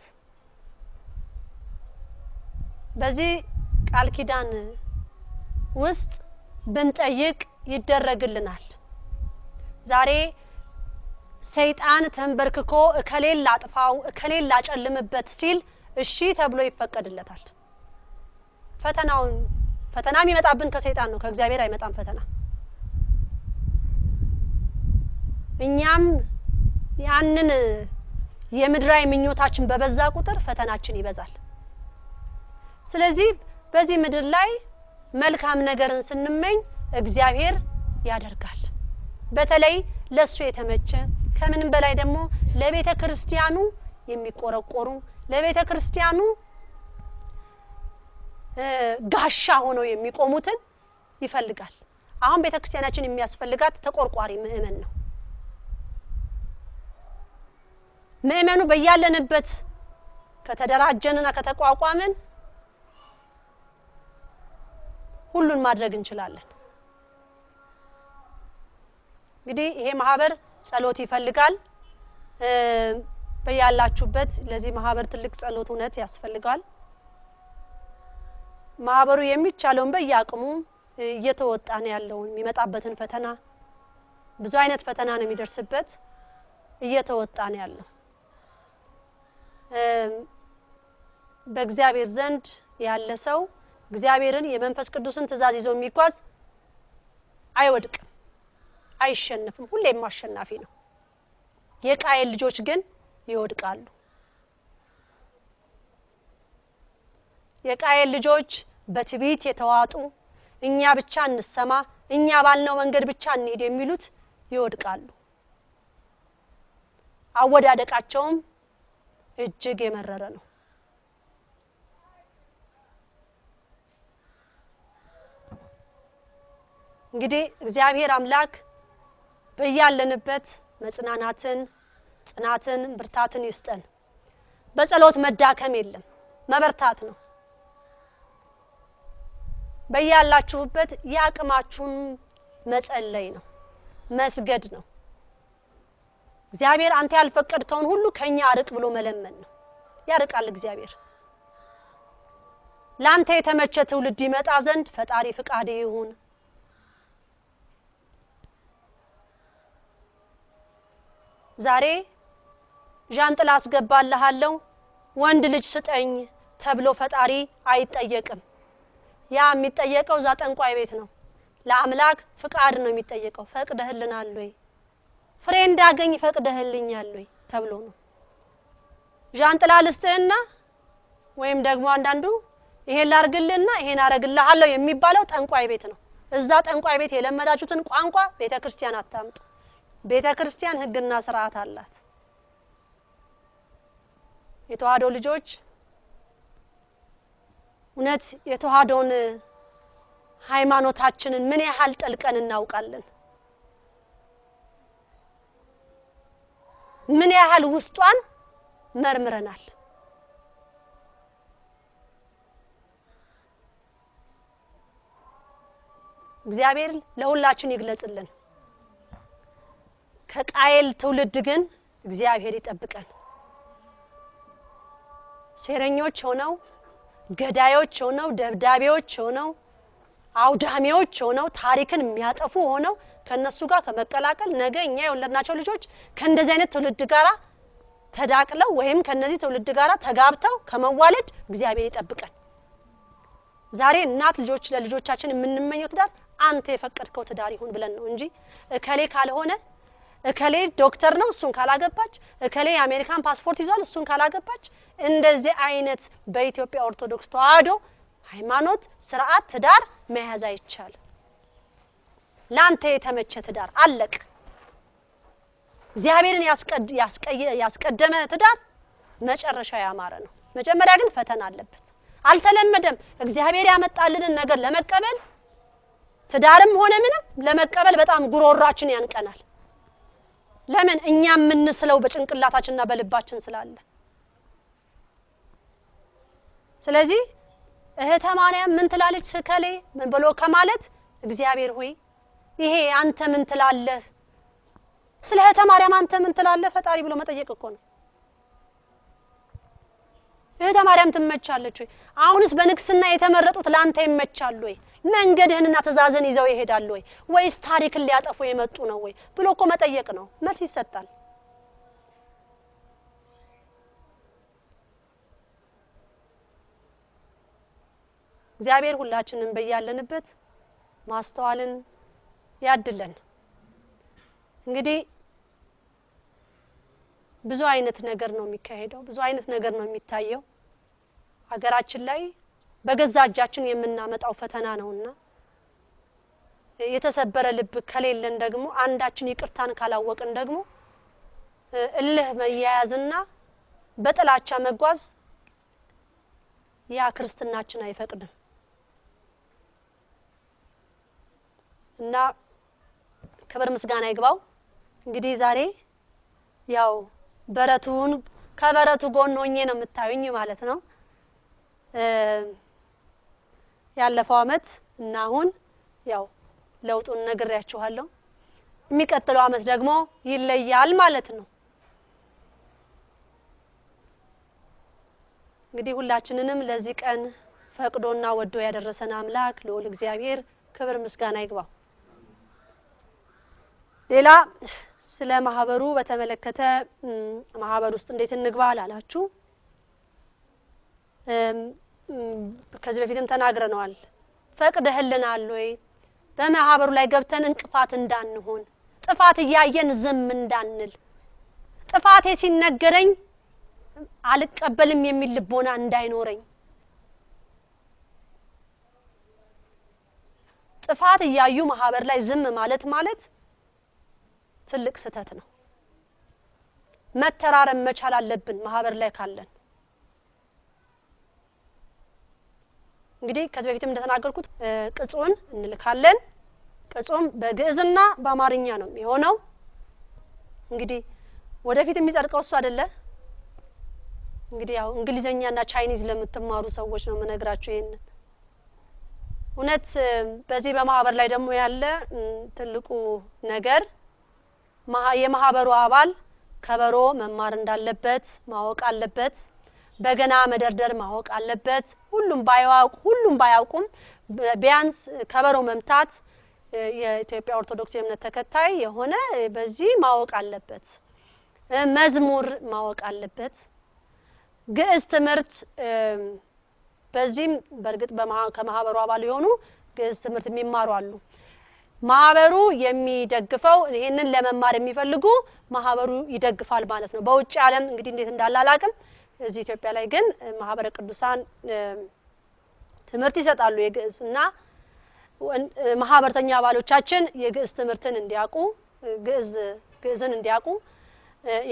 በዚህ ቃል ኪዳን ውስጥ ብንጠይቅ ይደረግልናል ዛሬ ሰይጣን ተንበርክኮ እከሌል ላጥፋው እከሌል ላጨልምበት ሲል እሺ ተብሎ ይፈቀድለታል ፈተና የሚመጣብን ከሰይጣን ነው ከእግዚአብሔር አይመጣም ፈተና እኛም ያንን የምድራዊ ምኞታችን በበዛ ቁጥር ፈተናችን ይበዛል ስለዚህ በዚህ ምድር ላይ መልካም ነገርን ስንመኝ እግዚአብሔር ያደርጋል በተለይ ለሱ የተመቸ ከምንም በላይ ደግሞ ለቤተ ክርስቲያኑ የሚቆረቆሩ ለቤተ ክርስቲያኑ ጋሻ ሆነው የሚቆሙትን ይፈልጋል። አሁን ቤተ ክርስቲያናችን የሚያስፈልጋት ተቆርቋሪ ምእመን ነው። ምእመኑ በያለንበት ከተደራጀንና ከተቋቋመን ሁሉን ማድረግ እንችላለን። እንግዲህ ይሄ ማህበር ጸሎት ይፈልጋል። በያላችሁበት ለዚህ ማህበር ትልቅ ጸሎት እውነት ያስፈልጋል። ማህበሩ የሚቻለውን በያቅሙ እየተወጣ ነው ያለው። የሚመጣበትን ፈተና ብዙ አይነት ፈተና ነው የሚደርስበት እየተወጣ ነው ያለው። በእግዚአብሔር ዘንድ ያለ ሰው እግዚአብሔርን የመንፈስ ቅዱስን ትእዛዝ ይዞ የሚጓዝ አይወድቅም፣ አይሸነፍም፣ ሁሌም አሸናፊ ነው። የቃየል ልጆች ግን ይወድቃሉ። የቃየል ልጆች በትዕቢት የተዋጡ እኛ ብቻ እንሰማ እኛ ባልነው መንገድ ብቻ እንሄድ የሚሉት ይወድቃሉ። አወዳደቃቸውም እጅግ የመረረ ነው። እንግዲህ እግዚአብሔር አምላክ በያለንበት መጽናናትን ጽናትን ብርታትን ይስጠን። በጸሎት መዳከም የለም መበርታት ነው። በያላችሁበት ያቅማችሁን መጸለይ ነው መስገድ ነው። እግዚአብሔር አንተ ያልፈቀድከውን ሁሉ ከኛ አርቅ ብሎ መለመን ነው። ያርቃል እግዚአብሔር። ላንተ የተመቸ ትውልድ ይመጣ ዘንድ ፈጣሪ ፍቃድ ይሁን። ዛሬ ዣንጥላ አስገባልሃለሁ ወንድ ልጅ ስጠኝ ተብሎ ፈጣሪ አይጠየቅም። ያ የሚጠየቀው ዛ ጠንቋይ ቤት ነው። ለአምላክ ፍቃድ ነው የሚጠየቀው። ፈቅደህልናል ወይ ፍሬ እንዳገኝ ፈቅደህልኛል ወይ ተብሎ ነው። ዣንጥላ ልስጥህና ወይም ደግሞ አንዳንዱ ይሄን ላርግልህና ይሄን አረግልሃለሁ የሚባለው ጠንቋይ ቤት ነው። እዛ ጠንቋይ ቤት የለመዳችሁትን ቋንቋ ቤተ ክርስቲያን አታምጡ። ቤተ ክርስቲያን ህግና ስርዓት አላት። የተዋህዶ ልጆች እውነት የተዋህዶን ሃይማኖታችንን ምን ያህል ጠልቀን እናውቃለን? ምን ያህል ውስጧን መርምረናል? እግዚአብሔር ለሁላችን ይግለጽልን። ከቃየል ትውልድ ግን እግዚአብሔር ይጠብቀን። ሴረኞች ሆነው ገዳዮች ሆነው ደብዳቤዎች ሆነው አውዳሚዎች ሆነው ታሪክን የሚያጠፉ ሆነው ከነሱ ጋር ከመቀላቀል ነገ እኛ የወለድናቸው ልጆች ከእንደዚህ አይነት ትውልድ ጋራ ተዳቅለው ወይም ከነዚህ ትውልድ ጋራ ተጋብተው ከመዋለድ እግዚአብሔር ይጠብቀን። ዛሬ እናት ልጆች ለልጆቻችን የምንመኘው ትዳር አንተ የፈቀድከው ትዳር ይሁን ብለን ነው እንጂ እከሌ ካልሆነ እከሌ ዶክተር ነው እሱን ካላገባች እከሌ የአሜሪካን ፓስፖርት ይዟል እሱን ካላገባች እንደዚህ አይነት በኢትዮጵያ ኦርቶዶክስ ተዋህዶ ሃይማኖት ስርዓት ትዳር መያዝ አይቻልም። ላንተ የተመቸ ትዳር አለቅ። እግዚአብሔርን ያስቀደመ ትዳር መጨረሻው ያማረ ነው። መጀመሪያ ግን ፈተና አለበት። አልተለመደም። እግዚአብሔር ያመጣልንን ነገር ለመቀበል ትዳርም ሆነ ምንም ለመቀበል በጣም ጉሮራችን ያንቀናል። ለምን? እኛ የምንስለው በጭንቅላታችንና በልባችን ስላለ። ስለዚህ እህተ ማርያም ምን ትላለች ስከሌ ምን ብሎ ከማለት እግዚአብሔር ሆይ ይሄ አንተ ምን ትላለህ? ስለ እህተ ማርያም አንተ ምን ትላለህ ፈጣሪ ብሎ መጠየቅ እኮ ነው። እህተ ማርያም ትመቻለች ወይ? አሁንስ በንግስና የተመረጡት ላንተ ይመቻሉ ወይ? መንገድህንና ትእዛዝን ይዘው ይሄዳሉ ወይ? ወይስ ታሪክን ሊያጠፉ የመጡ ነው ወይ ብሎ እኮ መጠየቅ ነው። መልስ ይሰጣል። እግዚአብሔር ሁላችንን በያለንበት ማስተዋልን ያድለን። እንግዲህ ብዙ አይነት ነገር ነው የሚካሄደው፣ ብዙ አይነት ነገር ነው የሚታየው ሀገራችን ላይ በገዛ እጃችን የምናመጣው ፈተና ነውና የተሰበረ ልብ ከሌለን ደግሞ አንዳችን ይቅርታን ካላወቅን ደግሞ እልህ መያያዝና በጥላቻ መጓዝ ያ ክርስትናችን አይፈቅድም እና ክብር ምስጋና ይግባው። እንግዲህ ዛሬ ያው በረቱን ከበረቱ ጎን ሆኜ ነው የምታዩኝ ማለት ነው። ያለፈው አመት እና አሁን ያው ለውጡን ነግሬያችኋለሁ። የሚቀጥለው አመት ደግሞ ይለያል ማለት ነው። እንግዲህ ሁላችንንም ለዚህ ቀን ፈቅዶና ወዶ ያደረሰን አምላክ ልዑል እግዚአብሔር ክብር ምስጋና ይግባው። ሌላ ስለ ማህበሩ በተመለከተ ማህበር ውስጥ እንዴት እንግባ አላላችሁ? ከዚህ በፊትም ተናግረናል። ፈቅደህልናል ወይ በማህበሩ ላይ ገብተን እንቅፋት እንዳንሆን፣ ጥፋት እያየን ዝም እንዳንል፣ ጥፋቴ ሲነገረኝ አልቀበልም የሚል ልቦና እንዳይኖረኝ፣ ጥፋት እያዩ ማህበር ላይ ዝም ማለት ትልቅ ስተት ነው። መተራረም መቻል አለብን ማህበር ላይ ካለን። እንግዲህ ከዚህ በፊትም እንደተናገርኩት ቅጹን እንልካለን። ቅጹም በግዕዝና በአማርኛ ነው የሚሆነው። እንግዲህ ወደፊት የሚጸድቀው እሱ አይደለ። እንግዲህ ያው እንግሊዘኛና ቻይኒዝ ለምትማሩ ሰዎች ነው መነግራችሁ ይሄን። እውነት በዚህ በማህበር ላይ ደግሞ ያለ ትልቁ ነገር የማህበሩ አባል ከበሮ መማር እንዳለበት ማወቅ አለበት። በገና መደርደር ማወቅ አለበት። ሁሉም ባያውቁም ቢያንስ ከበሮ መምታት የኢትዮጵያ ኦርቶዶክስ የእምነት ተከታይ የሆነ በዚህ ማወቅ አለበት። መዝሙር ማወቅ አለበት። ግዕዝ ትምህርት በዚህም በርግጥ ከማህበሩ አባል የሆኑ ግዕዝ ትምህርት የሚማሩ አሉ። ማህበሩ የሚደግፈው ይሄንን ለመማር የሚፈልጉ ማህበሩ ይደግፋል ማለት ነው። በውጭ ዓለም እንግዲህ እንዴት እንዳላላቅም እዚህ ኢትዮጵያ ላይ ግን ማህበረ ቅዱሳን ትምህርት ይሰጣሉ የግዕዝና ማህበርተኛ አባሎቻችን የግዕዝ ትምህርትን እንዲያውቁ ግዕዝን እንዲያውቁ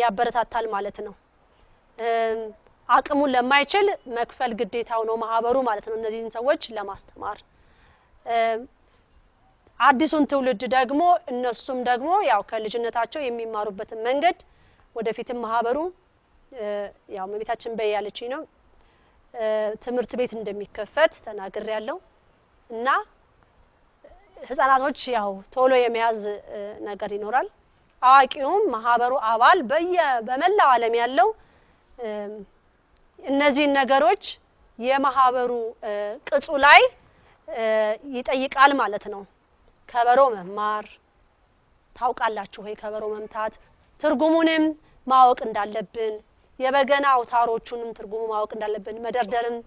ያበረታታል ማለት ነው። አቅሙን ለማይችል መክፈል ግዴታው ነው ማህበሩ ማለት ነው እነዚህን ሰዎች ለማስተማር። አዲሱን ትውልድ ደግሞ እነሱም ደግሞ ያው ከልጅነታቸው የሚማሩበትን መንገድ ወደፊትም ማህበሩ ያው እመቤታችን በያለችኝ ነው ትምህርት ቤት እንደሚከፈት ተናግሬያለሁ እና ህፃናቶች ያው ቶሎ የመያዝ ነገር ይኖራል። አዋቂውም ማህበሩ አባል በመላው ዓለም ያለው እነዚህ ነገሮች የማህበሩ ቅጹ ላይ ይጠይቃል ማለት ነው። ከበሮ መማር ታውቃላችሁ ወይ? ከበሮ መምታት ትርጉሙንም ማወቅ እንዳለብን፣ የበገና አውታሮቹንም ትርጉሙ ማወቅ እንዳለብን መደርደርም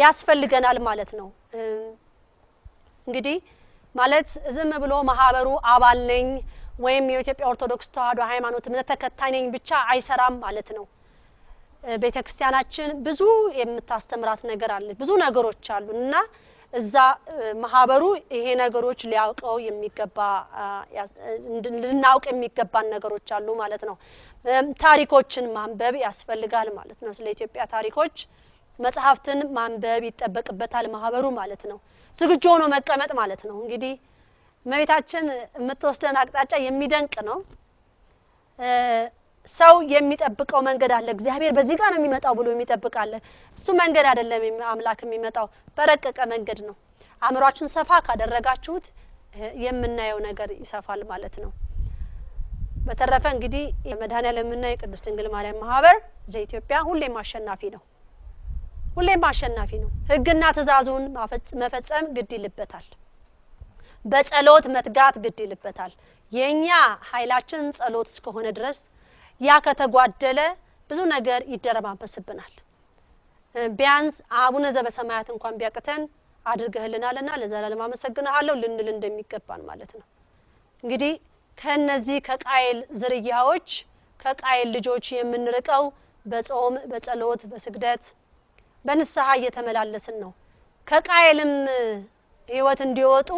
ያስፈልገናል ማለት ነው። እንግዲህ ማለት ዝም ብሎ ማህበሩ አባል ነኝ ወይም የኢትዮጵያ ኦርቶዶክስ ተዋሕዶ ሃይማኖት እምነት ተከታይ ነኝ ብቻ አይሰራም ማለት ነው። ቤተክርስቲያናችን ብዙ የምታስተምራት ነገር አለ፣ ብዙ ነገሮች አሉና እዛ ማህበሩ ይሄ ነገሮች ሊያውቀው የሚገባ ልናውቅ የሚገባን ነገሮች አሉ ማለት ነው። ታሪኮችን ማንበብ ያስፈልጋል ማለት ነው። ስለ ኢትዮጵያ ታሪኮች መጽሐፍትን ማንበብ ይጠበቅበታል ማህበሩ ማለት ነው። ዝግጁ ሆኖ መቀመጥ ማለት ነው። እንግዲህ እመቤታችን የምትወስደን አቅጣጫ የሚደንቅ ነው። ሰው የሚጠብቀው መንገድ አለ። እግዚአብሔር በዚህ ጋር ነው የሚመጣው ብሎ የሚጠብቃል። እሱ መንገድ አይደለም አምላክ የሚመጣው በረቀቀ መንገድ ነው። አእምሯችሁን ሰፋ ካደረጋችሁት የምናየው ነገር ይሰፋል ማለት ነው። በተረፈ እንግዲህ የመድኃኔዓለምና የቅድስት ድንግል ማርያም ማህበር ዘኢትዮጵያ ሁሌም አሸናፊ ነው። ሁሌም አሸናፊ ነው። ህግና ትእዛዙን መፈጸም ግድ ይልበታል። በጸሎት መትጋት ግድ ይልበታል። የኛ ኃይላችን ጸሎት እስከሆነ ድረስ ያ ከተጓደለ ብዙ ነገር ይደረባበስብናል። ቢያንስ አቡነ ዘበሰማያት እንኳን ቢያቅተን አድርገህልናልና ለዘላለም አመሰግናለሁ ልንል እንደሚገባን ማለት ነው። እንግዲህ ከነዚህ ከቃየል ዝርያዎች ከቃየል ልጆች የምንርቀው በጾም በጸሎት በስግደት በንስሐ እየተመላለስን ነው። ከቃየልም ህይወት እንዲወጡ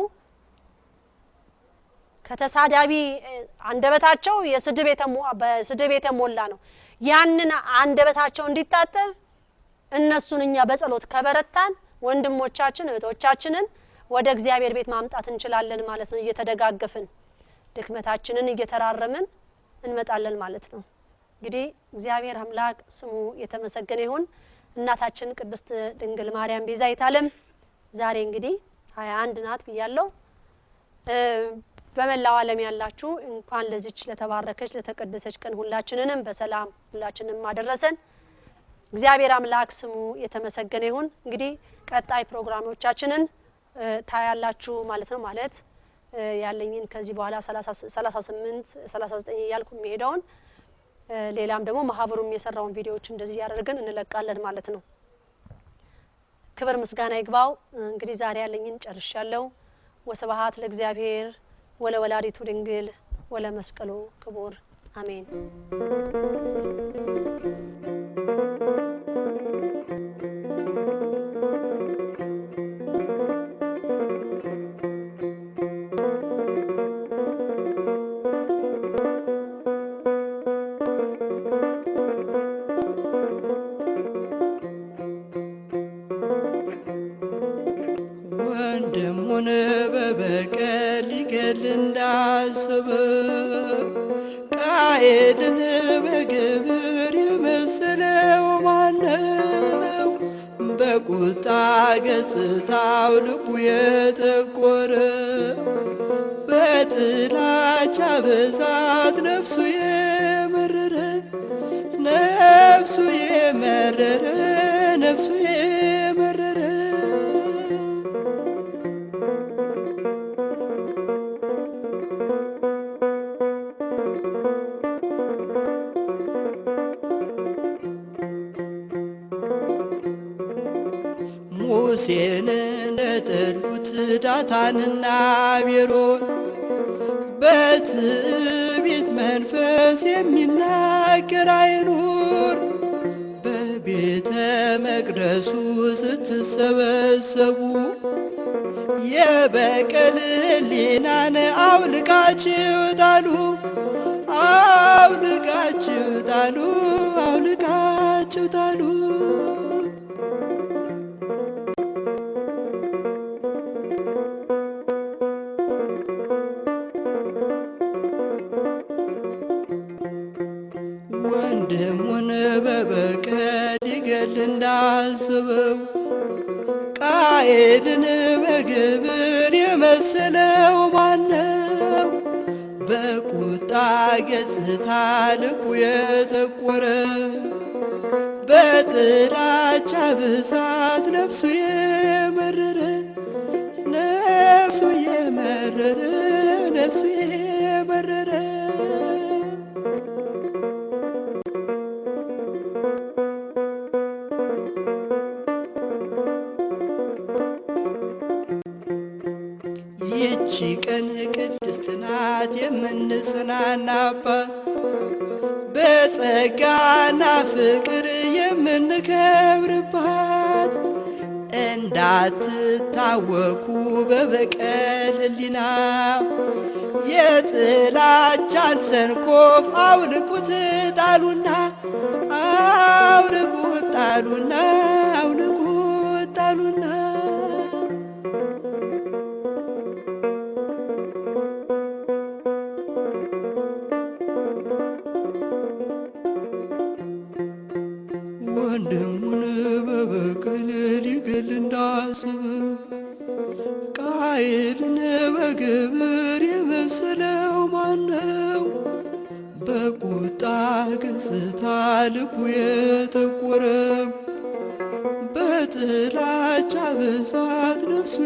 ከተሳዳቢ አንደበታቸው በስድብ የተሞላ ነው። ያንን አንደበታቸው እንዲታጠብ እነሱን እኛ በጸሎት ከበረታን ወንድሞቻችን እህቶቻችንን ወደ እግዚአብሔር ቤት ማምጣት እንችላለን ማለት ነው። እየተደጋገፍን ድክመታችንን እየተራረምን እንመጣለን ማለት ነው። እንግዲህ እግዚአብሔር አምላክ ስሙ የተመሰገነ ይሁን። እናታችን ቅድስት ድንግል ማርያም ቤዛዊተ ዓለም ዛሬ እንግዲህ 21 ናት ብያለሁ። በመላው ዓለም ያላችሁ እንኳን ለዚች ለተባረከች ለተቀደሰች ቀን ሁላችንንም በሰላም ሁላችንንም አደረሰን። እግዚአብሔር አምላክ ስሙ የተመሰገነ ይሁን። እንግዲህ ቀጣይ ፕሮግራሞቻችንን ታያላችሁ ማለት ነው። ማለት ያለኝን ከዚህ በኋላ 38 39 እያልኩ የሚሄደውን ሌላም ደግሞ ማህበሩም የሰራውን ቪዲዮዎች እንደዚህ ያደርገን እንለቃለን ማለት ነው። ክብር ምስጋና ይግባው። እንግዲህ ዛሬ ያለኝን ጨርሻለሁ። ወስብሐት ለእግዚአብሔር ወለወላዲቱ ድንግል ወለመስቀሉ ክቡር አሜን። ወንድሙን በበቀል ሊገድል እንዳሰበ ቃየልን በግብር የመሰለው ማነው? በቁጣ ገጽታው ልቡ የጠቆረ በጥላቻ ብዛት ነፍሱ የመረረ ሙሴን እንደጠሉት ዳታንና አቤሮን በትዕቢት መንፈስ የሚናገር አይኑር። በቤተ መቅደሱ ስትሰበሰቡ የበቀል ሕሊናን አውልቃችሁ ጣሉ፣ አውልቃችሁ ጣሉ፣ አውልቃችሁ ጣሉ። ወንድሙን በበቀል ሊገድል እንዳሰበው ቃየልን በግብር የመሰለው ማነው? በቁጣ ገጽታ ልቡ የጠቆረ በጥላቻ ብዛት ነፍሱ የመረረ ይህች ቀን ቅድስት ናት የምንጽናናባት፣ በጸጋና ፍቅር የምንከብርባት። እንዳትታወኩ በበቀል ሕሊና የጥላቻን ሰንኮፍ አውልቁት ጣሉና፣ አውልቁት ጣሉና፣ አውልቁት ጣሉና። ወንድሙን በበቀል ሊገድል እንዳሰበው ቃየልን በግብር የመሰለው ማነው? በቁጣ ገጽታ ልቡ የጠቆረ በጥላቻ ብዛት ነፍሱ